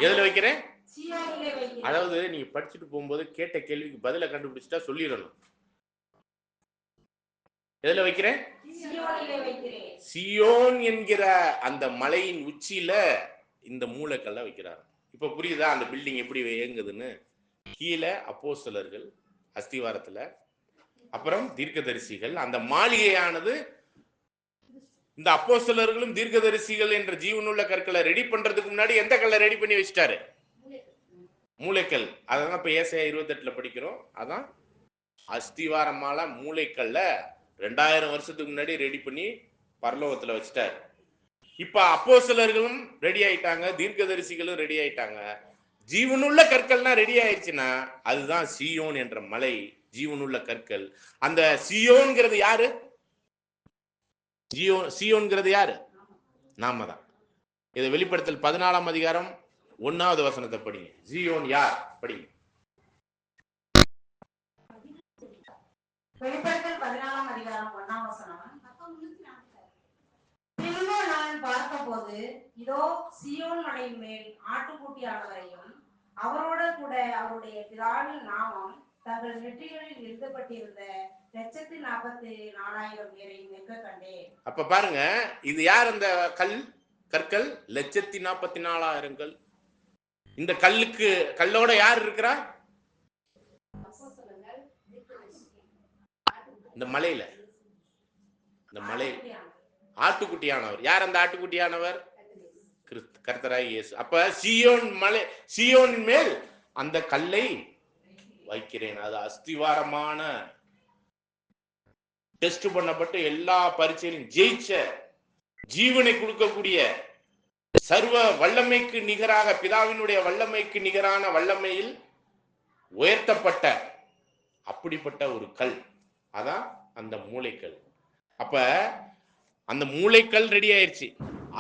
எதுல வைக்கிறேன்? சீயோனிலே வைக்கிறேன். அதாவது நீங்க படிச்சுட்டு போகும்போது கேட்ட கேள்விக்கு பதில கண்டுபிடிச்சிட்டா சொல்லிடணும். எதுல வைக்கிறேன்? சீயோனிலே வைக்கிறேன். சியோன் என்கிற அந்த மலையின் உச்சியில இந்த மூளைக்கல்ல வைக்கிறார். இப்ப புரியுதா அந்த பில்டிங் எப்படி இயங்குதுன்னு? கீழே அப்போஸ்தலர்கள் அஸ்திவாரத்துல, அப்புறம் தீர்க்கதரிசிகள். அந்த மாளிகையானது இந்த அப்போஸ்தலர்களும் தீர்க்கதரிசிகள் என்ற ஜீவனுள்ள கற்களை ரெடி பண்றதுக்கு முன்னாடி எந்த கல்லை ரெடி பண்ணி வச்சிட்டாரு? மூளைக்கல். அதான் இப்ப ஏசாயா 28 படிக்கிறோம். அதான் அஸ்திவாரமால மூளைக்கல்ல 2000 வருஷத்துக்கு முன்னாடி ரெடி பண்ணி பரலோகத்துல வச்சிட்டாரு. இப்ப அப்போஸ்தலர்களும் ரெடி ஆயிட்டாங்க, தீர்க்கதரிசிகளும் ரெடி ஆயிட்டாங்க. ஜீவனுள்ள கற்கள்லாம் ரெடி ஆயிடுச்சுன்னா அதுதான் சீயோன் என்ற மலை, ஜீவனுள்ள கற்கள். அந்த சீயோன்கிறது யாரு? சீயோன்கிறது யாரு? நாம தான். இது வெளிப்படுத்தல் 14ஆம் அதிகாரம் 1வது வசனத்தை படிங்க. சீயோன் யார்? படிங்க. வெளிப்படுத்தல் 14ஆம் அதிகாரம் 1ஆம் வசனம். பின்பு நான் பார்த்தபோது இதோ சீயோன் மலையின் மேல் ஆட்டுக்குட்டியானவரையும் அவரோட கூட அவருடைய பிதாவின் நாமம் தங்கள் நெற்றிகளில் எழுதப்பட்டிருந்த 144,000 பேரையும் நிற்க கண்டேன். அப்ப பாருங்க, இது யார்? அந்த கற்கள் 144,000. இந்த கல்லோட யார் இருக்கிறா? இந்த மலையில ஆட்டுக்குட்டியானவர் யார்? அந்த ஆட்டுக்குட்டியானவர் கர்த்தராய் இயேசு. அப்ப சீயோனின் மேல் அந்த கல்லை வைக்கிறேன். அது அஸ்திவாரமான, டெஸ்ட் பண்ணப்பட்டு எல்லா பரீட்சையிலும் ஜெயிச்ச, ஜீவனை கொடுக்கக்கூடிய, சர்வ வல்லமைக்கு நிகராக, பிதாவினுடைய வல்லமைக்கு நிகரான வல்லமையில் உயர்த்தப்பட்ட அப்படிப்பட்ட ஒரு கல். அதான் அந்த மூளைக்கல். அப்ப அந்த மூளைக்கல் ரெடி ஆயிடுச்சு.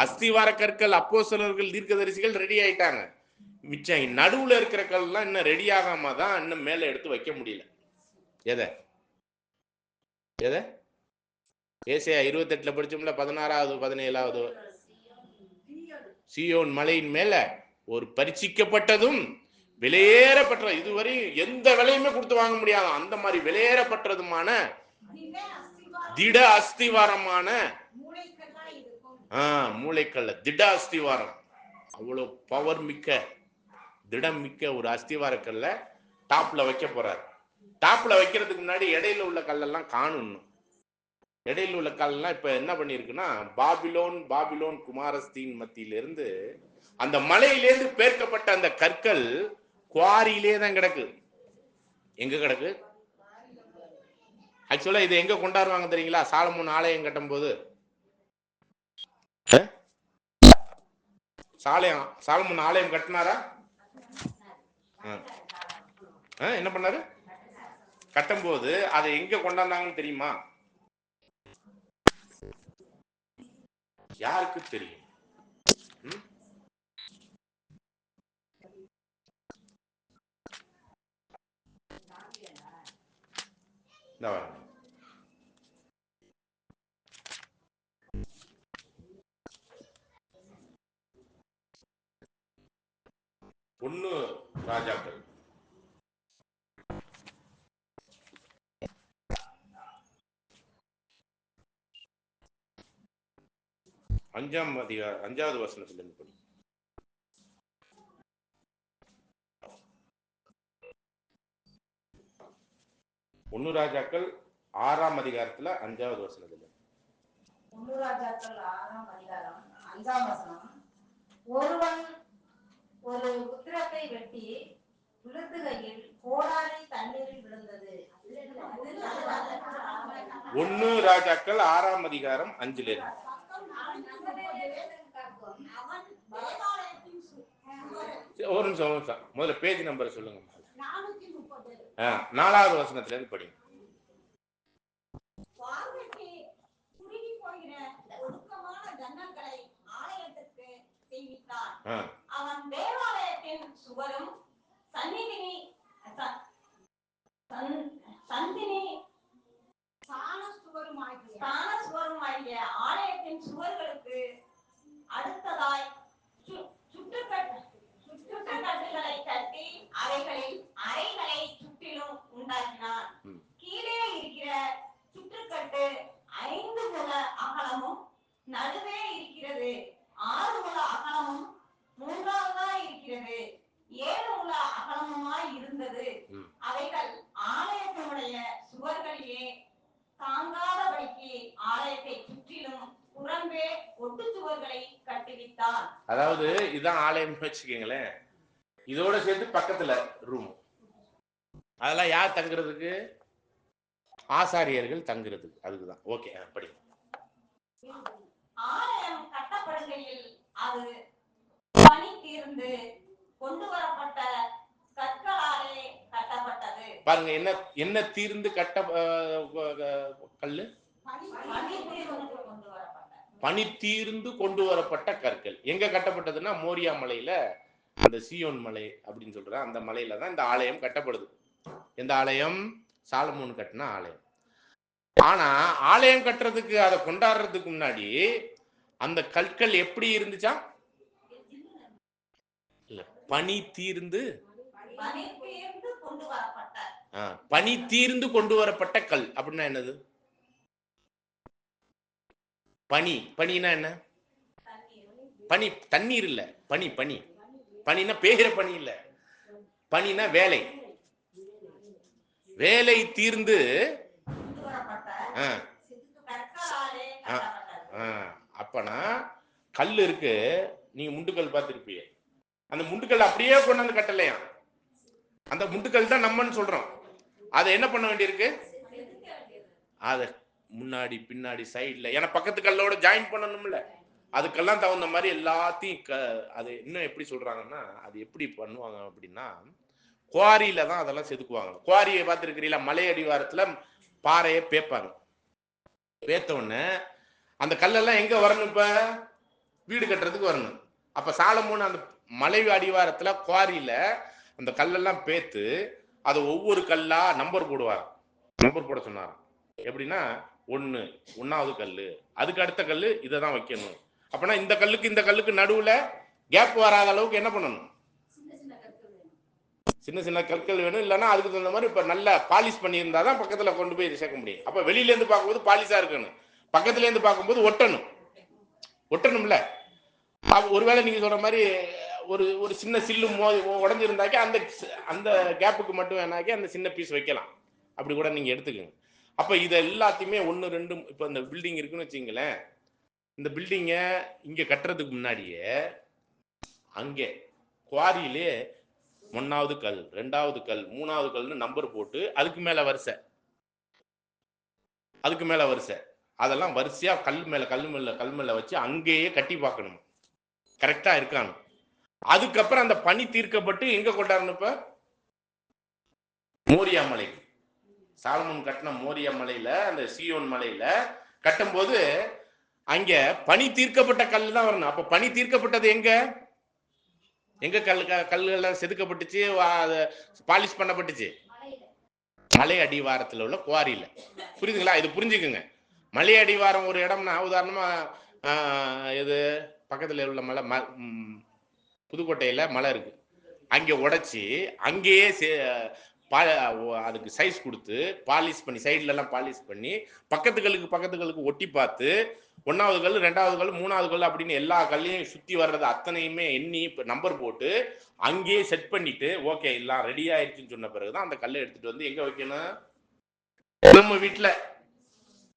அஸ்திவார கற்கள், அப்போஸ்தலர்கள், தீர்க்கதரிசிகள் ரெடி ஆயிட்டாங்க. மிச்சம் நடுவுல இருக்கிற கல்லாம் இன்னும் ரெடி ஆகாம தான் இன்னும் மேல எடுத்து வைக்க முடியல. எதை ஏசாயா 28ல படிச்சோம்ல, 16வது 17வது. சீயோன் மலையின் மேல ஒரு பரிசிக்கப்பட்டதும் விலையேறப்பட்ட, இதுவரை எந்த விலையுமே கொடுத்து வாங்க முடியாது அந்த மாதிரி விலையேறப்பட்டதுமான திட அஸ்திவாரமான மூளைக்கல்ல, திட அஸ்திவாரம். அவ்வளவு பவர் மிக்க, திடம் மிக்க ஒரு அஸ்திவாரக்கல்ல டாப்ல வைக்க போறாரு. டாப்ல வைக்கிறதுக்கு முன்னாடி இடையில உள்ள கல்லெல்லாம் காணணும். இடையில உள்ள கல்லாம் இப்ப என்ன பண்ணிருக்குன்னா, பாபிலோன் குமாரஸ்தீன் மத்தியிலிருந்து அந்த மலையிலேருந்து பேர்க்கப்பட்ட அந்த கற்கள் குவாரியிலே தான் கிடக்கு. எங்க கிடக்கு? ஆக்சுவலா இது எங்க கொண்டாடுவாங்க தெரியுங்களா? சாலமோன் ஆலயம் கட்டும் போது, சாலமோன் ஆலயம் கட்டினாரா? என்ன பண்ணாரு? கட்டும் போது அதை எங்க கொண்டாந்தாங்கன்னு தெரியுமா? யாருக்கு தெரியும்? ஒன்னு ராஜாக்கள் 5ஆம் அதிகாரம் 5வது வசனத்துல இருந்து படி. 1 ராஜாக்கள் 6ஆம் அதிகாரத்துல 5வது வசனத்துல. 1 ராஜாக்கள் 6ஆம் அதிகாரம் 5ஆம் வசனம். ஒருவன் ஒரு உத்திரத்தை வெட்டி விழுத்துகையில் கோடாரி தண்ணீரில் விழுந்தது. 1 ராஜாக்கள் 6ஆம் அதிகாரம் 5ல இருந்து. ஒரு நிமிஷம், முதல்ல பேஜ் நம்பர் சொல்லுங்க. 4வது வசனத்துல இருந்து படிங்க. அவன் தேவாலயத்தின் சுவரும் சந்நிதினி ஸ்தானசுவருமாகிய ஆலயத்தின் சுவர்களுக்கு அடுத்ததாய் சுற்றுக்கட்டுகளை கட்டி அவைகளில் அறைகளை சுற்றிலும் உண்டாக்கினான். கீழே இருக்கிற சுற்றுக்கட்டு 5 முழ அகலமும் நடுவே இருக்கிறது 6 முழ அகலமும் மூன்றாவதாய் இருக்கிறது 7 முழ அகலமுமாய் இருந்தது. அவைகள் ஆலயத்தினுடைய சுவர்களிலே தாங்காதபடிக்கு ஆலயத்தை சுற்றிலும் புறம்பே ஒட்டு சுவர்களை கட்டுவித்தான். அதாவது இதுதான் ஆலயம் வச்சுக்கீங்களேன். இதோட சேர்த்து பக்கத்துல ரூம், அதெல்லாம் யார் தங்குறதுக்கு? ஆசாரியர்கள் தங்குறதுக்கு. அதுக்குதான். ஓகே, படி. ஆலயம் கட்ட காணப்படுகையில் அது பனி தீர்ந்து கொண்டு வரப்பட்ட கற்களாலே கட்டப்பட்டது. பாருங்க, என்ன என்ன தீர்ந்து கட்ட கல்லு? பனி தீர்ந்து கொண்டு வரப்பட்ட கற்கள். எங்க கட்டப்பட்டதுன்னா மோரியா மலையில, அந்த சீயோன் மலை அப்படின்னு சொல்ற அந்த மலையில தான் இந்த ஆலயம் கட்டப்படுது. எந்த ஆலயம்? சாலமோன் கட்டின ஆலயம். ஆனா ஆலயம் கட்டுறதுக்கு, அதை கொண்டாடுறதுக்கு முன்னாடி அந்த கற்கள் எப்படி இருந்துச்சா? இல்ல, பனி தீர்ந்து பனி தீர்ந்து கொண்டு வரப்பட்ட கல் அப்படின்னா என்னது? பனி, பனினா என்ன? பனி, தண்ணீர் இல்ல, பனி. பனி பனினா பேகிற பனி இல்ல, பனினா வேலை. வேலை தீர்ந்து அப்பனா கல் இருக்கு, நீங்க முண்டுக்கல் பார்த்திருப்பீங்க. அந்த முண்டுக்கல் அப்படியே கொண்டு வந்து கட்டலையா? அந்த முண்டுக்கல் தான் நம்மன்னு சொல்றோம். அதை என்ன பண்ண வேண்டியிருக்கு? அதை முன்னாடி பின்னாடி சைட்ல, ஏன்னா பக்கத்து கல்லோட ஜாயின் பண்ணணும்ல, அதுக்கெல்லாம் தகுந்த மாதிரி எல்லாத்தையும் அது இன்னும் எப்படி சொல்றாங்கன்னா, அது எப்படி பண்ணுவாங்க அப்படின்னா, குவாரியில தான் அதெல்லாம் செதுக்குவாங்க. குவாரியை பார்த்துருக்கிறீங்களா? மலை அடிவாரத்துல பாறையை பேப்பாங்க. பேத்த உடனே அந்த கல்லெல்லாம் எங்க வரணும்? இப்ப வீடு கட்டுறதுக்கு வரணும். அப்ப சாலமோன் அந்த மலை அடிவாரத்துல குவாரியில அந்த கல்லெல்லாம் பேத்து அதை ஒவ்வொரு கல்லா நம்பர் போடுவார். நம்பர் போட சொன்னார். எப்படின்னா, ஒன்னாவது கல்லு, அதுக்கு அடுத்த கல்லு இதை தான் வைக்கணும். அப்பனா இந்த கல்லுக்கு இந்த கல்லுக்கு நடுவுல கேப் வராத அளவுக்கு என்ன பண்ணணும்? சின்ன சின்ன கற்கள் வேணும். இல்லைன்னா அதுக்கு தகுந்த மாதிரி இப்ப நல்ல பாலிஷ் பண்ணியிருந்தா தான் பக்கத்துல கொண்டு போய் சேர்க்க முடியும். அப்ப வெளியில இருந்து பார்க்கும்போது பாலிஷா இருக்கணும், பக்கத்துல இருந்து பார்க்கும்போது ஒட்டணும்ல. ஒருவேளை நீங்க சொல்ற மாதிரி ஒரு ஒரு சின்ன சில்லு உடஞ்சிருந்தாக்கி அந்த அந்த கேப்புக்கு மட்டும் வேணாக்கி அந்த சின்ன பீஸ் வைக்கலாம். அப்படி கூட நீங்க எடுத்துக்கோங்க. அப்ப இதை எல்லாத்தையுமே 1, 2 இப்ப இந்த பில்டிங் இருக்குன்னு வச்சுங்களேன். இந்த பில்டிங்கை இங்க கட்டுறதுக்கு முன்னாடியே அங்கே குவாரியிலே 1வது கல், 2வது கல், 3வது கல்னு நம்பர் போட்டு அதுக்கு மேல வரிசை அதெல்லாம் வரிசையா கல் மேல வச்சு அங்கேயே கட்டி பார்க்கணும் கரெக்டா இருக்கான்னு. அதுக்கப்புறம் அந்த பனி தீர்க்கப்பட்டு எங்க கொண்டாடணும்? இப்ப மோரியா மலை, சாலமோன் கட்டின மோரியா மலையில, அந்த சீயோன் மலையில கட்டும் போது அங்க பனி தீர்க்கப்பட்ட கல் தான் வரணும். அப்ப பனி தீர்க்கப்பட்டது எங்க கல்லுகள் செதுக்கப்பட்டுச்சு, பாலிஷ் பண்ணப்பட்டுச்சு? மலை அடிவாரத்தில் உள்ள குவாரியில. புரியுதுங்களா? இது புரிஞ்சுக்குங்க. மலை அடிவாரம் ஒரு இடம்னா, உதாரணமா இது பக்கத்துல உள்ள மலை, புதுக்கோட்டையில மலை இருக்கு, அங்கே உடைச்சி அங்கேயே அதுக்கு சைஸ் கொடுத்து பாலிஷ் பண்ணி, சைட்ல எல்லாம் பாலிஷ் பண்ணி பக்கத்துகளுக்கு ஒட்டி பார்த்து 1வது கல், 2வது கல், 3வது கல் அப்படின்னு எல்லா கல்லையும் சுத்தி வர்றது அத்தனையுமே எண்ணி நம்பர் போட்டு அங்கேயே செட் பண்ணிட்டு, ஓகே எல்லாம் ரெடி ஆயிடுச்சுன்னு சொன்ன பிறகுதான் அந்த கல்லை எடுத்துட்டு வந்து எங்க வைக்கணும்? நம்ம வீட்டுல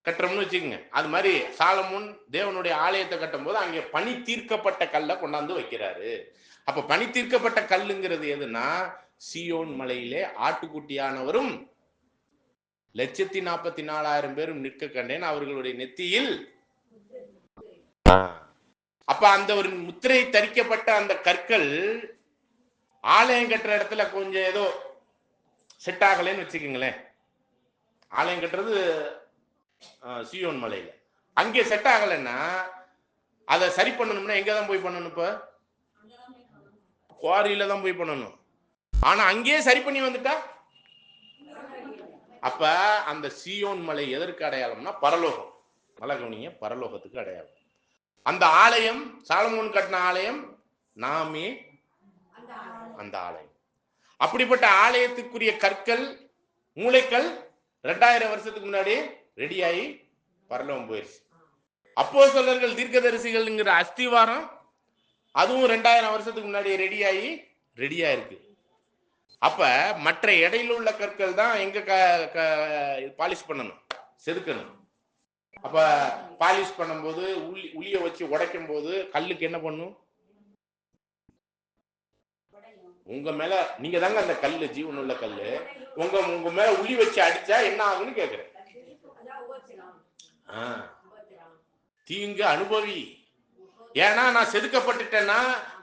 கட்டுறோம்னு வச்சுக்கோங்க. அது மாதிரி சாலமோன் தேவனுடைய ஆலயத்தை கட்டும் போது அங்கே பனி தீர்க்கப்பட்ட கல்லை கொண்டாந்து வைக்கிறாரு. அப்ப பனி தீர்க்கப்பட்ட கல்லுங்கிறது எதுனா, சீயோன் மலையிலே ஆட்டுக்குட்டியானவரும் 1,44,000 பேரும் நிற்க கண்டேன், அவர்களுடைய நெத்தியில். அப்ப அந்த ஒரு முத்திரை தரிக்கப்பட்ட அந்த கற்கள் ஆலயம் கட்டுற இடத்துல கொஞ்சம் ஏதோ செட் ஆகலைன்னு வச்சுக்கோங்களேன். ஆலயம் கட்டுறது சீயோன் மலையில, அங்கே செட் ஆகலைன்னா அதை சரி பண்ணணும்னா எங்கதான் போய் பண்ணணும்? இப்ப குவாரியில தான் போய் பண்ணணும். ஆனா அங்கேயே சரி பண்ணி வந்துட்டா, அப்ப அந்த சீயோன் மலை எதற்கு அடையாளம்னா பரலோகம். மலகவனிய பரலோகத்துக்கு அடையாளம். அந்த ஆலயம், சாலமோன் கட்டின ஆலயம், நாமே அந்த ஆலயம். அப்படிப்பட்ட ஆலயத்துக்குரிய கற்கள், மூளைக்கல் 2000 வருஷத்துக்கு முன்னாடி ரெடியாகி பரலோகம் போயிருச்சு. அப்போஸ்தலர்கள், தீர்க்கதரிசிகள்ங்கிற அஸ்திவாரம் அதுவும் 2000 வருஷத்துக்கு முன்னாடி ரெடியா இருக்கு. அப்ப மற்ற இடையில உள்ள கற்கள் தான் எங்க பாலிஷ் பண்ணணும், செதுக்கணும். அப்ப பாலிஷ் பண்ணும்போது உளிய வச்சு உடைக்கும் போது கல்லுக்கு என்ன பண்ணும்? உங்க மேல நீங்க தாங்க அந்த கல்லு, ஜீவன் உள்ள கல்லு. உங்க மேல உளி வச்சு அடிச்சா என்ன ஆகுன்னு கேக்குறேன். தீங்கு அனுபவி. ஏன்னா நான் செதுக்கப்பட்டுட்டேன்னா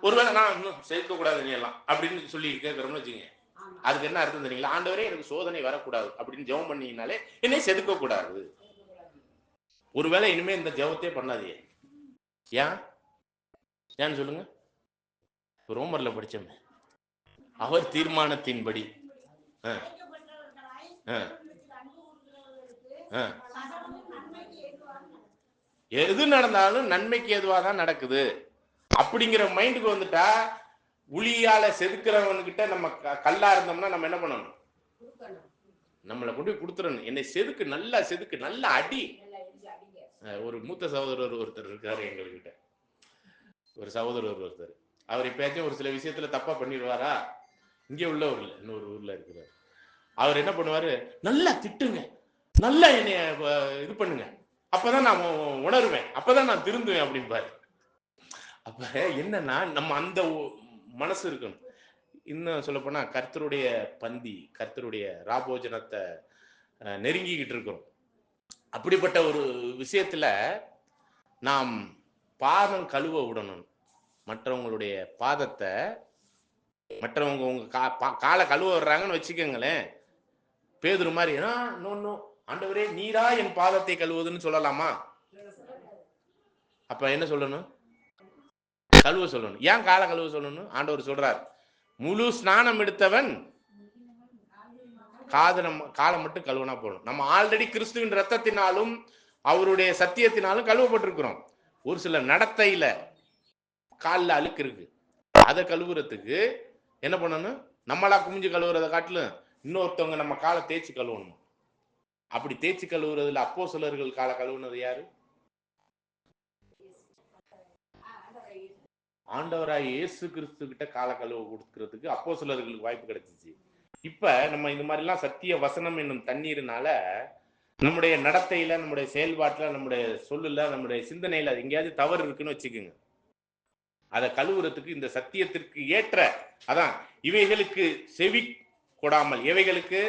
ஒருவேளை நான் இன்னும் செதுக்க கூடாது நீ எல்லாம் அப்படின்னு சொல்லி கேட்கறோம்னு வச்சுங்க. அதுக்கு என்ன அர்த்தம் தெரியுங்களா? ஆண்டவரே எனக்கு சோதனை வரக்கூடாது அப்படின்னு ஜெபம் பண்ணீங்கனாலே என்னை செதுக்க கூடாது. ஒருவேளை இனிமே இந்த ஜெபத்தே பண்ணாதீங்க. ஏன்னு சொல்லுங்க. ரோமர்ல படிச்சோமே, அவர் தீர்மானத்தின்படி எது நடந்தாலும் நன்மைக்கு எதுவா தான் நடக்குது அப்படிங்கிற மைண்டுக்கு வந்துட்டா, உளியால செதுக்கிறவன்கிட்ட நம்ம கல்லா இருந்தோம்னா நம்ம என்ன பண்ணணும்? நம்மளை கொண்டு போய் கொடுத்துடணும். என்னை செதுக்கு, நல்லா செதுக்கு, நல்லா அடி. ஒரு மூத்த சகோதரர் ஒருத்தர் இருக்காரு எங்ககிட்ட, ஒரு சகோதரர் ஒருத்தர். அவர் எப்பயாச்சும் ஒரு சில விஷயத்துல தப்பா பண்ணிடுவாரா? இங்கே உள்ள ஊர்ல, இன்னொரு ஊர்ல இருக்கிறார். அவர் என்ன பண்ணுவாரு, நல்லா திட்டுங்க, நல்லா என்னைய இது பண்ணுங்க, அப்பதான் நான் உணர்வேன், அப்பதான் நான் திருந்துவேன் அப்படின்பாரு. அப்ப என்னன்னா நம்ம அந்த மனசு இருக்கணும். இன்னும் சொல்ல போனா கர்த்தருடைய பந்தி, கர்த்தருடைய ராபோஜனத்தை நெருங்கிக்கிட்டு இருக்கிறோம். அப்படிப்பட்ட ஒரு விஷயத்துல நாம் பாதம் கழுவ விடணும். மற்றவங்களுடைய பாதத்தை, மற்றவங்க உங்க காலை கழுவ வர்றாங்கன்னு வச்சுக்கோங்களேன், பேதுரு மாதிரி ஆண்டவரே நீரா என் பாதத்தை கழுவுதுன்னு சொல்லலாமா? அப்ப என்ன சொல்லணும்? கழுவ சொல்லணும். ஏன் காலை கழுவ சொல்லணும்? ஆண்டவர் சொல்றார், முழு ஸ்நானம் எடுத்தவன் காலை மட்டும் கழுவுனா போடும். நம்ம ஆல்ரெடி கிறிஸ்துவின் ரத்தத்தினாலும் அவருடைய சத்தியத்தினாலும் கழுவப்பட்டிருக்கிறோம். ஒரு சில நடத்தையில காலில் அழுக்கு இருக்கு, அதை கழுவுறதுக்கு என்ன பண்ணணும்? நம்மளா குமிஞ்சு கழுவுறதை காட்டிலும் இன்னொருத்தவங்க நம்ம காலை தேய்ச்சி கழுவணும். அப்படி தேய்ச்சி கழுவுறதுல அப்போஸ்தலர்கள் காலை கழுவுனது யாரு? ஆண்டவராய் இயேசு கிறிஸ்து கிட்ட காலை கழுவ கொடுக்கறதுக்கு அப்போஸ்தலர்களுக்கு வாய்ப்பு கிடைச்சிச்சு. இப்ப நம்ம இந்த மாதிரிலாம் சத்திய வசனம் என்னும் தண்ணீர்னால நம்முடைய நடத்தையில, நம்முடைய செயல்பாட்டுல, நம்முடைய சொல்லுல, நம்முடைய சிந்தனையில எங்கேயாவது தவறு இருக்குன்னு வச்சுக்கோங்க, அதை கழுவுறதுக்கு இந்த சத்தியத்திற்கு ஏற்ற, அதான் இவைகளுக்கு செவி கொடாமல், எவைகளுக்கு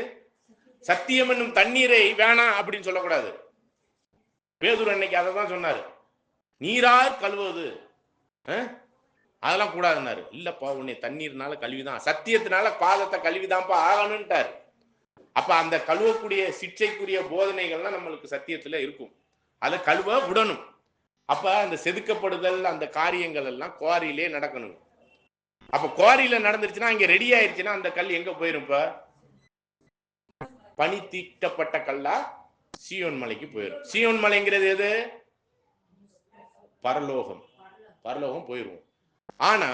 சத்தியம் என்னும் தண்ணீரை வேணாம் அப்படின்னு சொல்லக்கூடாது. பேதுரு அன்னைக்கு அதை தான் சொன்னாரு, நீரார் கழுவுவது அதெல்லாம் கூடாதுன்னாரு. இல்லப்பா, உன்னை தண்ணீர்னால கழுவிதான், சத்தியத்தினால பாதத்தை கழுவிதான்ப்பா ஆகணும்ட்டாரு. அப்ப அந்த கழுவக்கூடிய சிற்றைக்குரிய போதனைகள்லாம் நம்மளுக்கு சத்தியத்துல இருக்கும், அதை கழுவ விடணும். அப்ப அந்த செதுக்கப்படுதல், அந்த காரியங்கள் எல்லாம் குவாரியிலே நடக்கணும். அப்ப குவாரியில நடந்துருச்சுன்னா, இங்க ரெடி ஆயிடுச்சுன்னா அந்த கல் எங்க போயிரும்? இப்ப பனி தீட்டப்பட்ட கல்லா சீயோன் மலைக்கு போயிடும். சீயோன் மலைங்கிறது எது? பரலோகம். பரலோகம் போயிரும். ஆனா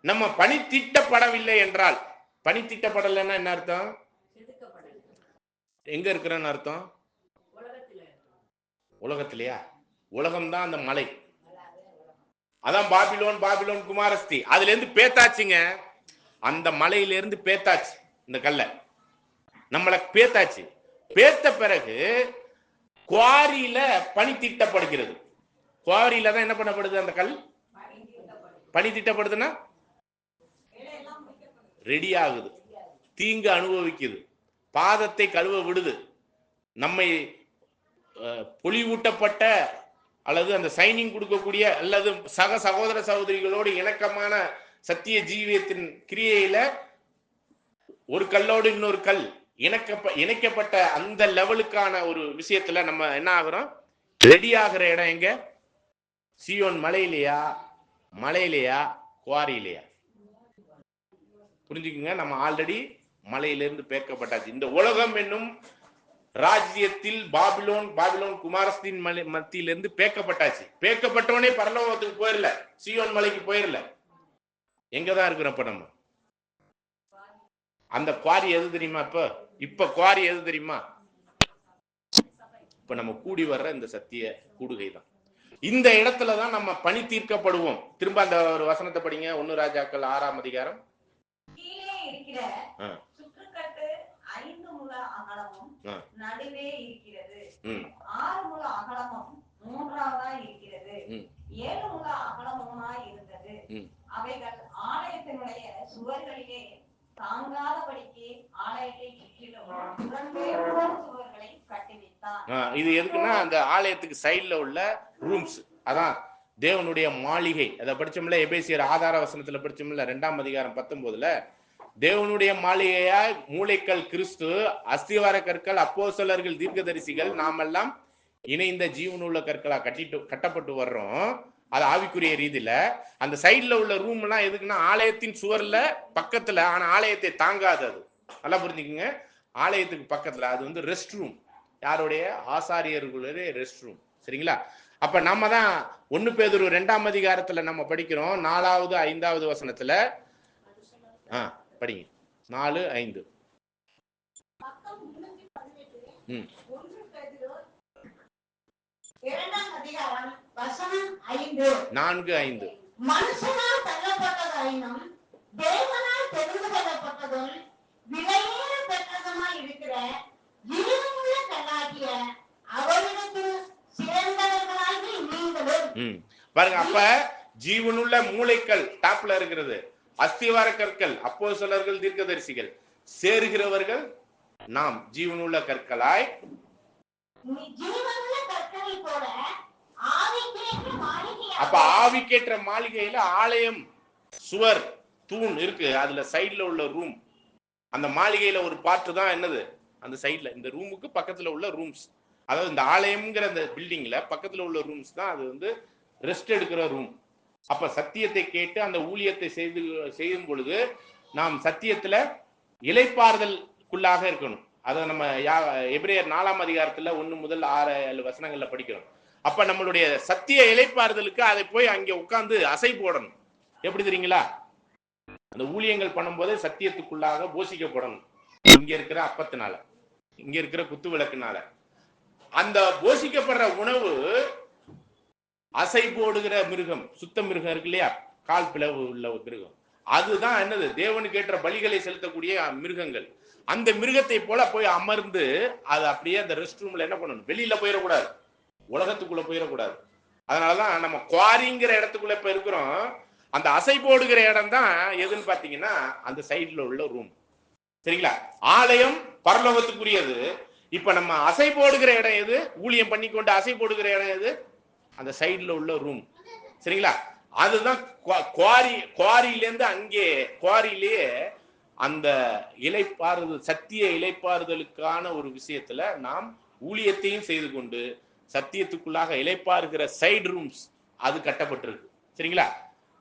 நம்ம பனி தீட்டப்படவில்லை என்றால், பனி தீட்டப்படலைன்னா என்ன அர்த்தம்? எங்க இருக்கிறன்னு அர்த்தம்? உலகத்திலையா? உலகம்தான் அந்த மலை. அதான் பாபிலோன், பாபிலோன் குமாரஸ்தி. அதுல இருந்து பேத்தாச்சுங்க, அந்த மலையில இருந்து பேத்தாச்சு இந்த கல்ல, நம்மளை பேத்தாச்சு. பேத்த பிறகு குவாரியில பனி தீட்டப்படுகிறது. குவாரியில தான் என்ன பண்ணப்படுது? அந்த கல் பனி தீட்டப்படுதுன்னா ரெடி ஆகுது, தீங்கு அனுபவிக்குது, பாதத்தை கழுவ விடுது. நம்மை பொலிவூட்டப்பட்ட அல்லது அந்த சைனிங் கொடுக்கக்கூடிய அல்லது சக சகோதர சகோதரிகளோடு இணக்கமான சத்திய ஜீவியத்தின் கிரியையில ஒரு கல்லோடு இன்னொரு கல் இணைக்கப்பட்ட அந்த லெவலுக்கான ஒரு விஷயத்துல நம்ம என்ன ஆகுறோம்? ரெடி ஆகிற இடம் எங்க? சீயோன் மலையிலையா, மலையிலையா, குவாரியிலையா? புரிஞ்சுக்குங்க, நம்ம ஆல்ரெடி மலையிலிருந்து பேர்க்கப்பட்டாச்சு. இந்த உலகம் என்னும் ராஜ்யத்தில் பாபிலோன், பாபிலோன் குமாரஸ்தின் மலை மத்தியிலிருந்து பேக்கப்பட்டாச்சு. பேக்கப்பட்டவனே பரலோகத்துக்கு போயிடல, சீயோன் மலைக்கு போயிடல. எங்கதான் இருக்கிறப்ப நம்ம? அந்த குவாரி எது தெரியுமா? இப்ப குவாரி எது தெரியுமா? இப்ப நம்ம கூடி வர்ற இந்த சத்திய கூடுகை தான். இந்த இடத்துலதான் நம்ம பணி தீர்க்கப்படுவோம். திரும்ப அந்த ஒரு வசனத்தை படிங்க, 1 ராஜாக்கள் 6ஆம் அதிகாரம். கீழே இருக்கிற சுற்றுக்கட்டு 5 முழ அகலமும் நடுவே இருக்கிறது, 6 முழ அகலமும் மூன்றாவதாய் இருக்கிறது, 7 முழ அகலமுமாய் இருந்தது. அவைகள் ஆலயத்தினுடைய சுவர்களிலே தாங்காதபடிக்கு ஆலயத்தை சுற்றிலும் சுவர்களை கட்டிவிட்டான். இது எதுக்குன்னா, அந்த ஆலயத்துக்கு சைட்ல உள்ள ரூம்ஸ், அதான் தேவனுடைய மாளிகை. அதை படிச்சோம்ல, எபேசியர் ஆதார வசனத்துல படிச்சோம்ல, 2ஆம் அதிகாரம் 19ல, தேவனுடைய மாளிகையாய் மூளைக்கல் கிறிஸ்து, அஸ்திவார கற்கள் அப்போஸ்தலர்கள் தீர்க்கதரிசிகள், நாமெல்லாம் இணைந்த ஜீவனுள்ள கற்களா கட்டப்பட்டு வர்றோம். அது ஆவிக்குரிய ரீதியில. அந்த சைட்ல உள்ள ரூம் எல்லாம் எதுக்குன்னா ஆலயத்தின் சுவர்ல பக்கத்துல, ஆனா ஆலயத்தை தாங்காது. அது நல்லா புரிஞ்சுக்குங்க. ஆலயத்துக்கு பக்கத்துல அது வந்து ரெஸ்ட் ரூம், யாருடைய ஆசாரியர்களுடைய ரெஸ்ட் ரூம். சரிங்களா? அப்ப நம்ம தான் 1 பேதுரு 2ஆம் அதிகாரத்துல நம்ம படிக்கிறோம் 4வது 5வது வசனத்துல. படிங்க 4, 5. பக்கம் 318. ம் 1 பேதுரு 2ஆம் அதிகாரம் வசனம் 5. 4, 5. மனுஷனால் தள்ளப்பட்டதாயினும் தேவனால் தெரிந்து கொள்ளப்பட்டதும் விலையேற பெற்றதுமாய் இருக்கிற ஜீவனுள்ள கல்லாகிய அவரிடத்தில் சிறந்தவர்களாகி நீங்களும். பாருங்க, அப்ப ஜீவனுள்ள மூளைக்கல் டாப்ல இருக்கிறது, அஸ்திவார கற்கள் அப்போஸ்தலர்கள் தீர்க்கதரிசிகள், சேருகிறவர்கள் நாம் ஜீவனுள்ள கற்களாய். அப்ப ஆவிக்கேற்ற மாளிகையில ஆலயம் சுவர் தூண் இருக்கு, அதுல சைட்ல உள்ள ரூம். அந்த மாளிகையில ஒரு பார்ட் தான் என்னது, அந்த சைட்ல இந்த ரூமுக்கு பக்கத்துல உள்ள ரூம்ஸ். அதாவது இந்த ஆலயம்ங்கிற அந்த பில்டிங்ல பக்கத்துல உள்ள ரூம்ஸ் தான் அது வந்து ரெஸ்ட் எடுக்கிற ரூம். அப்ப சத்தியத்தை கேட்டு அந்த ஊழியத்தை செய்யும் பொழுது நாம் சத்தியத்துல இளைப்பாறுதலுக்குள்ளாக இருக்கணும். அதை நம்ம எபிரேயர் 4ஆம் அதிகாரத்துல 1 முதல் 6, 7 வசனங்கள்ல படிக்கிறோம். அப்ப நம்மளுடைய சத்திய இளைப்பாறுதலுக்கு அதை போய் அங்க உட்கார்ந்து அசை போடணும். எப்படி தெரியுங்களா? அந்த ஊழியங்கள் பண்ணும்போது சத்தியத்துக்குள்ளாக போஷிக்கப்படணும். இங்க இருக்கிற அப்பத்தினால, இங்க இருக்கிற குத்து விளக்குனால. அந்த போஷிக்கப்படுற உணவு அசை போடுகிற மிருகம், சுத்த மிருகம் இருக்கு இல்லையா, கால் பிளவு உள்ள மிருகம், அதுதான் என்னது, தேவனுக்கு ஏற்ற பலிகளை செலுத்தக்கூடிய மிருகங்கள். அந்த மிருகத்தை போல போய் அமர்ந்து அது அப்படியே அந்த ரெஸ்ட் ரூம்ல என்ன பண்ணணும், வெளியில போயிடக்கூடாது, உலகத்துக்குள்ள போயிடக்கூடாது. அதனாலதான் நம்ம குவாரிங்கிற இடத்துக்குள்ள இப்ப இருக்கிறோம். அந்த அசை போடுகிற இடம் தான் எதுன்னு பாத்தீங்கன்னா அந்த சைட்ல உள்ள ரூம். சரிங்களா? ஆலயம் பரலோகத்துக்குரியது. இப்ப நம்ம அசை போடுகிற இடம் எது, ஊழியம் பண்ணி கொண்டு அசை போடுகிற இடம் எது, அந்த சைட்ல உள்ள ரூம். சரிங்களா? அதுதான் குவாரியிலேருந்து அங்கே குவாரியிலேயே அந்த இளைப்பாறுதல், சத்திய இளைப்பாறுதலுக்கான ஒரு விஷயத்துல நாம் ஊழியத்தையும் செய்து கொண்டு சத்தியத்துக்குள்ளாக இளைப்பாறுகிற சைடு ரூம்ஸ் அது கட்டப்பட்டிருக்கு. சரிங்களா?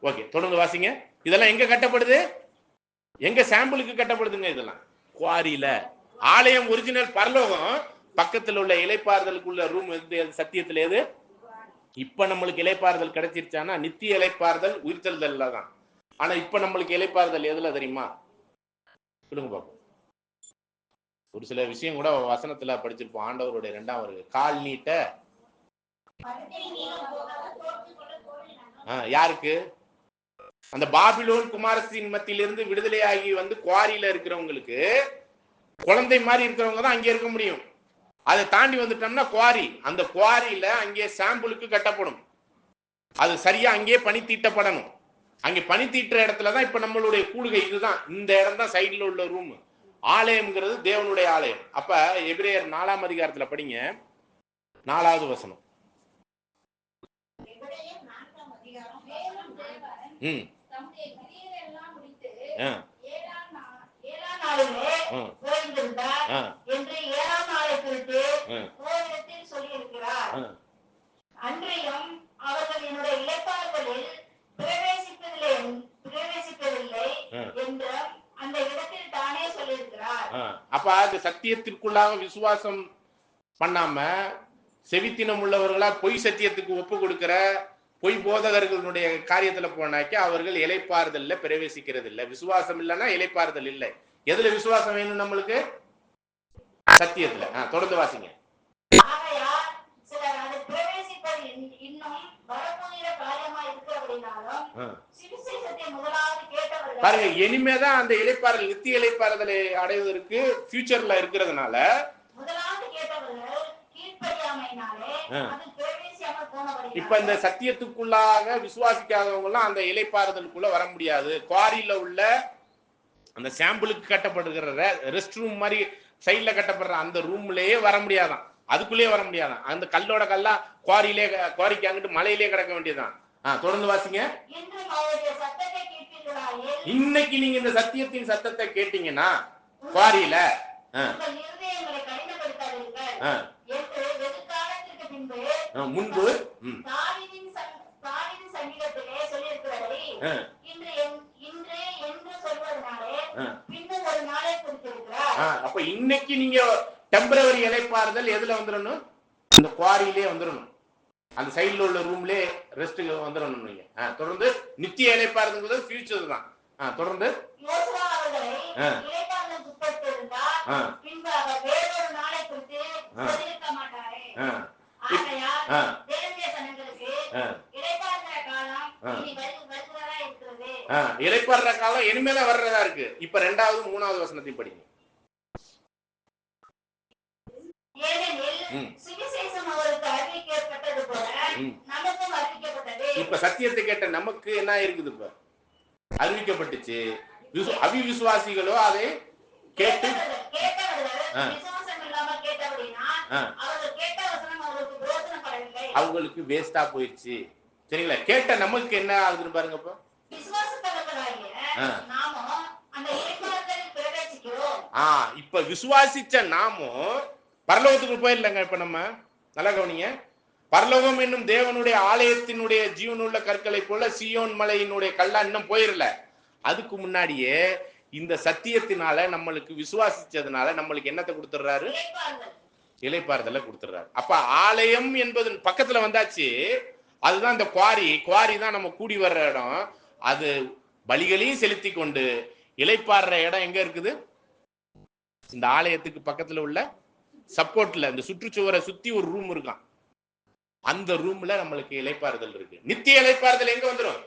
ஓகே, தொடர்ந்து வாசிங்க. இதெல்லாம் எங்க கட்டப்படுது, எங்க சாம்பிளுக்கு கட்டப்படுதுங்க? இதெல்லாம் குவாரியில. ஆலயம் ஒரிஜினல் பரலோகம், பக்கத்துல உள்ள இளைப்பாறுதலுக்குள்ள ரூம் எது, சத்தியத்துல எது? இப்ப நம்மளுக்கு இளைப்பாறுதல் கிடைச்சிருச்சானா நித்திய இளைப்பாறுதல் உயிர்த்தெழுதல்ல தான். ஆனா இப்ப நம்மளுக்கு இளைப்பாறுதல் எதுல தெரியுமா? சொல்லுங்க பாப்போம். ஒரு சில விஷயம் கூட வசனத்துல படிச்சிருப்போம். ஆண்டவருடைய 2ஆம் வருகை, கால் நீட்ட யாருக்கு? அந்த பாபிலோன் குமாரத்தின் மத்தியிலிருந்து விடுதலையாகி வந்து குவாரியில இருக்கிறவங்களுக்கு, குழந்தை மாதிரி இருக்கிறவங்க தான் அங்கே இருக்க முடியும். அதை தாண்டி வந்துட்டோம்னா குவாரி, அந்த குவாரியில அங்கே சாம்பிளுக்கு கட்டப்படும். அது சரியா அங்கே பனி தீட்டப்படணும். அங்கே பனி தீட்டுற இடத்துலதான் இப்ப நம்மளுடைய கூடுகை. இதுதான், இந்த இடம் தான் சைட்ல உள்ள ரூம். ஆலயம்ங்கிறது தேவனுடைய ஆலயம். அப்ப எபிரேயர் 4ஆம் அதிகாரத்துல படிங்க, 4வது வசனம். அன்றையும் அவர்கள் என்னுடைய இளைப்பாறுதலில் பிரவேசிப்பதில்லை என்று அந்த இடத்தில் தானே சொல்லியிருக்கிறார். அப்ப அது சத்தியத்திற்குள்ளாக விசுவாசம் பண்ணாம செவித்தினம் உள்ளவர்களா பொய் சத்தியத்துக்கு ஒப்பு கொடுக்கிற பொய் போதகர்களுடைய காரியத்துல போனாக்க அவர்கள் இளைப்பாறுதல்ல பிரவேசிக்கிறது இல்லை. விசுவாசம் இல்லைன்னா இளைப்பாறுதல் இல்லை. எதுல விசுவாசம் வேணும் நம்மளுக்கு? சத்தியத்துல. தொடர்ந்து வாசிங்க. பாருங்க, இனிமேதான் அந்த இளைப்பாறுதல், நித்திய இளைப்பாறுதலை அடைவதற்கு ஃபியூச்சர்ல இருக்கிறதுனால இப்ப இந்த சத்தியத்துக்குள்ளாக விசுவாசிக்காதவங்க எல்லாம் அந்த இளைப்பாறுதலுக்குள்ள வர முடியாது. குவாரியில உள்ள அந்த சாம்பிளுக்கு கட்டப்படுகிற ரெஸ்ட் ரூம் மாதிரி சைட்ல கட்டப்படுற அந்த ரூம்லயே வர முடியாதான், அதுக்குள்ளேயே வர முடியாதான். அந்த கல்லோட கல்லா குவாரியிலே, குவாரிக்கு அங்கிட்டு மலையிலே கிடக்க வேண்டியதுதான். தொடர்ந்து வாசிங்க. இன்றும் அவருடைய சத்தத்தை கேட்பீர்களாயில் இன்னைக்கு நீங்க இந்த சத்தியத்தின் சத்தத்தை கேட்டீங்கன்னா குவாரியில உங்கள் இருதயங்களை கடினப்படுத்தாதீர்கள் என்று வெகு காலத்திற்கு முன்பு தாவீதின் சங்கீதத்திலே சொல்லியிருக்கிறபடி இன்று என்று சொல்வதனாலே பின்னும் ஒரு நாளை குறித்திருக்கிறார். அப்ப இன்னைக்கு நீங்க டெம்பரவரி இளைப்பாறுதல் எதுல வந்துடணும்? இந்த குவாரியிலே வந்துடணும். அந்த சைடுல உள்ள ரூம்லே ரெஸ்ட் வந்துடணும். நீங்க தொடர்ந்து நித்திய இளைப்பாறுதல் ஃபியூச்சர் தான். தொடர்ந்து யோசுவா அவர்களை இளைப்பாறுதலுக்கு உட்படுத்தியிருந்தார். பின்பு அவர் வேறொரு நாளை குறித்து சொல்லியிருக்க மாட்டாரே. ஆகையால் தேவனுடைய ஜனங்களுக்கு இளைப்பாறுதல காலம் இனி வருகிறதா இருக்கிறது. இளைப்பாறுற காலம் இனிமேதான் வர்றதா இருக்கு. இப்ப 2வது 3வது வசனத்தையும் படிங்க. ஏனெனில் சுவிசேஷம் அவருக்கு அறிவிக்கப்பட்டது போல நமக்கும் அறிவிக்கப்பட்டது. இப்ப சத்தியத்தை கேட்ட நமக்கு என்ன இருக்குது? இப்ப அறிவிக்கப்பட்டுச்சு. அவிவிசுவாசிகளோ அதை கேட்டு விசுவாசம் இல்லாமல் கேட்டபடினா அவர்கள் கேட்ட வசனம் அவர்களுக்கு பிரயோஜனப்படவில்லை, அவங்களுக்கு வேஸ்டா போயிடுச்சு. சரிங்களா? கேட்ட நமக்கு என்ன ஆகுதுன்னு பாருங்க. இப்ப விசுவாசத்தவர்களாகிய நாமும் அந்த இளைப்பாறுதலில் பிரவேசிக்கிறோம். இப்ப விசுவாசிச்ச நாமும் பரலோகத்துக்கு போயிடலங்க. இப்ப நம்ம நல்லா கவனிங்க. பரலோகம் என்னும் தேவனுடைய ஆலயத்தினுடைய ஜீவனுள்ள கற்களை போல சீயோன் மலையினுடைய கல்லா இன்னும் போயிடல. அதுக்கு முன்னாடியே இந்த சத்தியத்தினால நம்மளுக்கு விசுவாசிச்சதுனால நம்மளுக்கு என்னத்தை கொடுத்துடுறாரு? இளைப்பாறுதலை கொடுத்துடுறாரு. அப்ப ஆலயம் என்பது பக்கத்துல வந்தாச்சு. அதுதான் இந்த குவாரி தான் நம்ம கூடி வர்ற இடம். அது பலிகளையும் செலுத்தி கொண்டு இளைப்பாறுற இடம் எங்க இருக்குது? இந்த ஆலயத்துக்கு பக்கத்துல உள்ள சப்போர்ட்ல இந்த சுற்றுச்சுவரை சுத்தி ஒரு ரூம் இருக்கான். அந்த ரூம்ல நம்மளுக்கு இளைப்பாறுதல் இருக்கு. நித்திய இளைப்பாறுதல் எங்க வந்துடும்?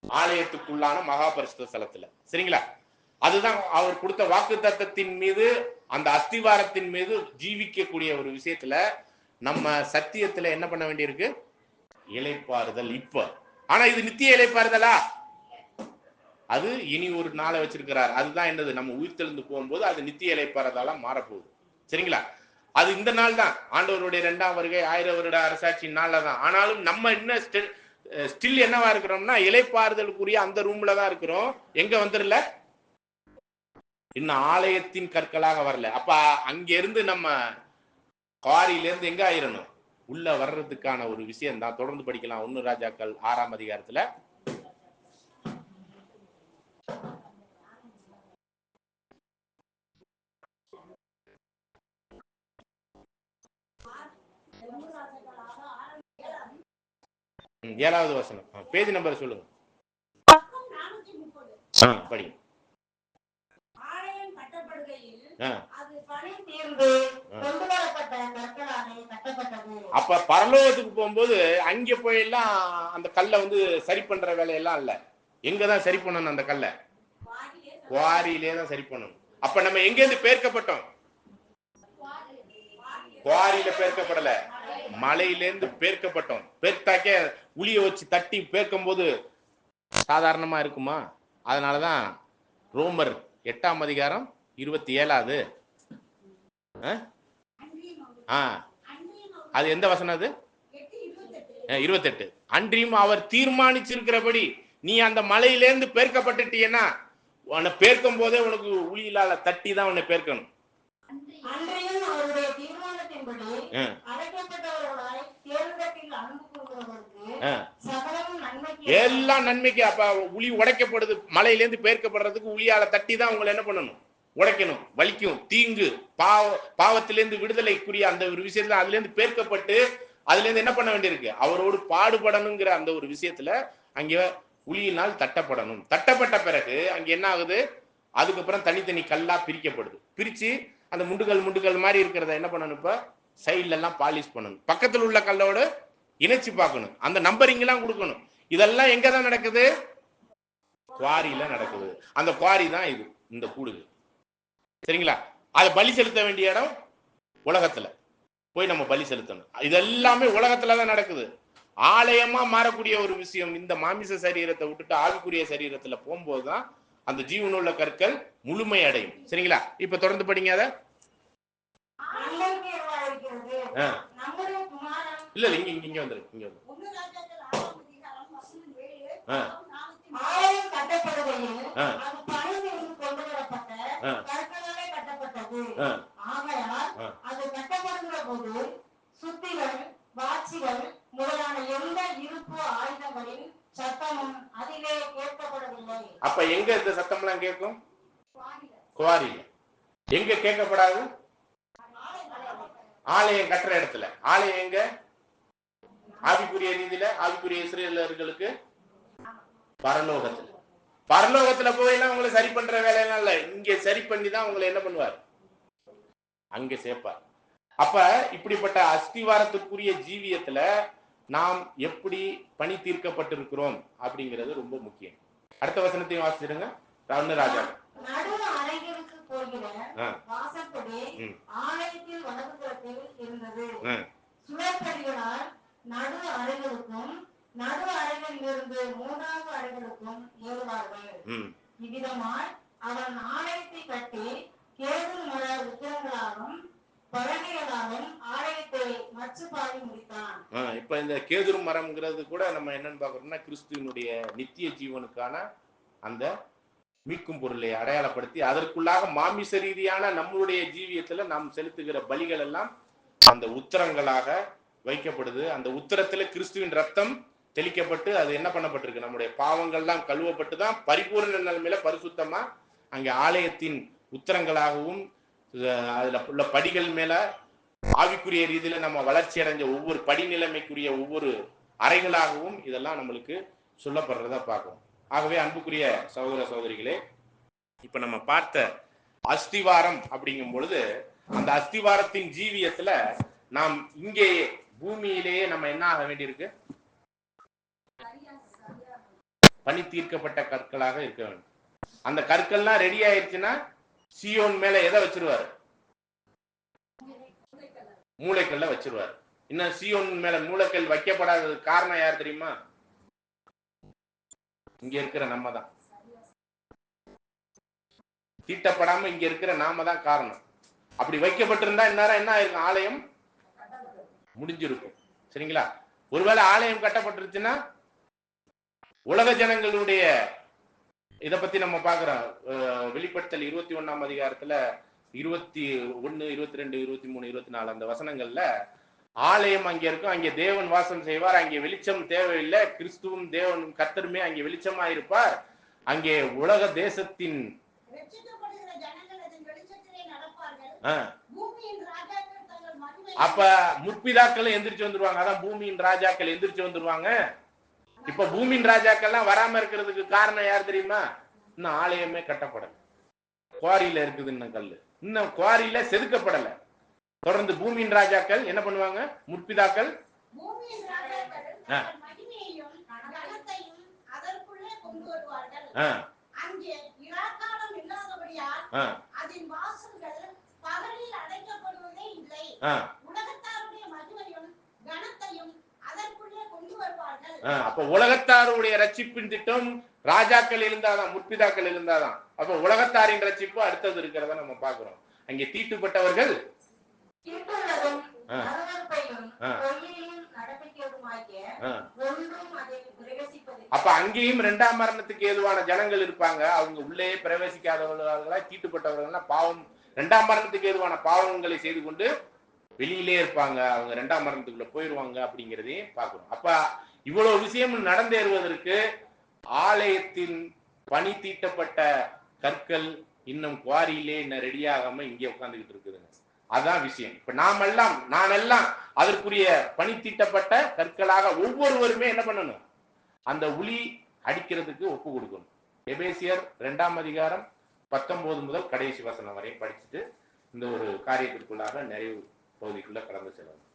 ஆலயத்துக்குள்ளான மகா பரிசுத்த ஸ்தலத்துல. சரிங்களா? அதுதான் அவர் கொடுத்த வாக்கு தத்தத்தின் மீது, அந்த அஸ்திவாரத்தின் மீது ஜீவிக்கக்கூடிய ஒரு விஷயத்துல நம்ம சத்தியத்துல என்ன பண்ண வேண்டியிருக்கு? இளைப்பாறுதல். இப்ப ஆனா இது நித்திய இளைப்பாறுதலா? அது இனி ஒரு நாளை வச்சிருக்கிறார். அதுதான் என்னது? நம்ம உயிர்த்தெழுந்து போகும்போது அது நித்திய இளைப்பாறுதலா மாறப்போகுது. சரிங்களா? அது இந்த நாள் தான், ஆண்டவருடைய 2ஆம் வருகை 1000 வருட அரசாட்சி நாள்ல தான். ஆனாலும் நம்ம இன்னும் ஸ்டில் என்னவா இருக்கிறோம்னா இளைப்பாறுதலுக்குரிய அந்த ரூம்ல தான் இருக்கிறோம். எங்க வந்துடல, இன்னும் ஆலயத்தின் கற்களாக வரல. அப்ப அங்க இருந்து நம்ம குவாரியில இருந்து எங்க ஆயிரணும்? உள்ள வர்றதுக்கான ஒரு விஷயம் தான். தொடர்ந்து படிக்கலாம். 1 ராஜாக்கள் 6ஆம் அதிகாரத்துல. ஏழாவது வசனம். பேஜ் நம்பர் சொல்லுங்க. படி. ஆலயம் கட்டப்படுகையில் அது பணி தீர்ந்து கொண்டு வரப்பட்ட கற்களாக கட்டப்பட்டது. அப்ப பரலோகத்துக்கு போகும்போது அங்க போயெல்லாம் அந்த கல்லை சரி பண்ற வேலையெல்லாம் இல்ல. எங்கதான் சரி பண்ணணும்? அந்த கல்லை குவாரியிலே தான் சரி பண்ணணும். அப்ப நம்ம எங்க இருந்து பேர்க்கப்பட்டோம்? குவாரியில பேர்க்கப்படல, மலையிலேருந்து பேர்க்கப்பட்டோம். பேர்த்தாக்கே உளிய வச்சு தட்டி பேர்க்கும் போது சாதாரணமா இருக்குமா? அதனாலதான் ரோமர் 8ஆம் அதிகாரம் 27வது அது எந்த வசனம்? அது 28. அன்றியும் அவர் தீர்மானிச்சிருக்கிறபடி நீ அந்த மலையிலேருந்து பேர்க்கப்பட்டுட்டீன்னா உன்னை பேர்க்கும் போதே உனக்கு உளியிலால தட்டி தான் உன்னை பேர்க்கணும். எல்லாம் நன்மைக்கு. அப்ப உளி உடைக்கப்படுது. மலையிலேருந்து பேர்க்கப்படுறதுக்கு உளியால தட்டி தான் உங்களை என்ன பண்ணணும்? உடைக்கணும். வலிக்கும், தீங்கு, பாவத்திலேருந்து விடுதலைக்குரிய அந்த ஒரு விஷயத்துல அதுல இருந்து பேர்க்கப்பட்டு அதுல இருந்து என்ன பண்ண வேண்டியிருக்கு? அவரோடு பாடுபடணுங்கிற அந்த ஒரு விஷயத்துல அங்க உளியினால் தட்டப்படணும். தட்டப்பட்ட பிறகு அங்க என்ன ஆகுது? அதுக்கப்புறம் தனித்தனி கல்லா பிரிக்கப்படுது. பிரிச்சு அந்த முண்டுகள் மாதிரி இருக்கிறத என்ன பண்ணணும்? இப்ப சைட்ல எல்லாம் பாலிஷ் பண்ணணும். பக்கத்துல உள்ள கல்லோட இணைச்சு பார்க்கணும். அந்த நம்பரிங் எல்லாம் கொடுக்கணும். இதெல்லாம் எங்க தான் நடக்குது? குவாரியில நடக்குது. அந்த குவாரி தான் இது, இந்த கூடுது. சரிங்களா? அதை பலி செலுத்த வேண்டிய இடம் உலகத்துல போய் நம்ம பலி செலுத்தணும். இதெல்லாமே உலகத்துலதான் நடக்குது. ஆலயமா மாறக்கூடிய ஒரு விஷயம் இந்த மாமிச சரீரத்தை விட்டுட்டு ஆவிக்குரிய சரீரத்துல போகும்போதுதான் அந்த ஜீவனுள்ள கற்கள் முழுமை அடையும். சரிங்களா? இப்ப தொடர்ந்து படிங்க. அத இல்ல இங்க வந்துரு. இங்க வந்து ஆலயம் கட்டப்படுகையில் ஆ. அது பணியிலிருந்து கொண்டு வரப்பட்ட ஆ. கற்களாலே கட்டப்பட்டது. ஆ. ஆகையால் ஆ. அது கட்டப்படுகிற போது சுத்திகள், வாட்சிகள் முதலான எந்த இருப்பு ஆயுதங்களின் சத்தமும் அதிலே கேட்கப்படவில்லை. அப்ப எங்க இந்த சத்தம்லாம் கேட்கும்? குவாரியில. எங்க கேட்கப்படாது? ஆலயம் கட்டுற இடத்துல. ஆலயம் எங்க? ஆவிக்குரிய ரீதியில, ஆவிக்குரிய இஸ்ரேலர்களுக்கு பரலோகத்துல. பரலோகத்துல போயெல்லாம் உங்களை சரி பண்ற வேலையெல்லாம் இல்ல, இங்க சரி பண்ணி தான் உங்களை என்ன பண்ணுவார்? அங்க சேர்ப்பார். அப்ப இப்படிப்பட்ட அஸ்திவாரத்துக்குரிய ஜீவியத்துல நாம் எப்படி பணி தீர்க்கப்பட்டிருக்கிறோம் அப்படிங்கிறது ரொம்ப முக்கியம். அடுத்த வசனத்தையும் வாசிச்சிருங்க. ராஜா நடு அறைகளுக்கு போகிற ஆ. வாசற்படி ம். ஆலயத்தில் வலதுபுறத்தில் இருந்தது. ஆ. சுழற்படிகளால் நடு அறைகளுக்கும் நடு அறைகளிலிருந்து மூன்றாவது அறைகளுக்கும் ஏறுவார்கள். ம். இவ்விதமாய் அவன் ஆலயத்தை கட்டி கேது மர விக்கிரங்களாலும் பலகைகளாலும் ஆலயத்தை மச்சுப்பாடி முடித்தான். இப்ப இந்த கேதுரு மரம்ங்கிறது கூட நம்ம என்னன்னு பாக்குறோம்னா கிறிஸ்துவனுடைய நித்திய ஜீவனுக்கான அந்த மீட்கும் பொருளை அடையாளப்படுத்தி அதற்குள்ளாக மாமிச ரீதியான நம்மளுடைய ஜீவியத்துல நாம் செலுத்துகிற பலிகள் எல்லாம் அந்த உத்தரங்களாக வைக்கப்படுது. அந்த உத்தரத்துல கிறிஸ்துவின் ரத்தம் தெளிக்கப்பட்டு அது என்ன பண்ணப்பட்டிருக்கு? நம்முடைய பாவங்கள்லாம் கழுவப்பட்டு தான் பரிபூர்ண நிலைமையில பரிசுத்தமா அங்கே ஆலயத்தின் உத்தரங்களாகவும் அதுல உள்ள படிகள் மேல ஆவிக்குரிய ரீதியில நம்ம வளர்ச்சி அடைஞ்ச ஒவ்வொரு படிநிலைமைக்குரிய ஒவ்வொரு அறைகளாகவும் இதெல்லாம் நம்மளுக்கு சொல்லப்படுறதா பார்க்கும். ஆகவே அன்புக்குரிய சகோதர சகோதரிகளே, இப்ப நம்ம பார்த்த அஸ்திவாரம் அப்படிங்கும் பொழுது அந்த அஸ்திவாரத்தின் ஜீவியத்துல நாம் இங்கே பூமியிலேயே நம்ம என்ன ஆக வேண்டியிருக்கு? பணி தீர்க்கப்பட்ட கற்களாக இருக்க வேண்டும். அந்த கற்கள்லாம் ரெடி ஆயிடுச்சுன்னா சியோன் மேல எதை வச்சிருவாரு? மூளைக்கல்ல வச்சிருவாரு. இன்னும் சியோன் மேல மூளைக்கல் வைக்கப்படாதது காரணம் யார் தெரியுமா? இங்க இருக்கிற நம்ம தான். தீட்டப்படாம இங்க இருக்கிற நாம தான் காரணம். அப்படி வைக்கப்பட்டிருந்தா இந்நேரம் என்ன ஆயிருக்கும்? ஆலயம் முடிஞ்சிருக்கும். சரிங்களா? ஒருவேளை ஆலயம் கட்டப்பட்டிருச்சுன்னா உலக ஜனங்களுடைய இதை பத்தி நம்ம பாக்குறோம். வெளிப்படுத்தல் 21ஆம் அதிகாரத்துல 21, 22, 23, 24 அந்த வசனங்கள்ல ஆலயம் அங்கே இருக்கும், அங்கே தேவன் வாசம் செய்வார், அங்கே வெளிச்சம் தேவையில்லை, கிறிஸ்துவும் தேவனும் கர்த்தருமே அங்கே வெளிச்சமா இருப்பார், அங்கே உலக தேசத்தின் அப்ப முற்பிதாக்கள் எந்திரிச்சு வந்துருவாங்க. அதான் பூமியின் ராஜாக்கள் எந்திரிச்சு வந்துருவாங்க. இப்ப பூமியின் ராஜாக்கள்லாம் வராம இருக்கிறதுக்கு காரணம் யார் தெரியுமா? இன்னும் ஆலயமே கட்டப்படல, குவாரியில இருக்குது, இன்னும் கல்லு இன்னும் குவாரியில செதுக்கப்படல. தொடர்ந்து பூமியின் ராஜாக்கள் என்ன பண்ணுவாங்க? முற்பிதாக்கள் அப்ப உலகத்தாருடைய ரட்சிப்பின் திட்டம் ராஜாக்கள் இருந்தாதான், முற்பிதாக்கள் இருந்தாதான். அப்ப உலகத்தாரின் ரட்சிப்பு அடுத்தது இருக்கிறத நம்ம பாக்குறோம். அங்கே தீட்டுப்பட்டவர்கள் அப்ப அங்கேயும் 2ஆம் மரணத்துக்கு ஏதுவான ஜனங்கள் இருப்பாங்க. அவங்க உள்ளே பிரவேசிக்காதவர்களா தீட்டுப்பட்டவர்கள் பாவம் 2ஆம் மரணத்துக்கு ஏதுவான பாவங்களை செய்து கொண்டு வெளியிலே இருப்பாங்க. அவங்க 2ஆம் மரணத்துக்குள்ள போயிருவாங்க அப்படிங்கிறதையும் பார்க்கிறோம். அப்ப இவ்வளவு விஷயம் நடந்தேறுவதற்கு ஆலயத்தின் பணி தீட்டப்பட்ட கற்கள் இன்னும் குவாரியிலே இன்னும் ரெடியாகாம இங்கே உட்கார்ந்துகிட்டு இருக்குதுங்க. அதான் விஷயம். இப்ப நான் எல்லாம் அதற்குரிய பணி தீட்டப்பட்ட கற்களாக ஒவ்வொருவருமே என்ன பண்ணணும்? அந்த உளி அடிக்கிறதுக்கு ஒப்பு கொடுக்கணும். எபேசியர் 2ஆம் அதிகாரம் 19 முதல் கடைசி வசனம் வரை படிச்சுட்டு இந்த ஒரு காரியத்திற்குள்ளாக நிறைவு பகுதிக்குள்ள கடந்து செல்லணும்.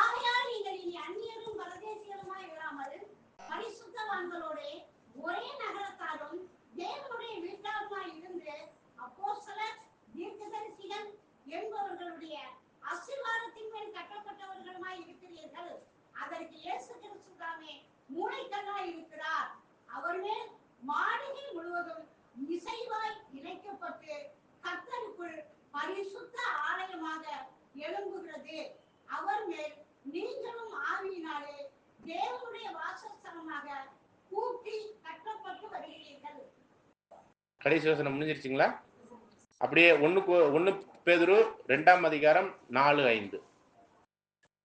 ஆகையால் நீங்கள் இனி அந்நியரும் பரதேசிகளுமாய் இராமல் பரிசுத்தவான்களோட ஒரே நகரத்தாரும் தேவனுடைய வீட்டாருமாய் இருந்து அப்போஸ்தலர், தீர்க்கதரிசிகள் என்பவர்களுடைய அஸ்திவாரத்தின் மேல் கட்டப்பட்டவர்களுமாய் இருக்கிறீர்கள். அதற்கு இயேசு கிறிஸ்து தாமே மூளைக்கல்லாய் இருக்கிறார். அவர் மேல் மாளிகை முழுவதும் இசைவாய் இணைக்கப்பட்டு கர்த்தருக்குள் பரிசுத்த ஆலயமாக எழும்புகிறது. அவர் மேல் நீங்களும் ஆவியினாலே தேவனுடைய வாசஸ்தலமாக கூட்டி கட்டப்பட்டு வருகிறீர்கள். கடைசி வசனம் முடிஞ்சிருச்சுங்களா? அப்படியே 1 பேதுரு 2ஆம் அதிகாரம் 4-5.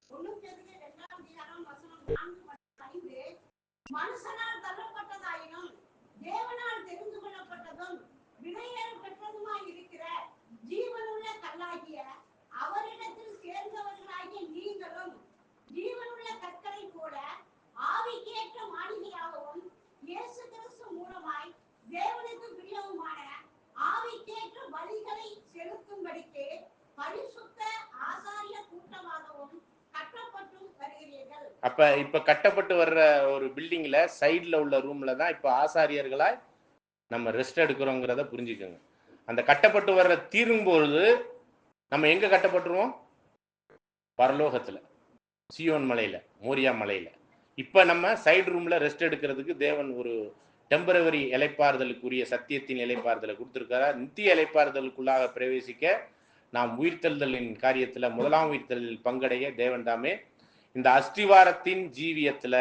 1 பேதுரு 2ஆம் அதிகாரம் வசனம் 4-5. மனுஷனால் தள்ளப்பட்டதாயினும் தேவனால் தெரிந்து கொள்ளப்பட்டதும் விலையேற பெற்றதுமாய் இருக்கிற ஜீவனுள்ள கல்லாகிய அவரிடத்தில் சேர்ந்தவர்களாகிய நீங்களும் ஜீவனுள்ள கற்களை போல ஆவிக்கேற்ற மாளிகையாகவும் இயேசு கிறிஸ்து மூலமாய் தேவனுக்கு பிரியவுமான ஆவிக்கேற்ற பலிகளை செலுத்தும்படிக்கு பரிசுத்த ஆசாரிய கூட்டமாகவும் கட்டப்பட்டு வருகிறீர்கள். இப்ப கட்டப்பட்டு வர்ற ஒரு பில்டிங்ல சைடுல உள்ள ரூம்ல தான் இப்ப ஆசாரியர்களா நம்ம ரெஸ்ட் எடுக்கிறோங்கிறத புரிஞ்சுக்கோங்க. அந்த கட்டப்பட்டு வர்ற தீரும்பொழுது நம்ம எங்க கட்டப்பட்டுருவோம்? பரலோகத்துல, சியோன் மலையில, மோரியா மலையில. இப்ப நம்ம சைடு ரூம்ல ரெஸ்ட் எடுக்கிறதுக்கு தேவன் ஒரு டெம்பரவரி இலைப்பாறுதலுக்குரிய சத்தியத்தின் இலைப்பாறுதலை கொடுத்திருக்காரா. நித்திய இலைப்பாறுதலுக்குள்ளாக பிரவேசிக்க நாம் உயிர்த்தெழுதலின் காரியத்துல 1ஆம் உயிர்த்தெழுதலில் பங்கடைய தேவன் தாமே இந்த அஸ்திவாரத்தின் ஜீவியத்துல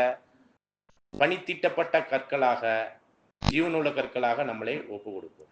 பணித்தீட்டப்பட்ட கற்களாக, ஜீவனுள்ள கற்களாக நம்மளை ஒப்பு கொடுப்போம்.